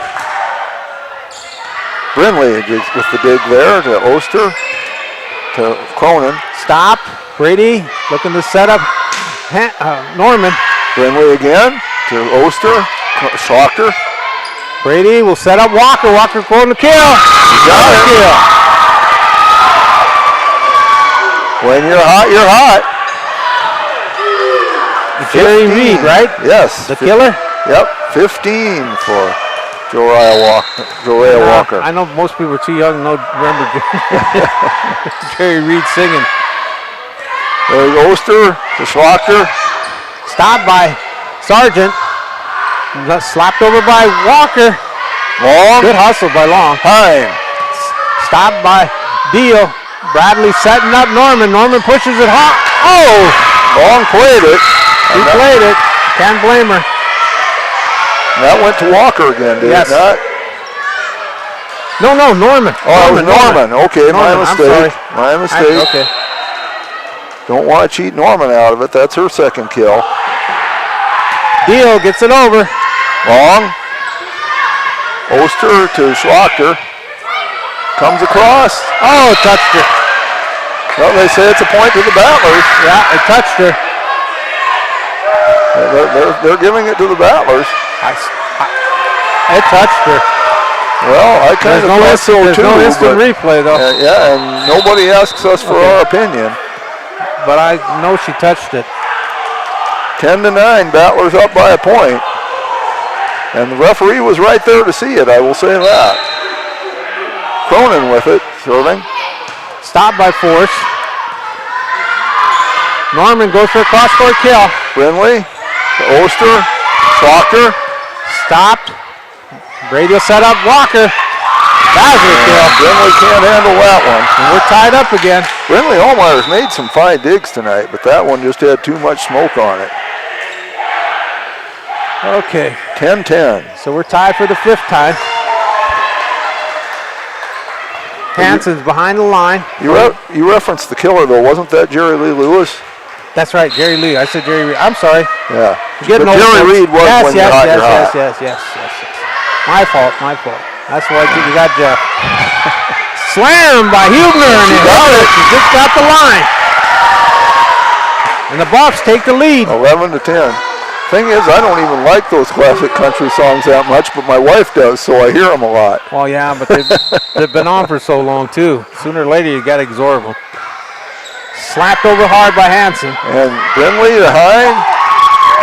Brinley with the dig there to Oster, to Cronin. Stop. Brady looking to set up Norman. Brinley again to Oster, Shocker. Brady will set up Walker. Walker going to kill. Got it. Kill. When you're hot, you're hot. Jerry Reed, right? Yes. The killer? Yep, 15 for Joriah Walker. I know most people are too young to remember Jerry Reed singing. There's Oster to Schlocker. Stopped by Sargent. Slapped over by Walker. Long. Good hustle by Long. Hine. Stopped by Deal. Bradley setting up Norman. Norman pushes it hot. Oh! Long played it. He played it. Can't blame her. That went to Walker again, did it not? No, Norman. Oh, Norman. Okay, Norman, my mistake. I'm sorry. Okay. Don't want to cheat Norman out of it. That's her second kill. Deal gets it over. Long. Oster to Schlocker. Comes across. Oh, touched her. Well, they say it's a point to the Battlers. Yeah, it touched her. They're giving it to the Battlers. It touched her. Well, I kind of thought so too. There's no instant replay, though. Yeah, and nobody asks us for our opinion. But I know she touched it. 10-9, Battlers up by a point. And the referee was right there to see it, I will say that. Cronin with it, serving. Stopped by Force. Norman goes for a cross-court kill. Brinley to Oster. Shocker. Stopped. Brady will set up Walker. That was a kill. Brinley can't handle that one. And we're tied up again. Brinley Allmeyer's made some fine digs tonight, but that one just had too much smoke on it. Okay. 10-10. So we're tied for the fifth time. Hansen's behind the line. You referenced the killer, though. Wasn't that Jerry Lee Lewis? That's right, Jerry Lee. I said Jerry Reed. I'm sorry. Yeah. But Jerry Reed was when you're hot, you're hot. Yes. My fault. That's why you got Jeff. Slam by Hubner. She got it. She just got the line. And the Buffs take the lead. 11-10. Thing is, I don't even like those classic country songs that much, but my wife does, so I hear them a lot. Well, yeah, but they've been on for so long, too. Sooner or later, you got to absorb them. Slapped over hard by Hansen. And Finley to Hine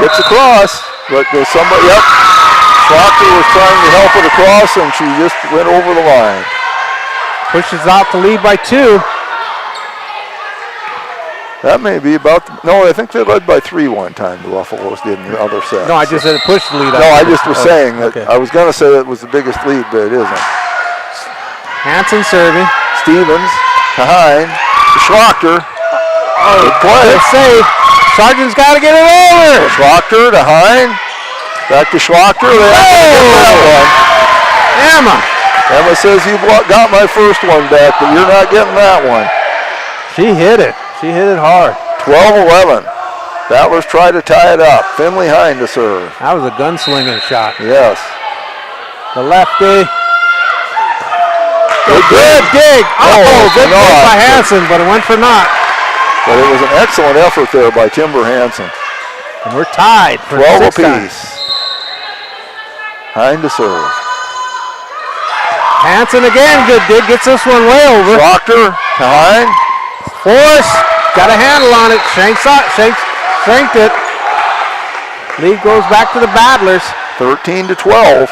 gets across, but there's somebody, yep. Proctor was trying to help it across, and she just went over the line. Pushes out to lead by 2. That may be about, no, I think they led by 3 one time, the Buffaloes did in the other set. No, I just said it pushed the lead out. No, I just was saying that, okay. I was going to say it was the biggest lead, but it isn't. Hansen serving. Stevens to Hine, to Schlachter. Oh, good play. Good save. Sargent's got to get it over. Schlachter to Hine, back to Schlachter. They have to get that one. Emma says, you got my first one back, but you're not getting that one. She hit it. She hit it hard. 12-11. Battlers try to tie it up. Finley Hine to serve. That was a gunslinging shot. Yes. The lefty. Good dig. Good dig by Hansen, but it went for naught. But it was an excellent effort there by Timber Hansen. And we're tied for 12 6 apiece. Hine to serve. Hansen again, good dig, gets this one way over. Proctor to Hine. Force, got a handle on it. Shanked it. Lead goes back to the Battlers. 13-12.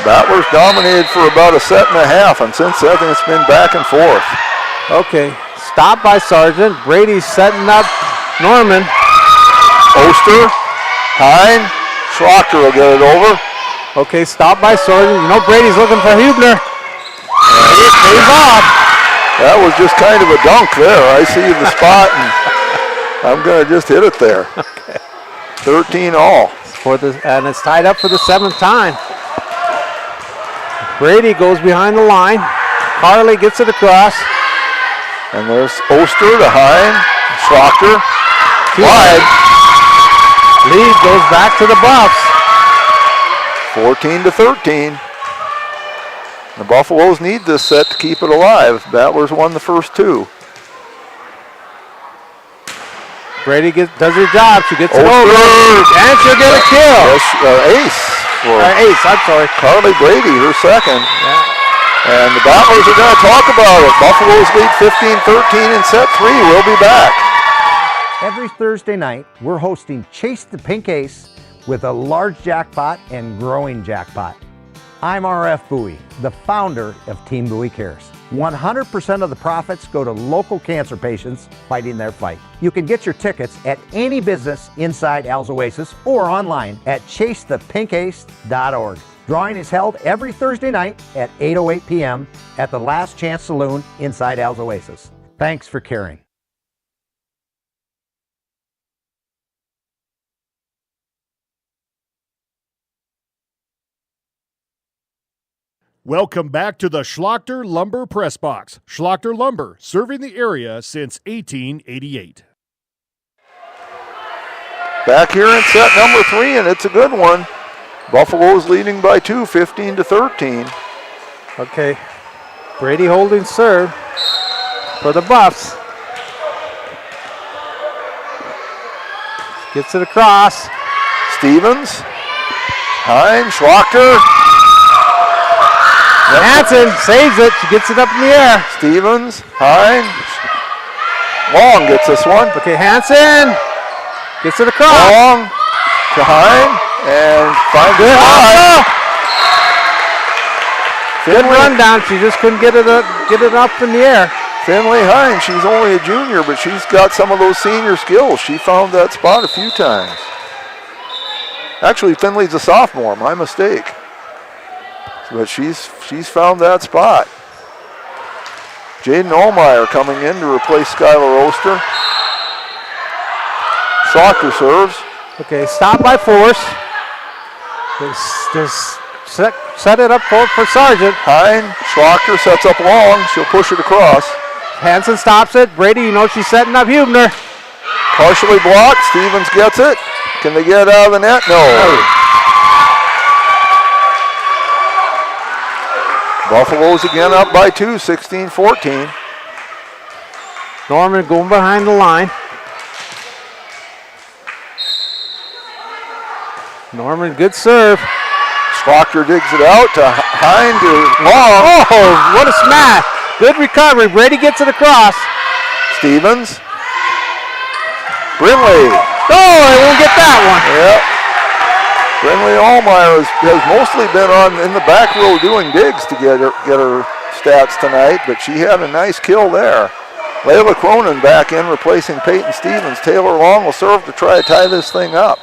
Battlers dominated for about a set and a half, and since then it's been back and forth. Okay, stopped by Sargent. Brady's setting up Norman. Oster, Hine, Schlachter will get it over. Okay, stopped by Sargent. You know Brady's looking for Hubner. It pays off. That was just kind of a dunk there. I see the spot, and I'm going to just hit it there. Okay. 13 all. And it's tied up for the 7th time. Brady goes behind the line. Harley gets it across. And there's Oster to Hine. Schlachter. Wide. Lead goes back to the Buffs. 14-13. The Buffaloes need this set to keep it alive. Battlers won the first 2. Brady does her job. She gets it Oster. over. And she'll get a kill. Ace. Ace, I'm sorry. Carly Brady, her second. Yeah. And the Battlers are going to talk about it. Buffaloes lead 15-13 in set 3. We'll be back. Every Thursday night, we're hosting Chase the Pink Ace with a large jackpot and growing jackpot. I'm RF Bowie, the founder of Team Bowie Cares. 100% of the profits go to local cancer patients fighting their fight. You can get your tickets at any business inside Al's Oasis or online at chasethepinkace.org. Drawing is held every Thursday night at 8:08 p.m. at the Last Chance Saloon inside Al's Oasis. Thanks for caring. Welcome back to the Schlachter Lumber Press Box. Schlachter Lumber, serving the area since 1888. Back here in set number 3, and it's a good one. Buffaloes leading by 2, 15-13. Okay, Brady holding serve for the Buffs. Gets it across. Stevens, Hine, Schlachter. Hansen saves it. She gets it up in the air. Stevens, Hine. Long gets this one. Okay, Hansen gets it across. Long to Hine and finds it high. Good run down. She just couldn't get it up in the air. Finley Hine, she's only a junior, but she's got some of those senior skills. She found that spot a few times. Actually, Finley's a sophomore. My mistake. But she's found that spot. Jaden Allmeyer coming in to replace Skylar Oster. Schlachter serves. Okay, stop by Force. Just set it up for Sargent. Hine, Schlachter sets up long. She'll push it across. Hansen stops it. Brady, you know she's setting up Hubner. Partially blocked. Stevens gets it. Can they get it out of the net? No. Buffaloes again up by 2, 16-14. Norman going behind the line. Norman, good serve. Schlochter digs it out to Hind to Long. Oh, what a smash. Good recovery. Brady gets it across. Stevens. Brinley. Oh, I won't get that one. Yep. Brinley Allmeyer has mostly been in the back row doing digs to get her stats tonight, but she had a nice kill there. Layla Cronin back in replacing Peyton Stevens. Taylor Long will serve to try to tie this thing up.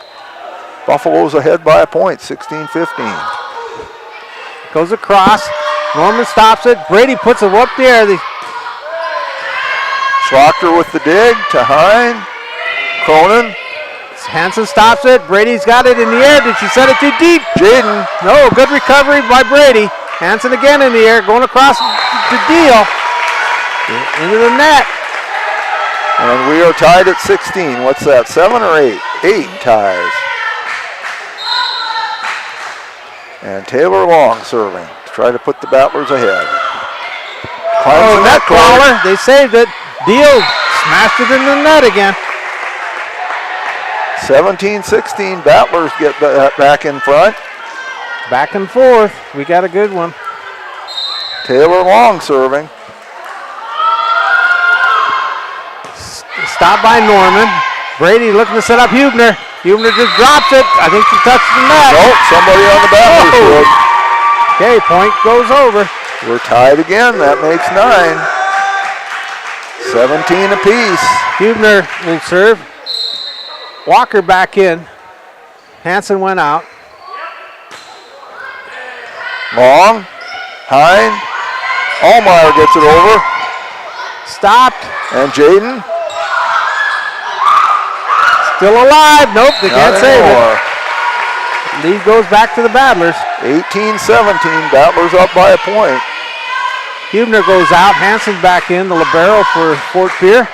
Buffalo's ahead by a point, 16-15. Goes across. Norman stops it. Brady puts it up there. Schlochter with the dig to Hine. Cronin. Hansen stops it. Brady's got it in the air. Did she set it too deep? Jaden. No, good recovery by Brady. Hansen again in the air, going across to Deal. Into the net. And we are tied at 16. What's that, 7 or 8? 8 ties. And Taylor Long serving to try to put the Battlers ahead. Oh, net crawler. They saved it. Deal smashed it in the net again. 17-16. Battlers get back in front. Back and forth. We got a good one. Taylor Long serving. Stopped by Norman. Brady looking to set up Hubner. Hubner just drops it. I think she touched the net. Nope, somebody on the Battlers would. Okay, point goes over. We're tied again. That makes 9. 17 apiece. Hubner will serve. Walker back in. Hansen went out. Long. Hine. Allmeyer gets it over. Stopped. And Jaden. Still alive. Nope, they can't save it. Lead goes back to the Battlers. 18-17. Battlers up by a point. Hubner goes out. Hansen back in, the libero for Fort Pierre.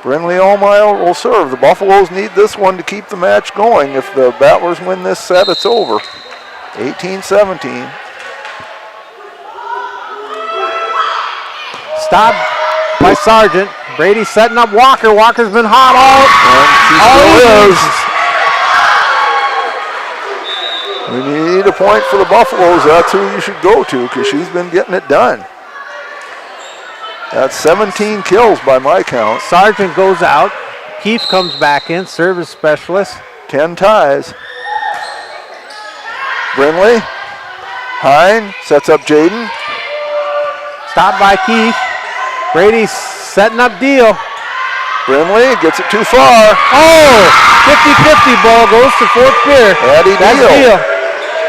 Brinley Allmeyer will serve. The Buffaloes need this one to keep the match going. If the Battlers win this set, it's over. 18-17. Stopped by Sargent. Brady setting up Walker. Walker's been hot all We need a point for the Buffaloes. That's who you should go to because she's been getting it done. That's 17 kills by my count. Sargent goes out. Keefe comes back in, service specialist. 10 ties. Brinley. Hine sets up Jaden. Stopped by Keefe. Brady setting up Deal. Brinley gets it too far. Oh, 50-50 ball goes to Fort Pierre. Addie Deal. Deal.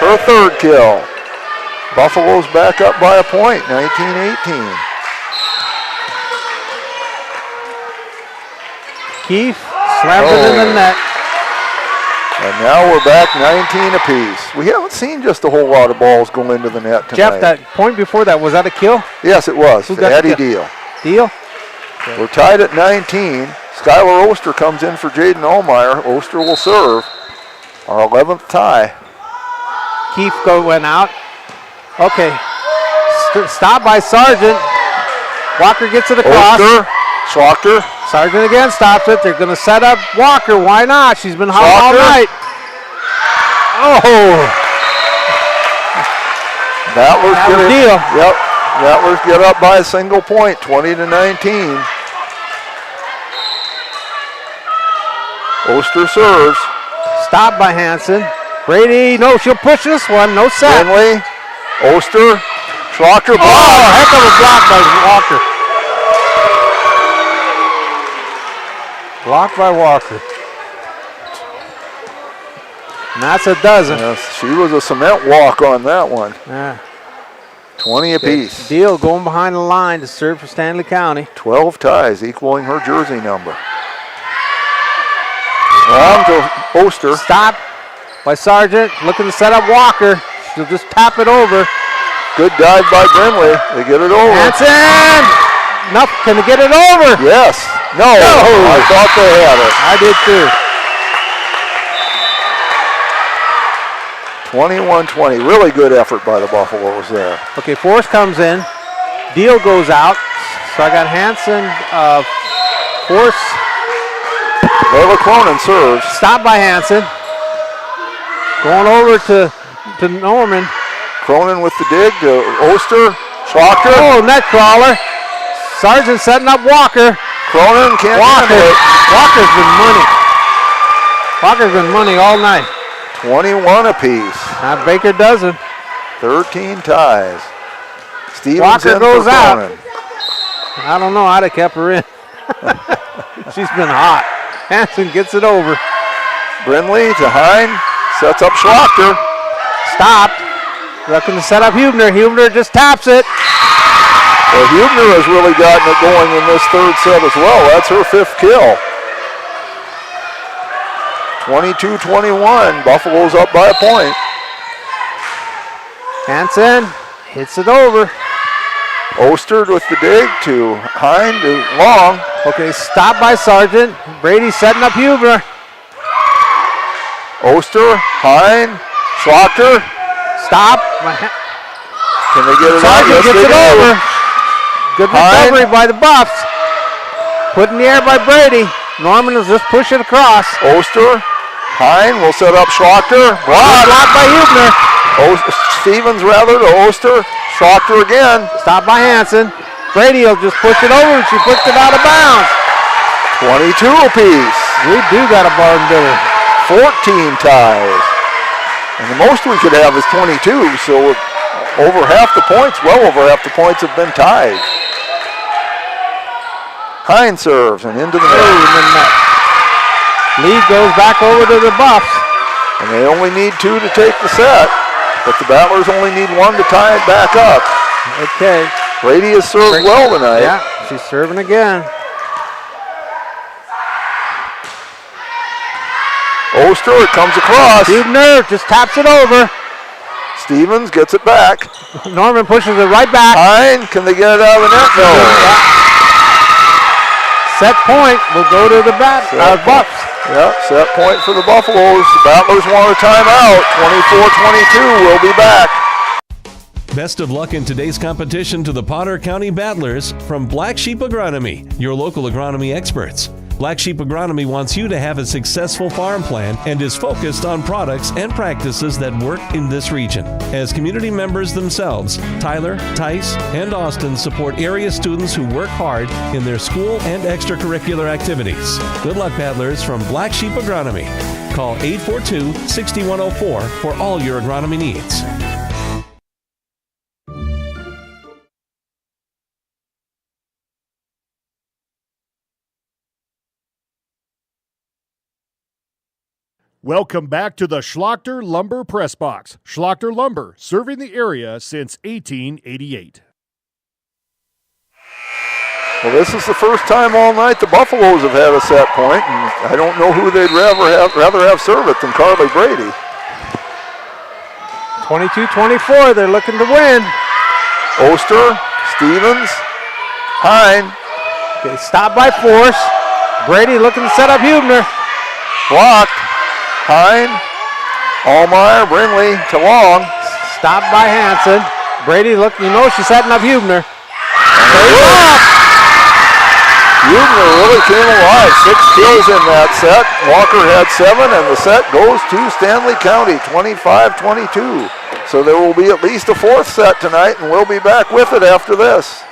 Her third kill. Buffalo's back up by a point, 19-18. Keefe slams it in the net. And now we're back 19 apiece. We haven't seen just a whole lot of balls go into the net tonight. Jeff, that point before that, was that a kill? Yes, it was. Who got Addie the kill? Deal. Deal? Okay. We're tied at 19. Skylar Oster comes in for Jaden Allmeyer. Oster will serve. Our 11th tie. Keefe went out. Okay. Stopped by Sargent. Walker gets it across. Oster. Schlochter. Sargent again stops it. They're going to set up Walker. Why not? She's been hot all night. Oh. Battlers That was Deal. Yep. Battlers get up by a single point, 20-19. Oster serves. Stopped by Hansen. Brady, no, she'll push this one. No set. Brinley. Oster. Schlochter block. Oh, heck of a block by Walker. Blocked by Walker. And that's a dozen. Yes, she was a cement walk on that one. Yeah. 20 apiece. Deal going behind the line to serve for Stanley County. 12 ties, equaling her jersey number. On to Oster. Stopped by Sargent, looking to set up Walker. She'll just tap it over. Good dive by Brinley. They get it over. Hansen! Enough. Can they get it over? Yes. No. I thought they had it. I did too. 21-20. Really good effort by the Buffaloes there. Okay, Forrest comes in. Deal goes out. So I got Hansen, Force. Layla Cronin serves. Stopped by Hansen. Going over to Norman. Cronin with the dig to Oster. Schlochter. Oh, net crawler. Sargent setting up Walker. Cronin can't Walker. handle it. Walker's been money. Walker's been money all night. 21 apiece. Baker doesn't. 13 ties. Stevens Walker in goes for out. Cronin. I don't know. I'd have kept her in. She's been hot. Hansen gets it over. Brindley to Hine. Sets up Schlochter. Stopped. Looking to set up Hubner. Hubner just taps it. Well, Hubner has really gotten it going in this third set as well. That's her 5th kill. 22-21. Buffalo's up by a point. Hansen hits it over. Oster with the dig to Hine to Long. Okay, stopped by Sargent. Brady setting up Hubner. Oster, Hine, Schlochter. Stop. Can they get it out? Sargent Yes, gets they it do. over. Good recovery Hine. by the Buffs. Put in the air by Brady. Norman will just push it across. Oster, Hine will set up Schlochter. Blocked by Hubner. Stevens rather to Oster. Schlochter again. Stopped by Hansen. Brady will just push it over and she puts it out of bounds. 22 apiece. We do got a barn bidder. 14 ties. And the most we could have is 22, so over half the points, well over half the points have been tied. Hine serves and into the net. Lead goes back over to the Buffs. And they only need 2 to take the set, but the Battlers only need 1 to tie it back up. Okay. Brady has served well tonight. Yeah, she's serving again. Oster, it comes across. Hubner just taps it over. Stevens gets it back. Norman pushes it right back. Hine, can they get it out of the net? No. Set point will go to the Buffs. Yep, set point for the Buffaloes. The Battlers want a timeout. 24-22, we'll be back. Best of luck in today's competition to the Potter County Battlers from Black Sheep Agronomy, your local agronomy experts. Black Sheep Agronomy wants you to have a successful farm plan and is focused on products and practices that work in this region. As community members themselves, Tyler, Tice, and Austin support area students who work hard in their school and extracurricular activities. Good luck, Battlers, from Black Sheep Agronomy. Call 842-6104 for all your agronomy needs. Welcome back to the Schlochter Lumber Press Box. Schlochter Lumber, serving the area since 1888. Well, this is the first time all night the Buffaloes have had a set point, and I don't know who they'd rather have serve it than Carly Brady. 22-24, they're looking to win. Oster, Stevens, Hine. Okay, stopped by Force. Brady looking to set up Hubner. Blocked. Hine, Allmeyer, Brindley to Long. Stopped by Hansen. Brady she's setting up Hubner. Hubner really came alive. 6 kills in that set. Walker had 7, and the set goes to Stanley County, 25-22. So there will be at least a 4th set tonight, and we'll be back with it after this.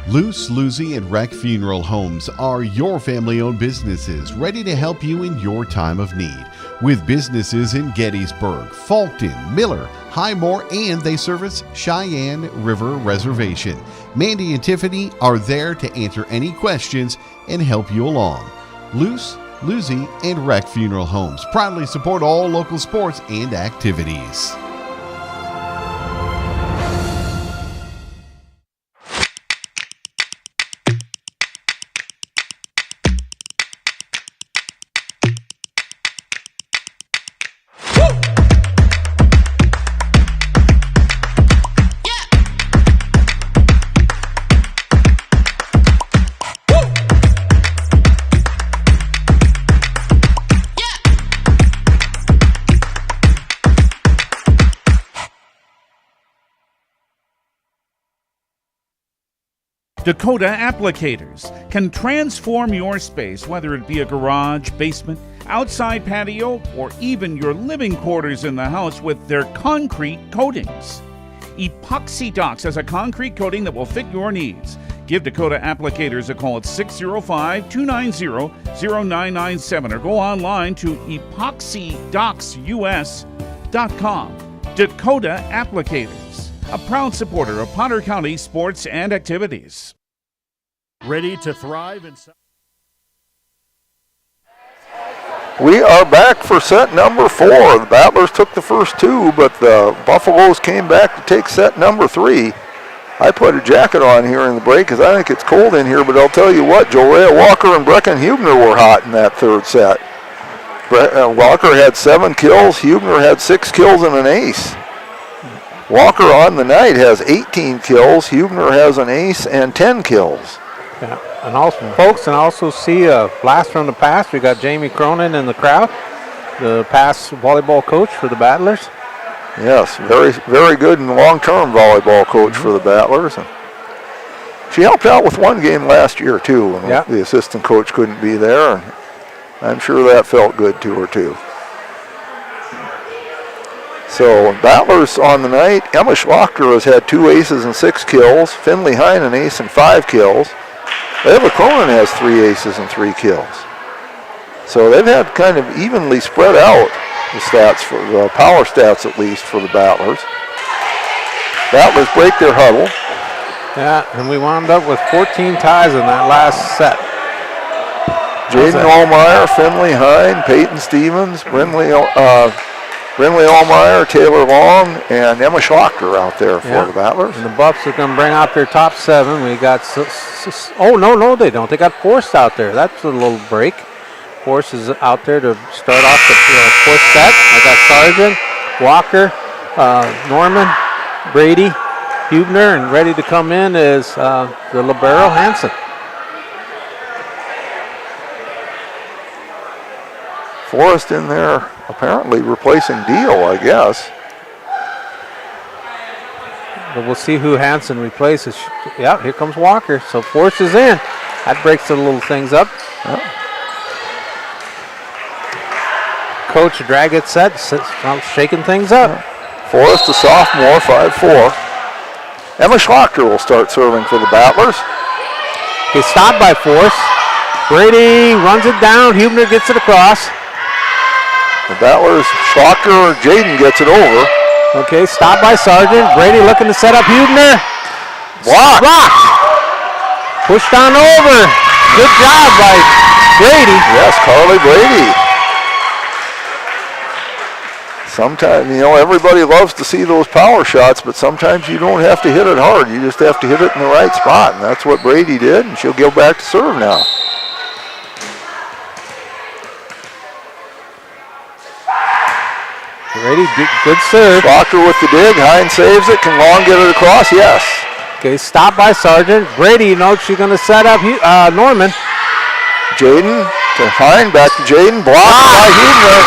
Luce, Lucy, and Wreck Funeral Homes are your family-owned businesses ready to help you in your time of need. With businesses in Gettysburg, Fulton, Miller, Highmore, and they service Cheyenne River Reservation. Mandy and Tiffany are there to answer any questions and help you along. Luce, Lucy, and Wreck Funeral Homes proudly support all local sports and activities. Dakota Applicators can transform your space, whether it be a garage, basement, outside patio, or even your living quarters in the house with their concrete coatings. Epoxy Docs has a concrete coating that will fit your needs. Give Dakota Applicators a call at 605-290-0997 or go online to epoxydocsus.com. Dakota Applicators, a proud supporter of Potter County sports and activities. Ready to thrive in... We are back for set number 4. The Battlers took the first 2, but the Buffaloes came back to take set number 3. I put a jacket on here in the break because I think it's cold in here, but I'll tell you what, Jorea Walker and Brecken Hubner were hot in that third set. Walker had 7 kills, Hubner had 6 kills and an ace. Walker on the night has 18 kills, Hubner has an ace and 10 kills. Yeah. And also, folks, and also see a blast from the past. We got Jamie Cronin in the crowd, the past volleyball coach for the Battlers. Yes, very, very good and long-term volleyball coach for the Battlers. And she helped out with one game last year too, when the assistant coach couldn't be there. And I'm sure that felt good to her too. So Battlers on the night. Emma Schlachter has had 2 aces and 6 kills. Finley Hine an ace and 5 kills. Ava Cronin has 3 aces and 3 kills. So they've had kind of evenly spread out the stats, for the power stats at least, for the Battlers. Battlers break their huddle. Yeah, and we wound up with 14 ties in that last set. Jaden Allmeyer, Finley Hine, Peyton Stevens, Brinley Allmeyer, Taylor Long, and Emma Schlachter out there for the Battlers. And the Buffs are going to bring out their top 7. We got, no, they don't. They got Force out there. That's a little break. Force is out there to start off the 4th set. I got Sargent, Walker, Norman, Brady, Hubner, and ready to come in is the libero Hansen. Forrest in there apparently replacing Deal, I guess. But we'll see who Hansen replaces. Yeah, here comes Walker. So Forrest is in. That breaks the little things up. Yeah. Coach Draggett set, shaking things up. Forrest, a sophomore, 5'4". Emma Schlachter will start serving for the Battlers. He's stopped by Forrest. Brady runs it down. Hubner gets it across. The Battlers, Schlachter, Jaden gets it over. Okay, stopped by Sargent. Brady looking to set up Hubner. Blocked. Pushed on over. Good job by Brady. Yes, Carly Brady. Sometimes, everybody loves to see those power shots, but sometimes you don't have to hit it hard. You just have to hit it in the right spot, and that's what Brady did, and she'll go back to serve now. Brady, good serve. Schlachter with the dig. Hine saves it. Can Long get it across? Yes. Okay, stopped by Sargent. Brady knows she's going to set up Norman. Jaden to Hine. Back to Jaden. Blocked by Hubner.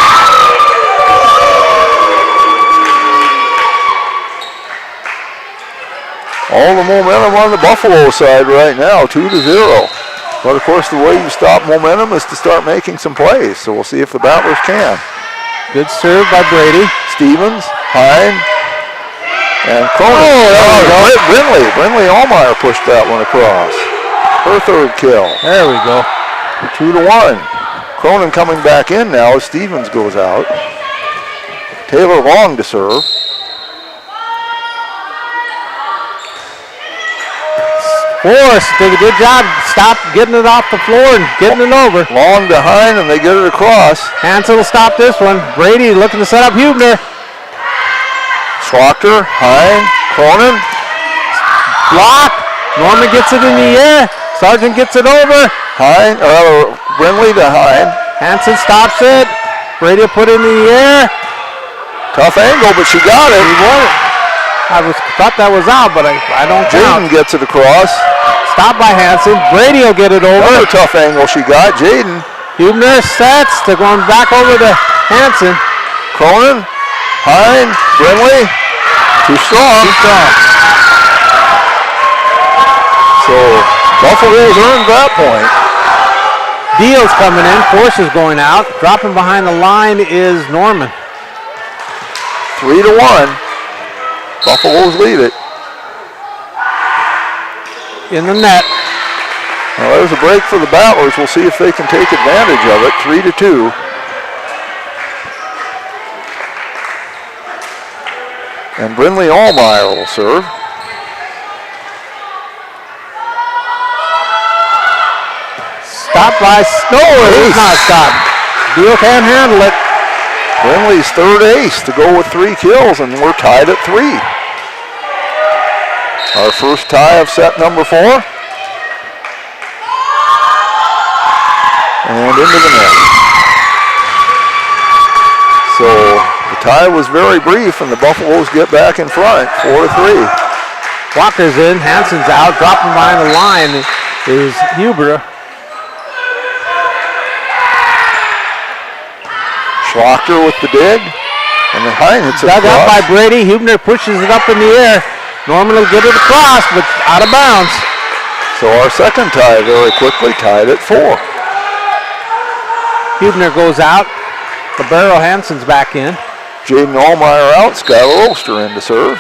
All the momentum on the Buffalo side right now, 2-0. But of course, the way you stop momentum is to start making some plays. So we'll see if the Battlers can. Good serve by Brady. Stevens, Hine, and Cronin. Brinley Allmeyer pushed that one across. Her 3rd kill. There we go. 2-1. Cronin coming back in now as Stevens goes out. Taylor Long to serve. Forrest did a good job. Stop getting it off the floor and getting it over. Long to Hine, and they get it across. Hansen will stop this one. Brady looking to set up Hubner. Schlachter, Hine, Cronin. Block. Norman gets it in the air. Sargent gets it over. Brinley to Hine. Hansen stops it. Brady put it in the air. Tough angle, but she got it. He won it. I thought that was out, but I don't count. Jaden gets it across. Stopped by Hansen. Brady will get it over. Another tough angle she got. Jaden. Hubner sets to going back over to Hansen. Cronin, Hine, Brinley. Too strong. So So Buffalo's earned that point. Deal's coming in. Force is going out. Dropping behind the line is Norman. 3-1. Buffaloes lead it. In the net. Well, there's a break for the Battlers. We'll see if they can take advantage of it. 3-2. And Brindley Allmeyer will serve. Stop by it is not stopped. Deal can't handle it. Brindley's third ace to go with 3 kills, and we're tied at 3. Our first tie of set number 4. And into the net. So the tie was very brief, and the Buffaloes get back in front, 4-3. Walker's in, Hansen's out, dropping behind the line is Huber. Schlochter with the dig, and then Hein hits it dug across. up by Brady. Hubner pushes it up in the air. Norman will get it across, but out of bounds. So our second tie very quickly tied at 4. Hubner goes out. Libero Hansen's back in. Jaden Allmeyer out, Skylar Ulster in to serve.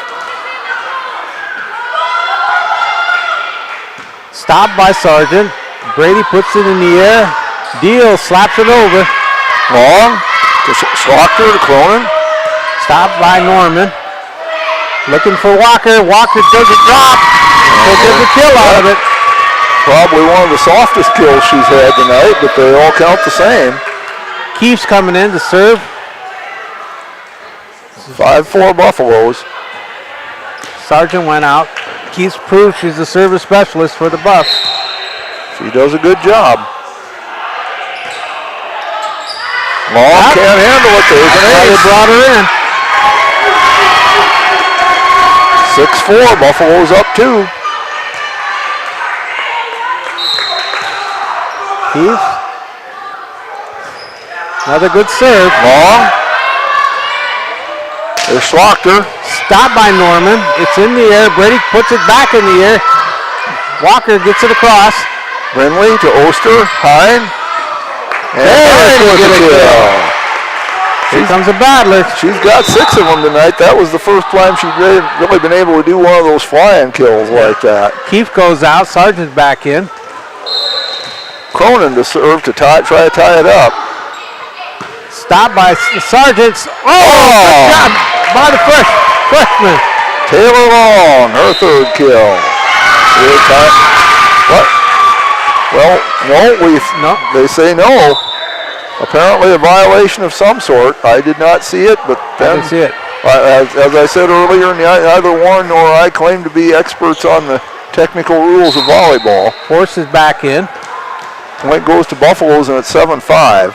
Stopped by Sargent. Brady puts it in the air. Deal slaps it over. Long to Schlochter to Cronin. Stopped by Norman. Looking for Walker. Walker doesn't drop. So gets a kill out of it. Probably one of the softest kills she's had tonight, but they all count the same. Keefe's coming in to serve. 5-4 Buffaloes. Sargent went out. Keefe's proved she's the service specialist for the Buffs. She does a good job. Long can't handle it. There's an ace. They brought her in. 6-4. Buffaloes up 2. Keefe. Another good serve. Long. There's Schlochter. Stopped by Norman. It's in the air. Brady puts it back in the air. Walker gets it across. Brindley to Oster. Hein. And There with a kill. Here comes a battler. She's got 6 of them tonight. That was the first time she'd really been able to do one of those flying kills like that. Keefe goes out. Sargent's back in. Cronin to serve to try to tie it up. Stopped by Sargent's. Good job by the freshman. Taylor Long, her third kill. What? Well, no, they say no. Apparently a violation of some sort. I did not see it, but then, I didn't see it. As I said earlier, neither Warren nor I claim to be experts on the technical rules of volleyball. Force is back in. Point goes to Buffaloes, and it's 7-5.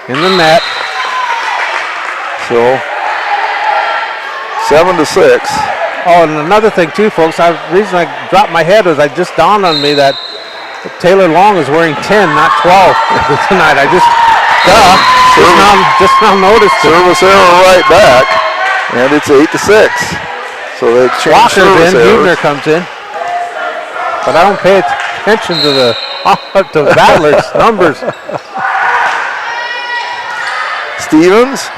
In the net. So 7-6. Oh, and another thing too, folks. The reason I dropped my head was it just dawned on me that Taylor Long is wearing 10, not 12 tonight. I just now noticed it. Service error right back, and it's 8-6. So they changed Walker's service in. errors. Hubner comes in, but I don't pay attention to the Battlers numbers. Stevens,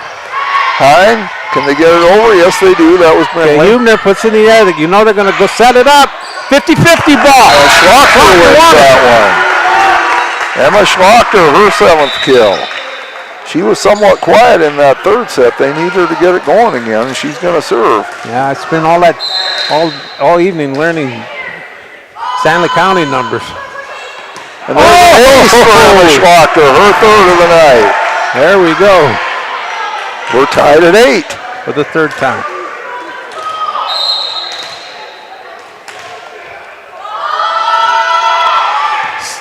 Hein, can they get it over? Yes, they do. That was Brindley. Hubner puts in the air. You know they're going to go set it up. 50-50 ball. Schlochter wins that one. Emma Schlochter, her 7th kill. She was somewhat quiet in that third set. They need her to get it going again, and she's going to serve. Yeah, I spent all evening learning Stanley County numbers. And there's an ace for Emma Schlochter, her third of the night. There we go. We're tied at 8. For the third time.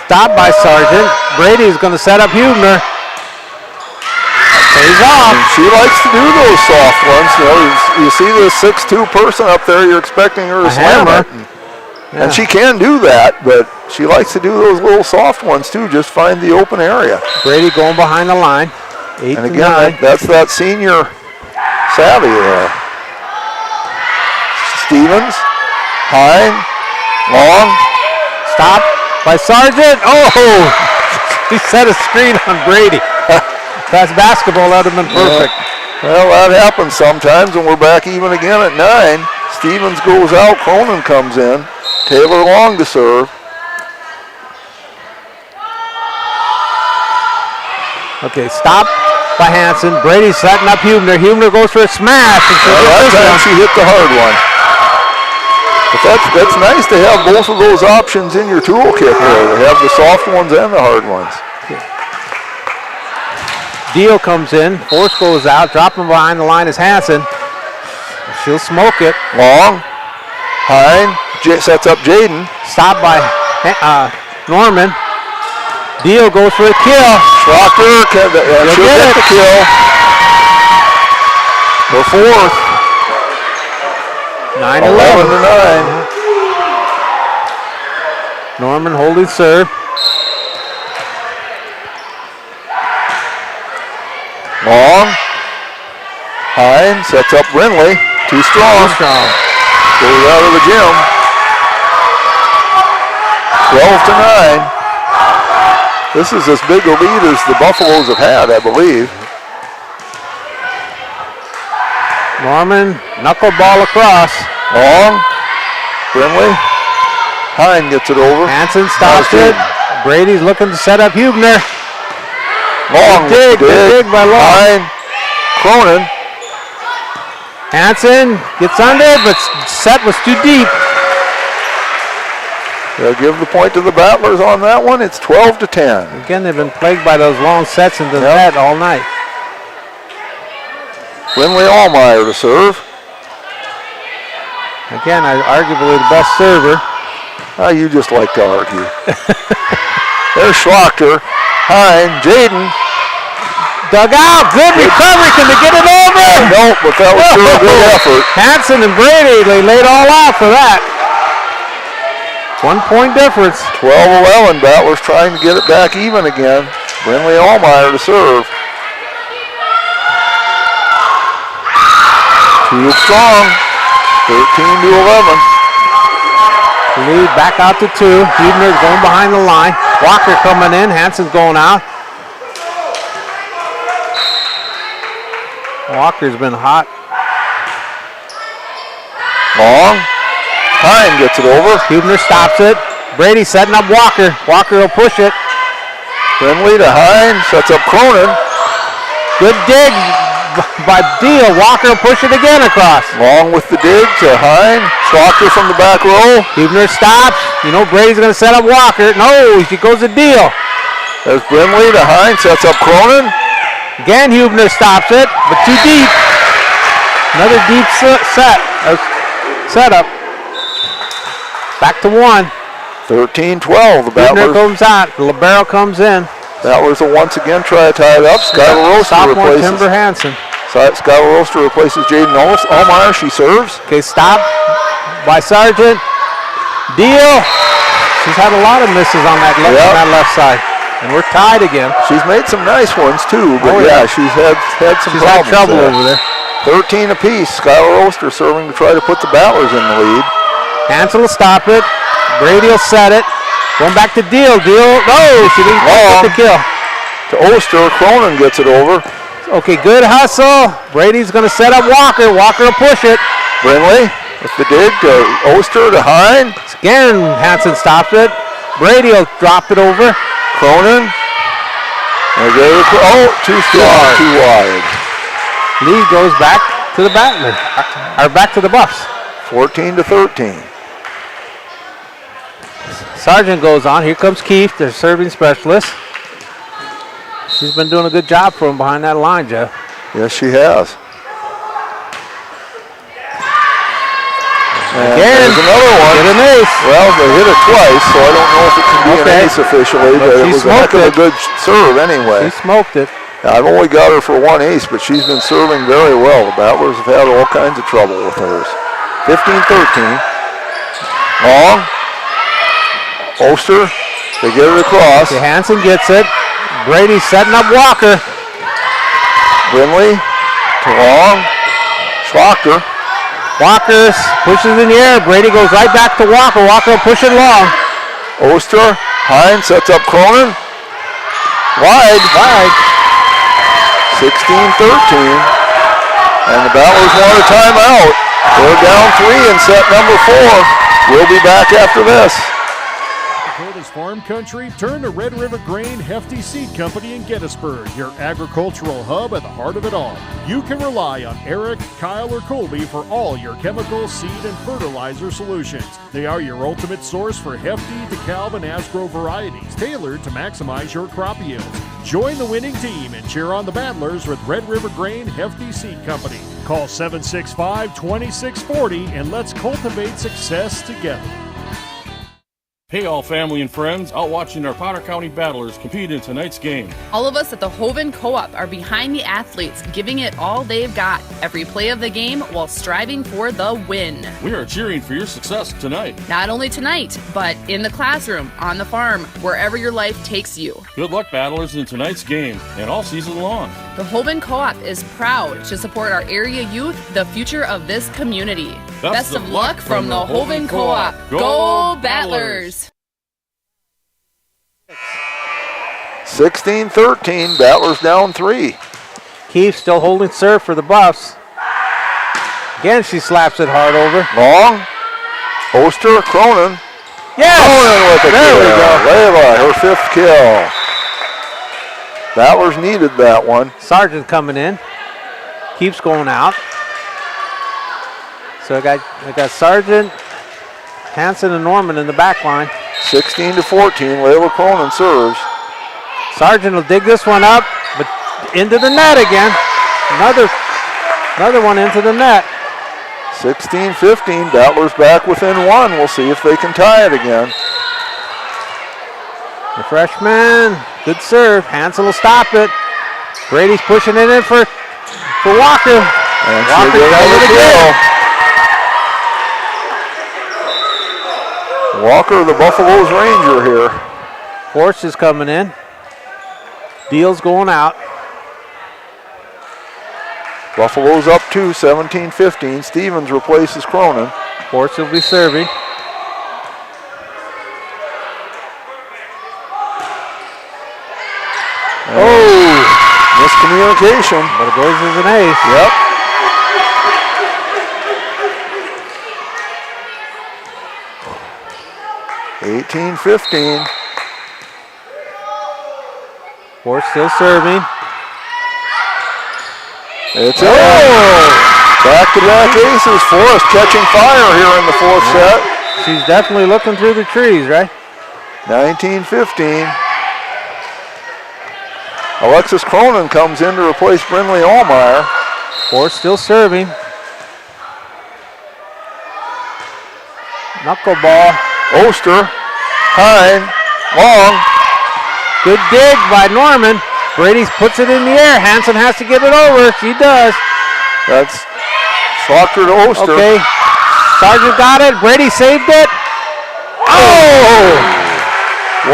Stopped by Sargent. Brady's going to set up Hubner. Pays off. And she likes to do those soft ones. You see this 6'2" person up there, you're expecting her to slam it. And she can do that, but she likes to do those little soft ones too, just find the open area. Brady going behind the line. 8 and to again, 9. that's that senior savvy there. Stevens, Hein, Long. Stop by Sargent. Oh, he set a screen on Brady. That's basketball. That would have been perfect. Well, that happens sometimes, and we're back even again at 9. Stevens goes out. Cronin comes in. Taylor Long to serve. Okay, stop by Hanson. Brady setting up Hubner. Hubner goes for a smash. That time she hit the hard one. But that's nice to have both of those options in your toolkit there. To have the soft ones and the hard ones. Deal comes in. Force goes out. Dropping behind the line is Hanson. She'll smoke it. Long. Hine sets up Jaden. Stop by Norman. Deal goes for a kill. Schrocker, she'll get the kill. The fourth. 9-11 to 9. Norman holding serve. Long. Hine sets up Brindley. Too strong. Goes out of the gym. 12 to 9. This is as big a lead as the Buffaloes have had, I believe. Norman, knuckleball across. Long. Brindley. Hine gets it over. Hanson stops it. Brady's looking to set up Hubner. Long. Good dig by Long. Hine. Cronin. Hanson gets under, but set was too deep. They'll give the point to the Battlers on that one. It's 12 to 10. Again, they've been plagued by those long sets into the net all night. Brindley Allmeyer to serve. Again, arguably the best server. You just like to argue. There's Schlochter. Hine. Jaden. Dug out. Good recovery. Can they get it over? Nope, but that was sure a good effort. Hanson and Brady, they laid all out for that. 1 point difference. 12-11. Battlers trying to get it back even again. Brindley Allmeyer to serve. Too strong. 13 to 11. Lead back out to 2. Hubner's going behind the line. Walker coming in. Hanson's going out. Walker's been hot. Long. Hine gets it over. Hubner stops it. Brady setting up Walker. Walker will push it. Brindley to Hine. Sets up Cronin. Good dig by Deal. Walker will push it again across. Long with the dig to Hine. Schlochter from the back row. Hubner stops. You know Brady's going to set up Walker. No, she goes to Deal. There's Brindley to Hine. Sets up Cronin. Again, Hubner stops it, but too deep. Another deep setup. Back to 1. 13-12. The Battlers. Hubner comes out. The libero comes in. Battlers will once again try to tie it up. Skylar Roaster replaces. Timber Hanson. Skylar Roaster replaces Jaden Allmeyer. She serves. Okay, stop by Sargent. Deal. She's had a lot of misses on that left side. And we're tied again. She's made some nice ones too, but she's had some She's had problems trouble over there. 13 apiece. Skylar Roaster serving to try to put the Battlers in the lead. Hanson will stop it. Brady will set it. Going back to Deal. No, she didn't get the kill. To Oster. Cronin gets it over. Okay, good hustle. Brady's going to set up Walker. Walker will push it. Brindley with the dig to Oster to Hine. Again, Hanson stops it. Brady will drop it over. Cronin. Too strong, too wide. Lead goes back to the Battlers, or back to the Buffs. 14 to 13. Sargent goes on. Here comes Keefe, their serving specialist. She's been doing a good job for him behind that line, Jeff. Yes, she has. And there's another one. Get an ace. Well, they hit it twice, so I don't know if it can be an ace officially, but it was a heck of a good serve anyway. She smoked it. I've only got her for 1 ace, but she's been serving very well. The Battlers have had all kinds of trouble with hers. 15-13. Long. Oster. They get it across. Okay, Hanson gets it. Brady setting up Walker. Brindley to Long. Schlochter. Walker pushes in the air. Brady goes right back to Walker. Walker will push it long. Oster, Hines sets up Cronin. Wide. 16-13. And the Battlers want a timeout. They're down 3 in set number 4. We'll be back after this. Dakota's farm country, turn to Red River Grain Hefty Seed Company in Gettysburg, your agricultural hub at the heart of it all. You can rely on Eric, Kyle, or Colby for all your chemical, seed, and fertilizer solutions. They are your ultimate source for Hefty, DeKalb, and Asgrow varieties, tailored to maximize your crop yields. Join the winning team and cheer on the Battlers with Red River Grain Hefty Seed Company. Call 765-2640 and let's cultivate success together. Hey all family and friends, out watching our Potter County Battlers compete in tonight's game. All of us at the Hoven Co-op are behind the athletes, giving it all they've got, every play of the game while striving for the win. We are cheering for your success tonight. Not only tonight, but in the classroom, on the farm, wherever your life takes you. Good luck, Battlers, in tonight's game and all season long. The Hoven Co-op is proud to support our area youth, the future of this community. Best of luck from the Hoven Co-op. Go Battlers! 16-13, Battlers down 3. Keefe still holding serve for the Buffs. Again, she slaps it hard over. Long. Oster, Cronin. Yes! Cronin with a there kill. We go. Leva, her 5th kill. Battlers needed that one. Sargent coming in. Keeps going out. So I got Sargent, Hanson, and Norman in the back line. 16-14, Layla Cronin serves. Sargent will dig this one up, but into the net again. Another one into the net. 16-15, Battlers back within 1. We'll see if they can tie it again. The freshman, good serve. Hanson will stop it. Brady's pushing it in for Walker. And Walker does it again. Walker, the Buffaloes Ranger here. Force is coming in. Deal's going out. Buffalo's up 2, 17-15. Stevens replaces Cronin. Force will be serving. Oh, miscommunication. But it goes as an ace. Yep. (18-15). Force still serving. It's back-to-back aces. Forrest catching fire here in the 4th set. She's definitely looking through the trees, right? 19-15. Alexis Cronin comes in to replace Brinley Allmeyer. Force still serving. Knuckleball. Oster, Hine, long. Good dig by Norman. Brady puts it in the air. Hanson has to get it over. She does. That's Schlochter to Oster. Okay. Sargent got it. Brady saved it. Oh!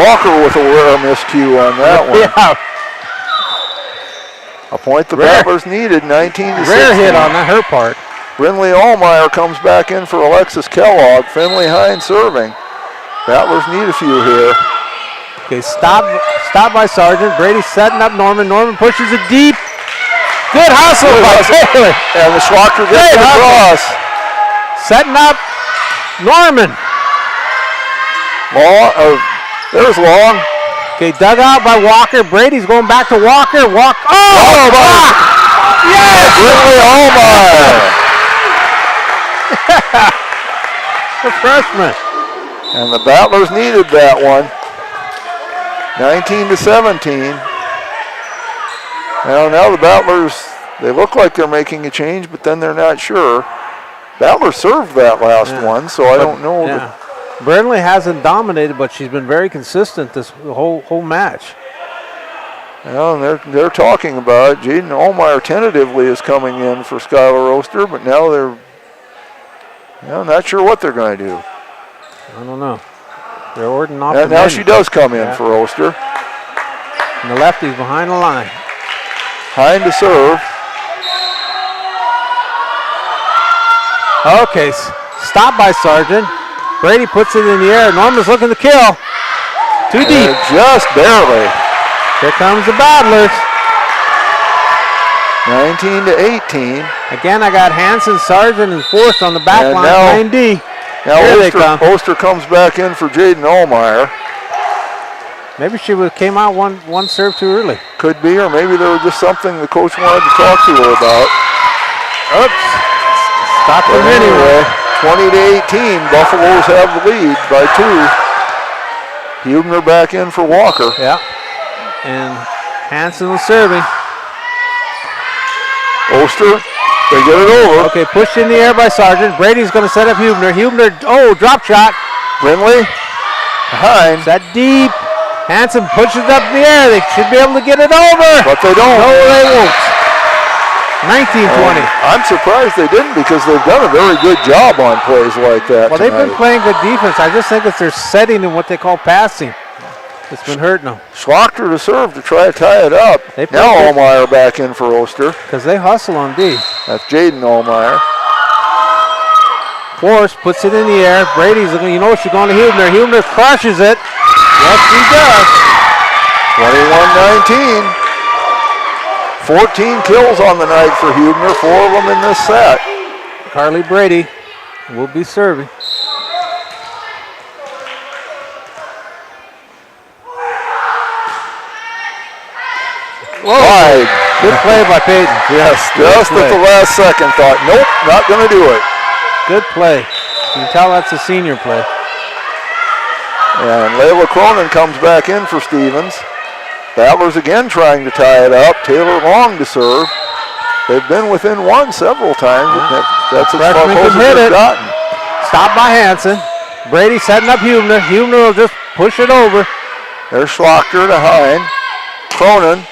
Walker with a rare miscue on that one. Yeah. A point the Battlers needed, 19-16. Rare hit on her part. Brinley Allmeyer comes back in for Alexis Kellogg. Finley Hines serving. Battlers need a few here. Okay, stop by Sargent. Brady setting up Norman. Norman pushes it deep. Good hustle by Taylor. And the Schlochter gets it across. Setting up Norman. There's Long. Okay, dug out by Walker. Brady's going back to Walker. Block. Yes! Brinley Allmeyer. The freshman. And the Battlers needed that one. 19-17. Now the Battlers, they look like they're making a change, but then they're not sure. Battlers served that last one, so I don't know. Yeah. Brinley hasn't dominated, but she's been very consistent this whole match. And they're talking about it. Jaden Allmeyer tentatively is coming in for Skylar Oster, but now they're not sure what they're going to do. I don't know. They're ordering off. And now she does come in for Oster. And the lefty's behind the line. Hine to serve. Okay, stop by Sargent. Brady puts it in the air. Norman's looking to kill. Too deep. Just barely. Here comes the Battlers. 19-18. Again, I got Hanson, Sargent, and Forrest on the back And line, now- 9D. Now Here they come. Oster comes back in for Jaden Allmeyer. Maybe she came out one serve too early. Could be, or maybe there was just something the coach wanted to talk to her about. Oops. Stop But them anyway. 20-18, Buffaloes have the lead by 2. Hubner back in for Walker. Yeah. And Hanson was serving. Oster, they get it over. Okay, pushed in the air by Sargent. Brady's going to set up Hubner. Hubner, drop shot. Brindley, behind. That deep. Hanson pushes it up in the air. They should be able to get it over. But they don't. No, they won't. 19-20. I'm surprised they didn't because they've done a very good job on plays like that. Well, they've been tonight. playing good defense. I just think it's their setting and what they call passing. It's been hurting them. Schlochter to serve to try to tie it up. Now Allmeyer back in for Oster. Because they hustle on D. That's Jaden Allmeyer. Forrest puts it in the air. Brady's looking, she's going to Hubner. Hubner crushes it. Yes, he does. 21-19. 14 kills on the night for Hubner, 4 of them in this set. Carly Brady will be serving. Wide. Good play by Peyton. Yes, just at the last second thought, nope, not going to do it. Good play. You can tell that's a senior play. And Layla Cronin comes back in for Stevens. Battlers again trying to tie it up. Taylor Long to serve. They've been within 1 several times. That's as far as they've gotten. Stop by Hanson. Brady setting up Hubner. Hubner will just push it over. There's Schlochter to Hine. Cronin.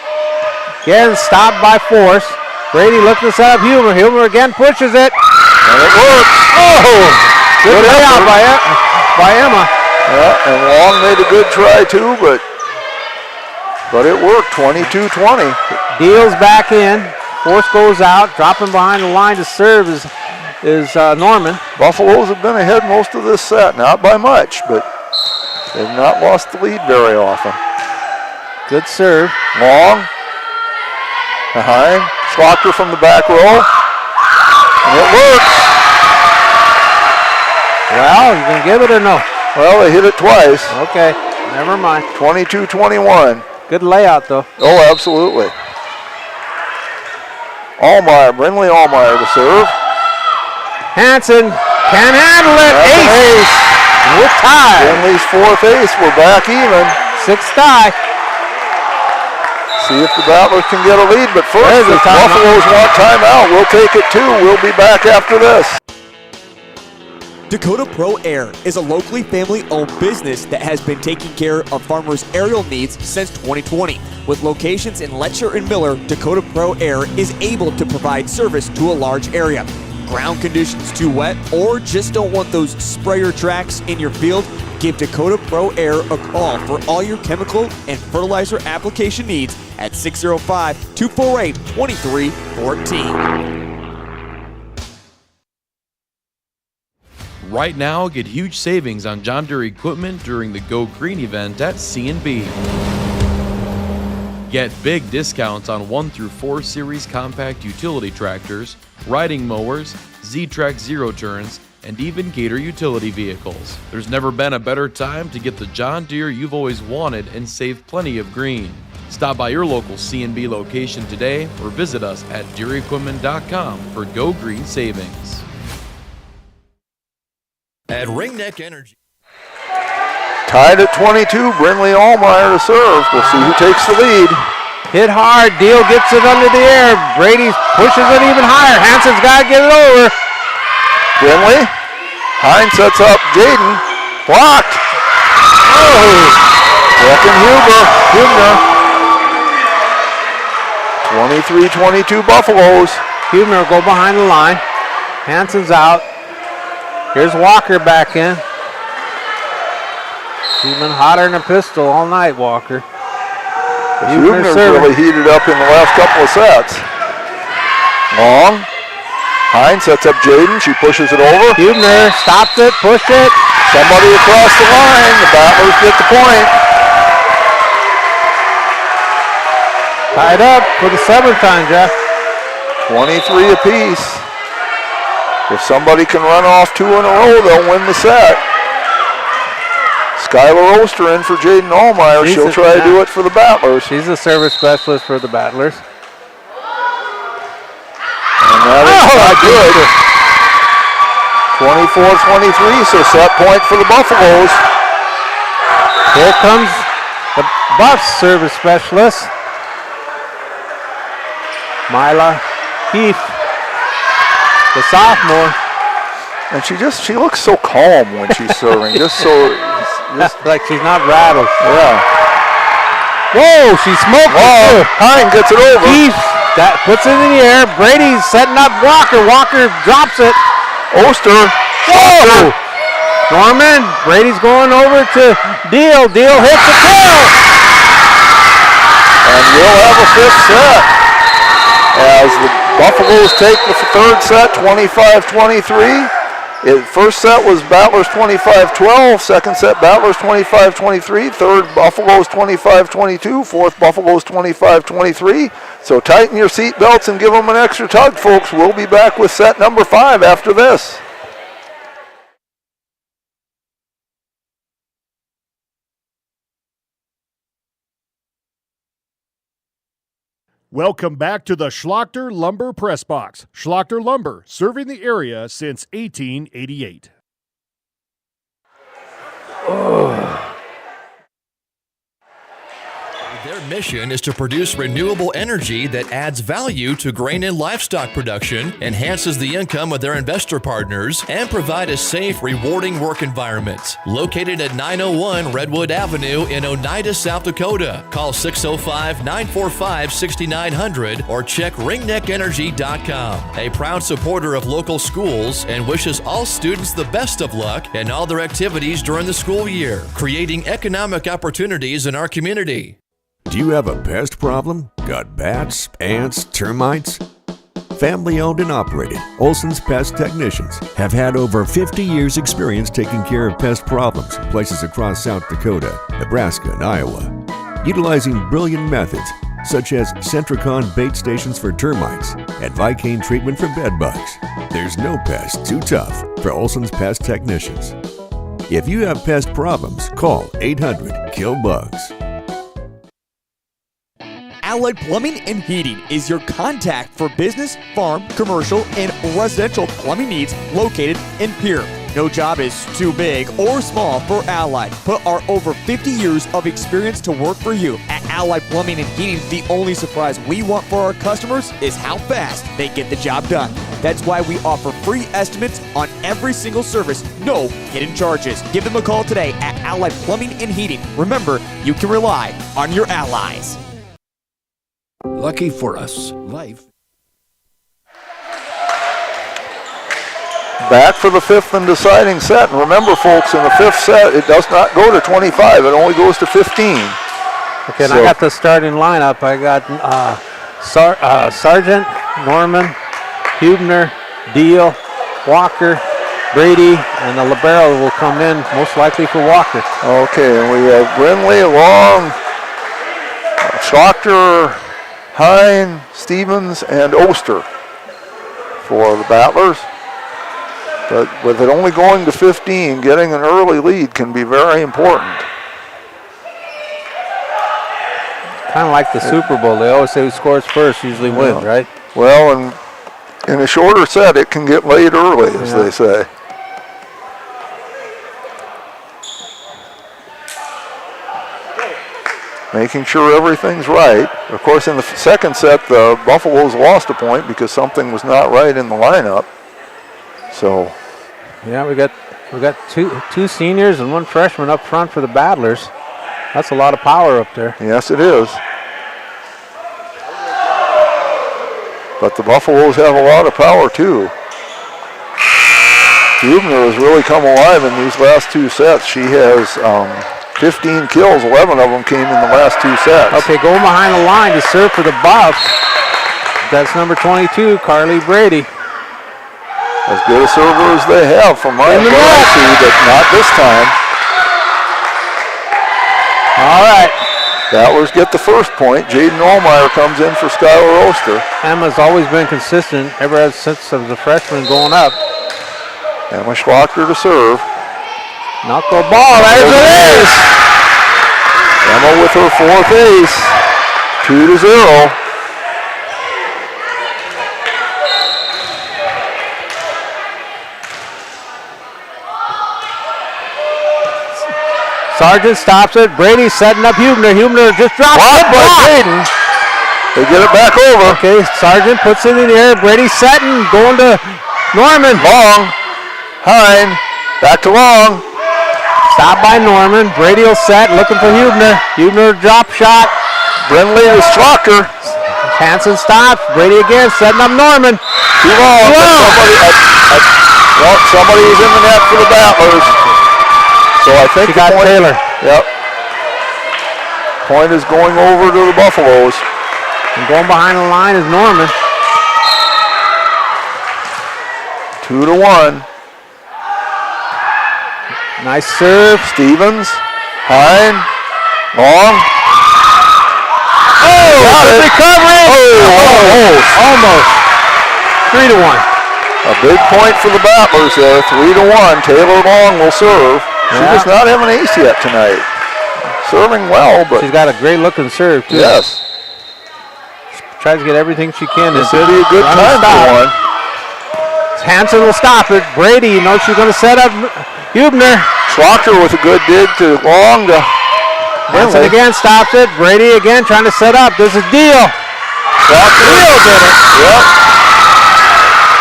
Again, stopped by Force. Brady looking to set up Hubner. Hubner again pushes it. And it works. Oh! Good layout by Emma. Yeah, and Long made a good try too, but it worked. 22-20. Deals back in. Force goes out. Dropping behind the line to serve is Norman. Buffaloes have been ahead most of this set. Not by much, but they've not lost the lead very often. Good serve. Long. Behind. Schlochter from the back row. And it works. Well, you going to give it or no? Well, they hit it twice. Okay, never mind. 22-21. Good layout, though. Oh, absolutely. Allmeyer, Brindley Allmeyer to serve. Hanson can't handle it. That's Ace. We're tied. Brindley's 4th ace. We're back even. 6th tie. See if the Battlers can get a lead, but first There's the a timeout. Buffaloes want timeout. We'll take it too. We'll be back after this. Dakota Pro Air is a locally family-owned business that has been taking care of farmers' aerial needs since 2020. With locations in Letcher and Miller, Dakota Pro Air is able to provide service to a large area. Ground conditions too wet, or just don't want those sprayer tracks in your field? Give Dakota Pro Air a call for all your chemical and fertilizer application needs at 605-248-2314. Right now, get huge savings on John Deere equipment during the Go Green event at C&B. Get big discounts on 1 through 4 series compact utility tractors, riding mowers, Z-Track zero turns, and even Gator utility vehicles. There's never been a better time to get the John Deere you've always wanted and save plenty of green. Stop by your local C&B location today or visit us at DeereEquipment.com for Go Green savings. At Ringneck Energy. Tied at 22, Brindley Allmeyer to serve. We'll see who takes the lead. Hit hard, Deal gets it under the air. Brady pushes it even higher. Hanson's got to get it over. Brindley. Hine sets up Jaden. Blocked. Oh! Second Hubner. 23-22 Buffaloes. Hubner will go behind the line. Hanson's out. Here's Walker back in. She's been hotter than a pistol all night, Walker. Hubner's really heated up in the last couple of sets. Long. Hines sets up Jaden. She pushes it over. Hubner stops it, push it. Somebody across the line. The Battlers get the point. Tied up for the summertime, Jeff. 23 apiece. If somebody can run off 2 in a row, they'll win the set. Skylar Oster in for Jaden Allmeyer. She'll try to do it for the Battlers. She's the service specialist for the Battlers. And that is not good. 24-23, so set point for the Buffaloes. Here comes the Buffs service specialist, Mila Heath, the sophomore. And she looks so calm when she's serving, just like she's not rattled. Yeah. Whoa, she smoked it. Hine gets it over. Heath that puts it in the air. Brady's setting up Walker. Walker drops it. Oster. Whoa! Norman, Brady's going over to Deal. Deal hits the kill. And we'll have a 5th set as the Buffaloes take the 3rd set, 25-23. First set was Battlers 25-12. Second set, Battlers 25-23. Third, Buffaloes 25-22. Fourth, Buffaloes 25-23. So tighten your seat belts and give them an extra tug, folks. We'll be back with set number 5 after this. Welcome back to the Schlachter Lumber Press Box. Schlachter Lumber, serving the area since 1888. Their mission is to produce renewable energy that adds value to grain and livestock production, enhances the income of their investor partners, and provide a safe, rewarding work environment. Located at 901 Redwood Avenue in Oneida, South Dakota. Call 605-945-6900 or check ringneckenergy.com. A proud supporter of local schools and wishes all students the best of luck in all their activities during the school year, creating economic opportunities in our community. Do you have a pest problem? Got bats, ants, termites? Family owned and operated, Olson's Pest Technicians have had over 50 years experience taking care of pest problems in places across South Dakota, Nebraska, and Iowa. Utilizing brilliant methods such as Centricon bait stations for termites and Vicane treatment for bed bugs. There's no pest too tough for Olson's Pest Technicians. If you have pest problems, call 800-KILL-BUGS. Allied Plumbing and Heating is your contact for business, farm, commercial, and residential plumbing needs located in Pierre. No job is too big or small for Allied. Put our over 50 years of experience to work for you. At Allied Plumbing and Heating, the only surprise we want for our customers is how fast they get the job done. That's why we offer free estimates on every single service, no hidden charges. Give them a call today at Allied Plumbing and Heating. Remember, you can rely on your allies. Lucky for us, life. Back for the 5th and deciding set. And remember, folks, in the 5th set, it does not go to 25. It only goes to 15. Okay, and I got the starting lineup. I got Sargent, Norman, Hubner, Deal, Walker, Brady, and the libero will come in most likely for Walker. Okay, and we have Brindley, Long, Schlachter, Hine, Stevens, and Oster for the Battlers. But with it only going to 15, getting an early lead can be very important. Kind of like the Super Bowl. They always say who scores first usually wins, right? Well, and in a shorter set, it can get late early, as they say. Making sure everything's right. Of course, in the second set, the Buffaloes lost a point because something was not right in the lineup. So, yeah, we got two seniors and one freshman up front for the Battlers. That's a lot of power up there. Yes, it is. But the Buffaloes have a lot of power too. Hubner has really come alive in these last 2 sets. She has 15 kills, 11 of them came in the last 2 sets. Okay, going behind the line to serve for the Buffs. That's number 22, Carly Brady. As good a server as they have from my see, but not this time. All right. Battlers get the first point. Jaden Allmeyer comes in for Skylar Oster. Emma's always been consistent ever since as a freshman going up. Emma Schlochter to serve. Knuckle ball, there's it is! Emma with her fourth ace. 2-0. Sargent stops it. Brady setting up Hubner. Hubner just drops it. By Jaden. They get it back over. Okay, Sargent puts it in the air. Brady setting, going to Norman. Long. Hine. Back to Long. Stop by Norman. Brady will set, looking for Hubner. Hubner drop shot. Brindley with Schlochter. Hansen stops. Brady again, setting up Norman. Too long. Somebody's in the net for the Battlers. So I think she got Taylor. Yep. Point is going over to the Buffaloes. And going behind the line is Norman. 2-1. Nice serve. Stevens. Hine. Long. Oh, recovery. Almost. 3-1. A big point for the Battlers there. 3-1. Taylor Long will serve. She does not have an ace yet tonight. Serving well, but she's got a great looking serve too. Yes. She tries to get everything she can. This will be a good time for one. Hansen will stop it. Brady, you know she's going to set up Hubner. Schlochter with a good dig to Long to Hansen again stops it. Brady again trying to set up. This is Deal. Deal did it. Yep.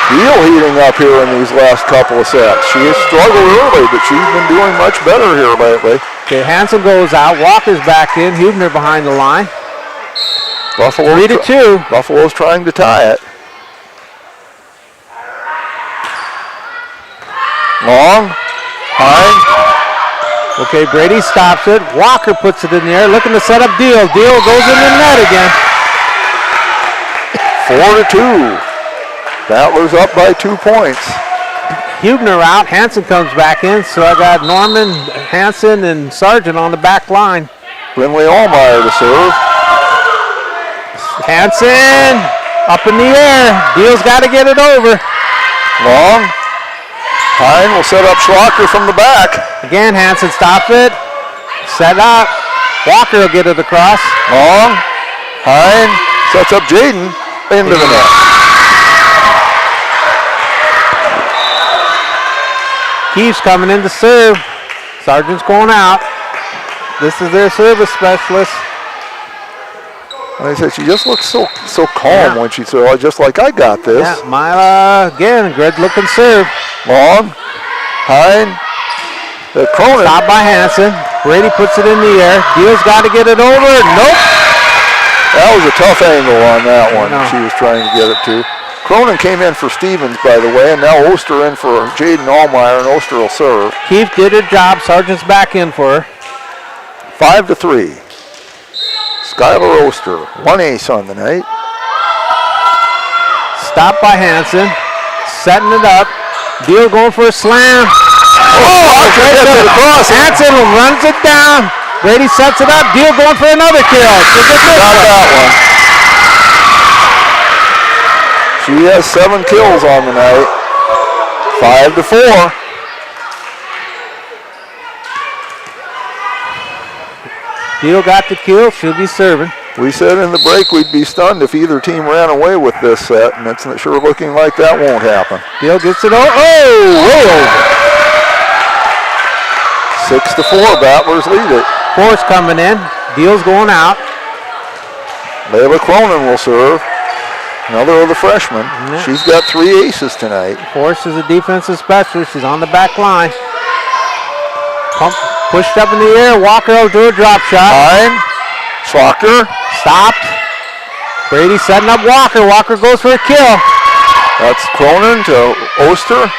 Deal heating up here in these last couple of sets. She has struggled early, but she's been doing much better here lately. Okay, Hansen goes out. Walker's back in. Hubner behind the line. Buffalo 3-2. Buffalo's trying to tie it. Long. Hine. Okay, Brady stops it. Walker puts it in the air, looking to set up Deal. Deal goes in the net again. 4-2. Battlers up by 2 points. Hubner out. Hansen comes back in, so I got Norman, Hansen, and Sargent on the back line. Brindley Allmeyer to serve. Hansen up in the air. Deal's got to get it over. Long. Hine will set up Schlocker from the back. Again, Hansen stops it. Set up. Walker will get it across. Long. Hine sets up Jaden into the net. Keeps coming in to serve. Sargent's going out. This is their service specialist. Like I said, she just looks so calm when she's just like, I got this. Yeah, Mila again, good looking serve. Long. Hine. Cronin. Stopped by Hansen. Brady puts it in the air. Deal's got to get it over. Nope. That was a tough angle on that one. She was trying to get it to. Cronin came in for Stevens, by the way, and now Oster in for Jaden Allmeyer, and Oster will serve. Keith did her job. Sargent's back in for her. 5-3. Skylar Oster, 1 ace on the night. Stopped by Hansen. Setting it up. Deal going for a slam. Hansen runs it down. Brady sets it up. Deal going for another kill. Got that one. She has 7 kills on the night. 5-4. Deal got the kill. She'll be serving. We said in the break we'd be stunned if either team ran away with this set, and it's sure looking like that won't happen. Deal gets it over. Way over. 6-4. Battlers lead it. Force coming in. Deal's going out. Layla Cronin will serve. Another of the freshmen. She's got 3 aces tonight. Force is a defensive specialist. She's on the back line. Pushed up in the air. Walker will do a drop shot. Hine. Schlocker. Stopped. Brady setting up Walker. Walker goes for a kill. That's Cronin to Oster.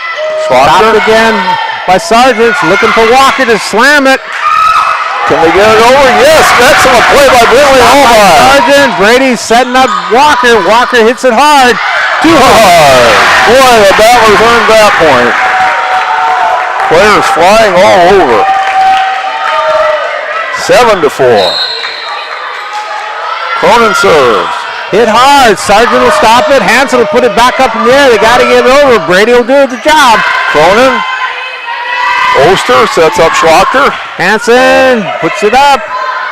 Schlocker. Stopped again by Sargent. Looking for Walker to slam it. Can they get it over? Yes, excellent play by Brindley Allmeyer. Sargent, Brady setting up Walker. Walker hits it hard. Too hard. Boy, the Battlers earned that point. Players flying all over. 7-4. Cronin serves. Hit hard. Sargent will stop it. Hansen will put it back up in the air. They got to get it over. Brady will do the job. Cronin. Oster sets up Schlachter. Hansen puts it up.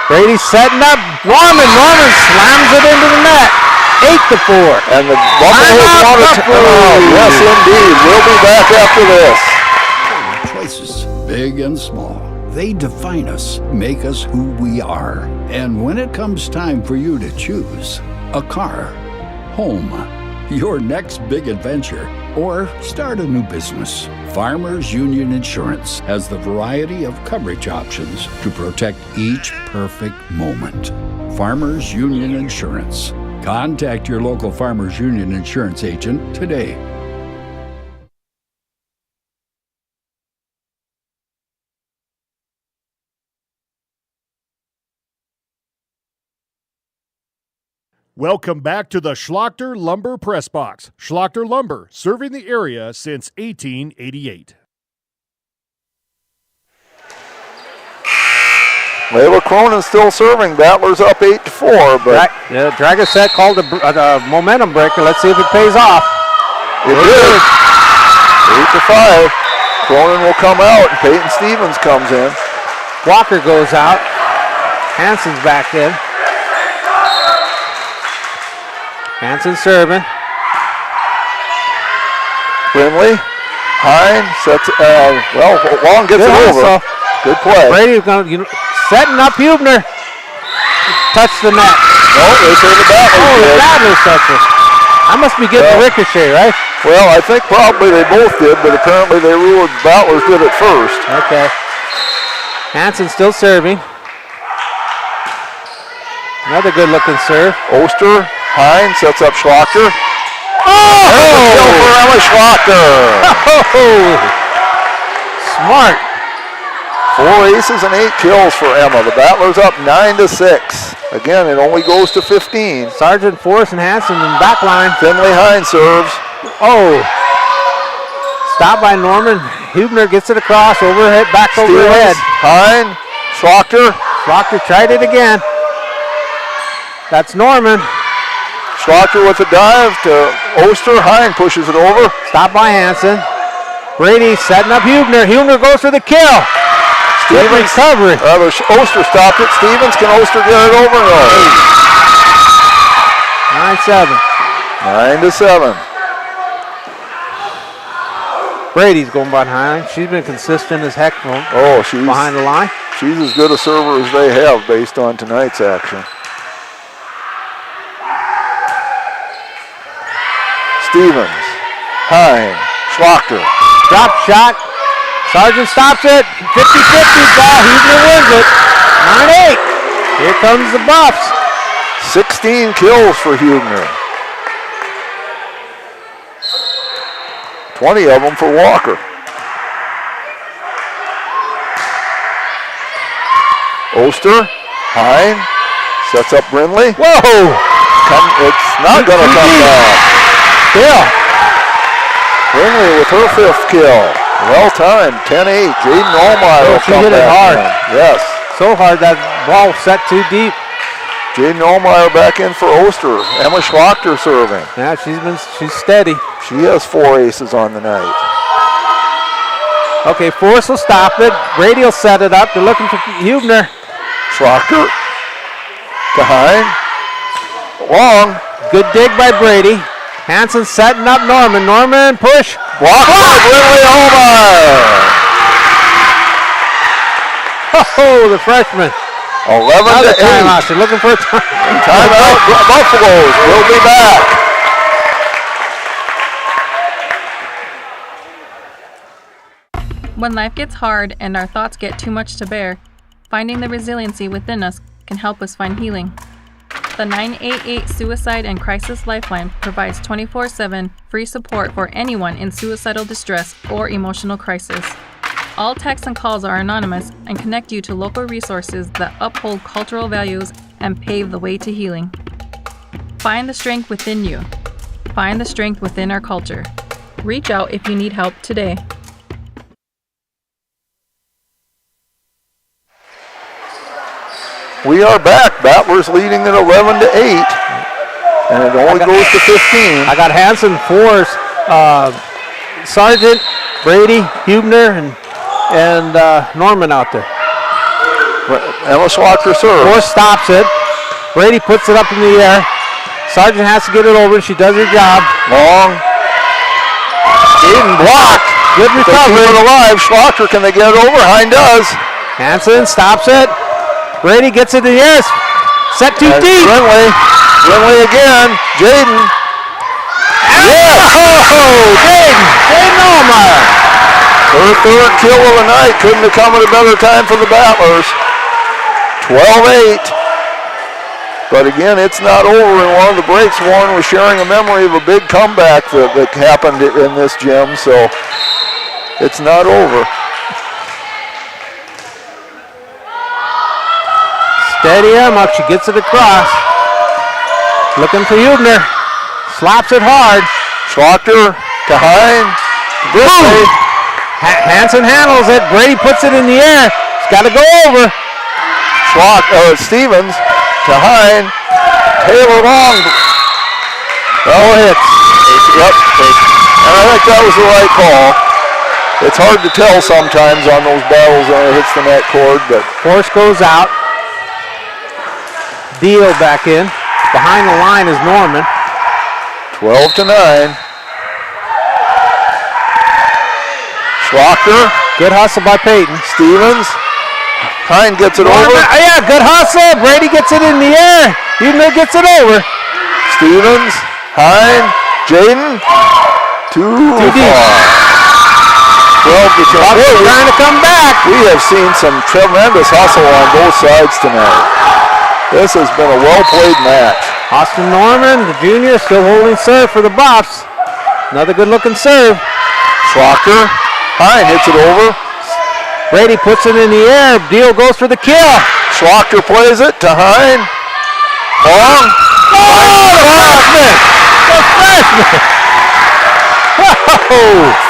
Brady's setting up. Norman slams it into the net. 8-4. And the Buffaloes want to turn. Yes, indeed. We'll be back after this. Choices, big and small. They define us, make us who we are. And when it comes time for you to choose a car, home, your next big adventure, or start a new business, Farmers Union Insurance has the variety of coverage options to protect each perfect moment. Farmers Union Insurance. Contact your local Farmers Union Insurance agent today. Welcome back to the Schlachter Lumber Press Box. Schlachter Lumber, serving the area since 1888. Layla Cronin still serving. Battlers up 8-4, but Dragoset called a momentum breaker. Let's see if it pays off. It did. 8-5. Cronin will come out, and Peyton Stevens comes in. Walker goes out. Hansen's back in. Hansen serving. Brindley. Hine sets, Long gets it over. Good play. Brady's setting up Hubner. Touch the net. No, they say the Battlers did. The Battlers touched it. I must be getting the ricochet, right? Well, I think probably they both did, but apparently they ruled Battlers did it first. Okay. Hansen still serving. Another good-looking serve. Oster. Hine sets up Schlachter. Oh! Kill for Emma Schlachter. Oh! Smart. 4 aces and 8 kills for Emma. The Battlers up 9-6. Again, it only goes to 15. Sargent, Forrest, and Hansen in the back line. Finley Hine serves. Oh! Stopped by Norman. Hubner gets it across. Overhead, back overhead. Hine. Schlachter. Schlachter tried it again. That's Norman. Schlachter with a dive to Oster. Hine pushes it over. Stopped by Hansen. Brady setting up Hubner. Hubner goes for the kill. Stevens recovery. Oster stopped it. Stevens, can Oster get it over? No. 9-7. 9-7. Brady's going behind. She's been consistent as heck she's behind the line. She's as good a server as they have based on tonight's action. Stevens, Hine, Schlachter. Drop shot. Sargent stops it. 50-50 ball. Hubner wins it. 9-8. Here comes the Buffs. 16 kills for Hubner. 20 of them for Walker. Oster, Hine, sets up Brindley. Whoa! It's not going to come back. Yeah. Brindley with her 5th kill. Well timed, 10-8. Jaden Allmeyer will come hit it hard. In. Yes. So hard that ball set too deep. Jaden Allmeyer back in for Oster. Emma Schlachter serving. Yeah, she's steady. She has 4 aces on the night. Okay, Forrest will stop it. Brady will set it up. They're looking for Hubner. Schlachter to Hine. Long. Good dig by Brady. Hansen setting up Norman. Norman, push. Blocked by Brindley Allmeyer. Oh, the freshman. 11-8. Timeout. They're looking for a timeout. Buffaloes will be back. When life gets hard and our thoughts get too much to bear, finding the resiliency within us can help us find healing. The 988 Suicide and Crisis Lifeline provides 24/7 free support for anyone in suicidal distress or emotional crisis. All texts and calls are anonymous and connect you to local resources that uphold cultural values and pave the way to healing. Find the strength within you. Find the strength within our culture. Reach out if you need help today. We are back. Battlers leading at 11-8. And it only goes to 15. I got Hanson, Forrest, Sargent, Brady, Hubner, and Norman out there. Emma Schlocker serves. Forrest stops it. Brady puts it up in the air. Sargent has to get it over. She does her job. Long. Aiden blocked. Good recovery. They keep it alive. Schlocker, can they get it over? Hein does. Hanson stops it. Brady gets it in the air. Set too deep. Grinley again. Jaden. Yes! Oh, Jaden Allmeyer. Her third kill of the night. Couldn't have come at a better time for the Battlers. 12-8. But again, it's not over. In one of the breaks, Warren was sharing a memory of a big comeback that happened in this gym, so it's not over. Steady Emma, she gets it across. Looking for Hubner. Slaps it hard. Schlocker to Hein. Hanson handles it. Brady puts it in the air. It's got to go over. Stevens to Hein. Taylor Long. Hits. Yep. And I think that was the right call. It's hard to tell sometimes on those battles when it hits the net cord, but Force goes out. Deal back in. Behind the line is Norman. 12-9. Schlocker. Good hustle by Peyton. Stevens. Hein gets it over. Yeah, good hustle. Brady gets it in the air. Hubner gets it over. Stevens. Hein. Jaden. Too deep. 12-10. Trying to come back. We have seen some tremendous hustle on both sides tonight. This has been a well-played match. Austin Norman, the junior, still holding serve for the Buffs. Another good-looking serve. Schlocker. Hein hits it over. Brady puts it in the air. Deal goes for the kill. Schlocker plays it to Hein. Long. Oh, the freshman!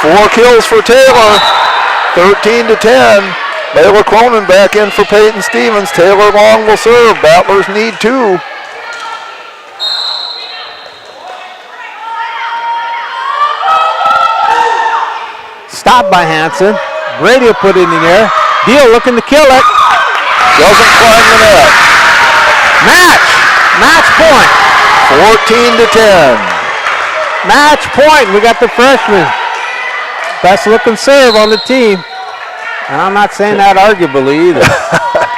Four kills for Taylor. 13-10. Layla Cronin back in for Peyton Stevens. Taylor Long will serve. Battlers need 2. Stopped by Hanson. Brady will put it in the air. Deal looking to kill it. Doesn't climb the net. Match point. 14-10. Match point. We got the freshman. Best looking serve on the team. And I'm not saying that arguably either.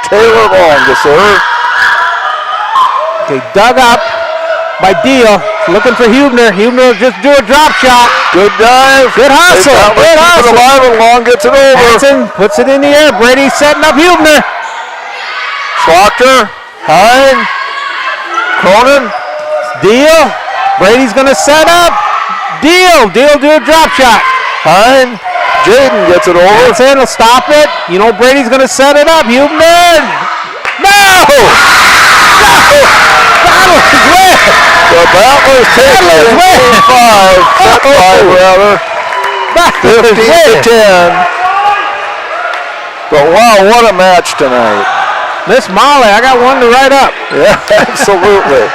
Taylor Long to serve. Okay, dug up by Deal. Looking for Hubner. Hubner will just do a drop shot. Good dive. Good hustle. Good hustle. Alive and Long gets it over. Hanson puts it in the air. Brady setting up Hubner. Schlocker. Hein. Cronin. Deal. Brady's going to set up. Deal do a drop shot. Hein. Jaden gets it over. Hanson will stop it. You know Brady's going to set it up. Hubner. No! Battlers win. The Battlers take it in Game 5. Set 5 rather. 15-10. But wow, what a match tonight. Miss Molly, I got one to write up. Yeah, absolutely.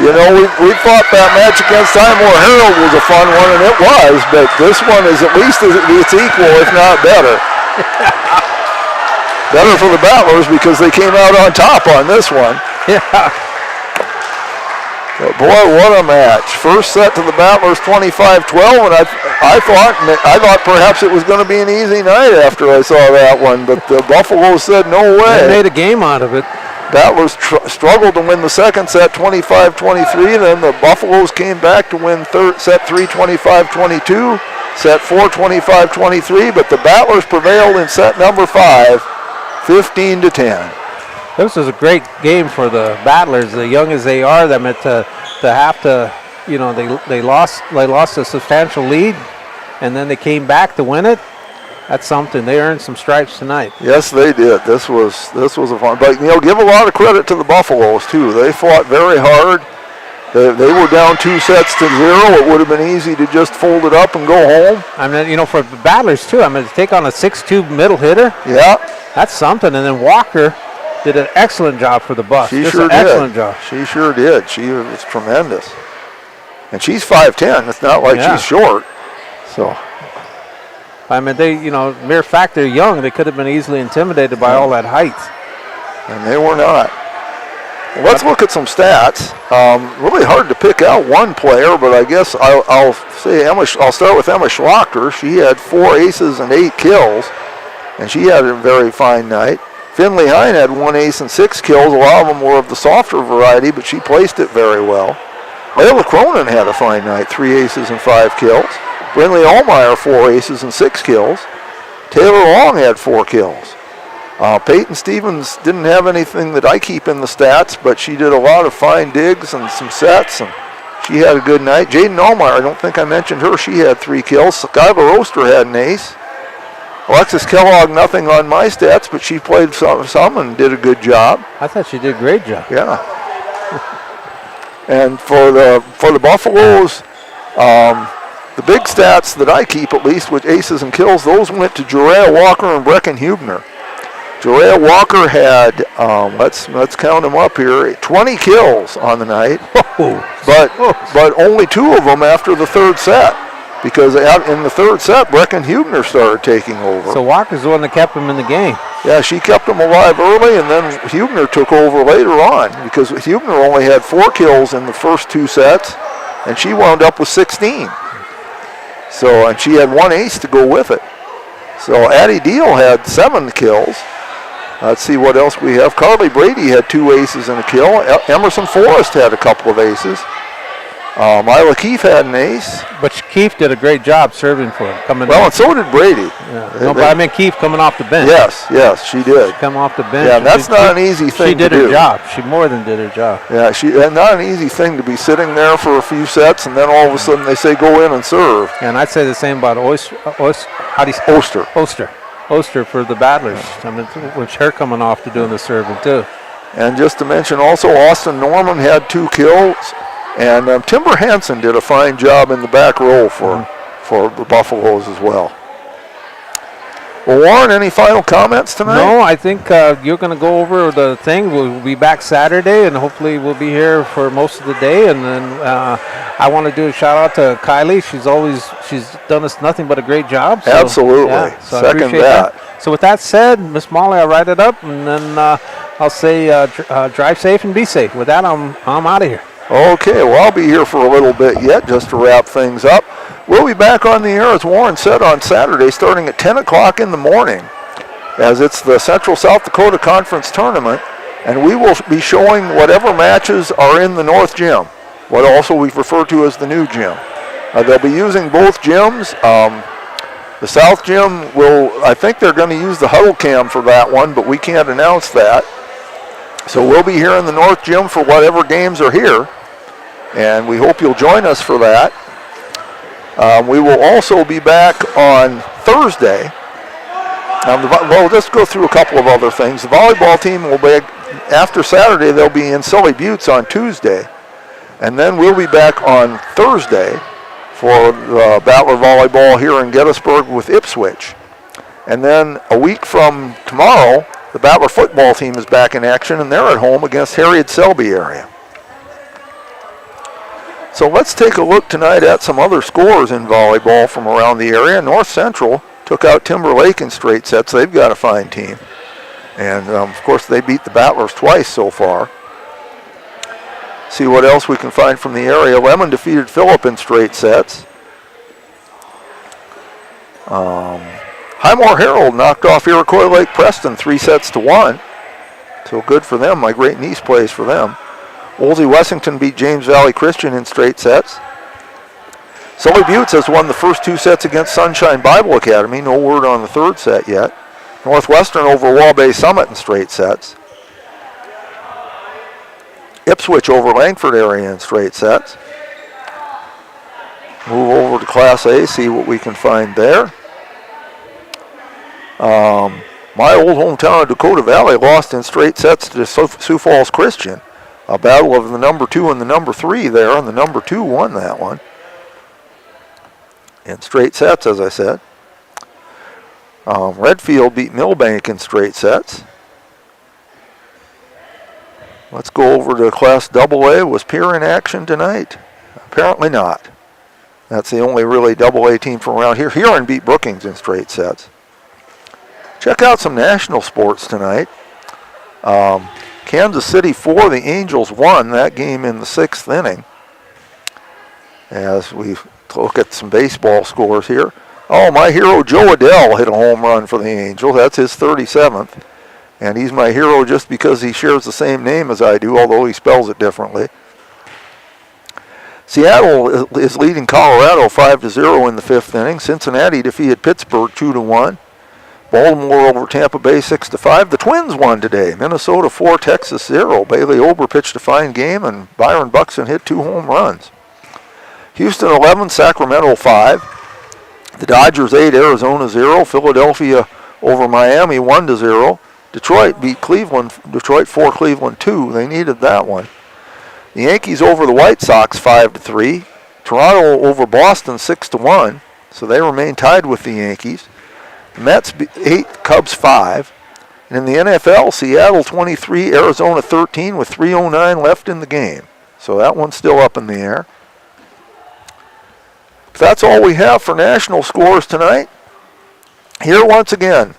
You know, we thought that match against Time War Herald was a fun one, and it was, but this one is at least it's equal, if not better. Better for the Battlers because they came out on top on this one. Yeah. But boy, what a match. First set to the Battlers 25-12, and I thought perhaps it was going to be an easy night after I saw that one, but the Buffaloes said no way. They made a game out of it. Battlers struggled to win the second set 25-23, then the Buffaloes came back to win set 3 25-22, set 4 25-23, but the Battlers prevailed in set number 5 15-10. This was a great game for the Battlers, as young as they are. Them to have to, you know, they lost a substantial lead, and then they came back to win it. That's something. They earned some stripes tonight. Yes, they did. This was a fun. But you know, give a lot of credit to the Buffaloes too. They fought very hard, They were down 2 sets to 0. It would have been easy to just fold it up and go home. I mean, you know, for the Battlers too, I mean, to take on a 6'2" middle hitter. Yeah. That's something. And then Walker did an excellent job for the Buffs. She Just sure an did. Excellent job. She sure did. She was tremendous. And she's 5'10". It's not like she's short. So. I mean, they, you know, mere fact they're young, they could have been easily intimidated by all that height. And they were not. Well, let's look at some stats. Really hard to pick out one player, but I guess I'll say I'll start with Emma Schlachter. She had 4 aces and 8 kills, and she had a very fine night. Finley Hine had 1 ace and 6 kills. A lot of them were of the softer variety, but she placed it very well. Layla Cronin had a fine night, 3 aces and 5 kills. Brinley Allmeyer, 4 aces and 6 kills. Taylor Long had 4 kills. Peyton Stevens didn't have anything that I keep in the stats, but she did a lot of fine digs and some sets, and she had a good night. Jaden Allmeyer, I don't think I mentioned her. She had 3 kills. Skylar Oster had an ace. Alexis Kellogg, nothing on my stats, but she played some and did a good job. I thought she did a great job. Yeah. And for the Buffaloes, the big stats that I keep, at least with aces and kills, those went to Jerea Walker and Brecken Hubner. Jerea Walker had, let's count them up here, 20 kills on the night, but only 2 of them after the 3rd set, because in the 3rd set, Brecken Hubner started taking over. So Walker's the one that kept him in the game. Yeah, she kept him alive early, and then Hubner took over later on, because Hubner only had 4 kills in the first 2 sets, and she wound up with 16. So, and she had 1 ace to go with it. So Addie Deal had 7 kills. Let's see what else we have. Carly Brady had 2 aces and a kill. Emerson Forrest had a couple of aces. Myla Keefe had an ace. But Keefe did a great job serving for him. Coming well, in. And so did Brady. Yeah. No, but I mean Keefe coming off the bench. Yes, she did. She come off the bench. Yeah, and that's not an easy thing to do. She did her job. She more than did her job. Yeah, not an easy thing to be sitting there for a few sets, and then all of a sudden they say go in and serve. And I'd say the same about Oster. Oster for the Battlers. I mean, with her coming off to doing the serving too. And just to mention also, Austin Norman had 2 kills, and Timber Hansen did a fine job in the back row for the Buffaloes as well. Well, Warren, any final comments tonight? No, I think you're going to go over the thing. We'll be back Saturday, and hopefully we'll be here for most of the day. And then I want to do a shout out to Kylie. She's done us nothing but a great job. So, absolutely. Yeah, so Second I appreciate that. So with that said, Miss Molly, I'll write it up, and then I'll say drive safe and be safe. With that, I'm out of here. Okay, well, I'll be here for a little bit yet just to wrap things up. We'll be back on the air, as Warren said, on Saturday starting at 10 o'clock in the morning, as it's the Central South Dakota Conference Tournament, and we will be showing whatever matches are in the North Gym, what also we refer to as the new gym. They'll be using both gyms. The South Gym I think they're going to use the huddle cam for that one, but we can't announce that. So we'll be here in the North Gym for whatever games are here, and we hope you'll join us for that. We will also be back on Thursday. Well, let's go through a couple of other things. The volleyball team will be, after Saturday, they'll be in Sully Buttes on Tuesday. And then we'll be back on Thursday for the Battler volleyball here in Gettysburg with Ipswich. And then a week from tomorrow, the Battler football team is back in action, and they're at home against Harriet-Selby area. So let's take a look tonight at some other scores in volleyball from around the area. North Central took out Timberlake in straight sets. They've got a fine team. And, of course, they beat the Battlers twice so far. See what else we can find from the area. Lemon defeated Phillip in straight sets. Highmore Herald knocked off Iroquois Lake Preston 3-1. So good for them. My great niece plays for them. Wolsey Wessington beat James Valley Christian in straight sets. Sully Buttes has won the first 2 sets against Sunshine Bible Academy. No word on the 3rd set yet. Northwestern over Waubay Summit in straight sets. Ipswich over Langford area in straight sets. Move over to Class A, see what we can find there. My old hometown of Dakota Valley lost in straight sets to Sioux Falls Christian. A battle of the number 2 and the number 3 there, and the number 2 won that one. In straight sets, as I said. Redfield beat Millbank in straight sets. Let's go over to Class AA. Was Pierre in action tonight? Apparently not. That's the only really AA team from around here. Huron beat Brookings in straight sets. Check out some national sports tonight. Kansas City 4, the Angels 1 that game in the 6th inning. As we look at some baseball scores here. Oh, my hero Joe Adele hit a home run for the Angels. That's his 37th. And he's my hero just because he shares the same name as I do, although he spells it differently. Seattle is leading Colorado 5-0 in the 5th inning. Cincinnati defeated Pittsburgh 2-1. Baltimore over Tampa Bay 6-5. The Twins won today. Minnesota 4, Texas 0. Bailey Ober pitched a fine game, and Byron Buxton hit 2 home runs. Houston 11, Sacramento 5. The Dodgers 8, Arizona 0. Philadelphia over Miami 1-0. Detroit beat Cleveland. Detroit 4, Cleveland 2. They needed that one. The Yankees over the White Sox 5-3. Toronto over Boston 6-1. So they remain tied with the Yankees. The Mets 8, Cubs 5. And in the NFL, Seattle 23, Arizona 13 with 3:09 left in the game. So that one's still up in the air. That's all we have for national scores tonight. Here once again,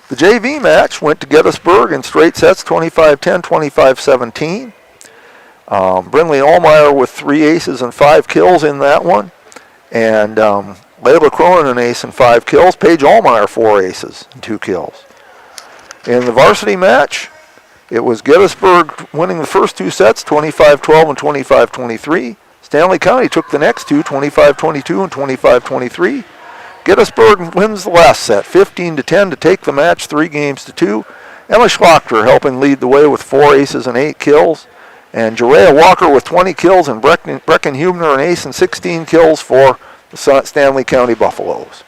the JV match went to Gettysburg in straight sets, 25-10, 25-17. Brindley Allmeyer with 3 aces and 5 kills in that one. And Layla Cronin an ace and 5 kills. Paige Allmeyer 4 aces and 2 kills. In the varsity match, it was Gettysburg winning the first 2 sets, 25-12 and 25-23. Stanley County took the next 2, 25-22 and 25-23. Gettysburg wins the last set, 15-10 to take the match 3-2. Emma Schlachter helping lead the way with 4 aces and 8 kills. And Jerea Walker with 20 kills, and Brecken Hubner an ace and 16 kills for the Stanley County Buffaloes.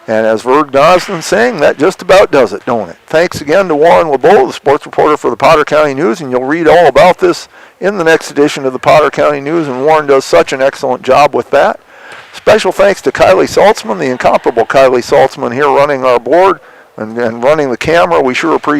And as Verg Nosden saying, that just about does it, don't it? Thanks again to Warren LeBeau, the sports reporter for the Potter County News, and you'll read all about this in the next edition of the Potter County News, and Warren does such an excellent job with that. Special thanks to Kylie Saltzman, the incomparable Kylie Saltzman here running our board and running the camera. We sure appreciate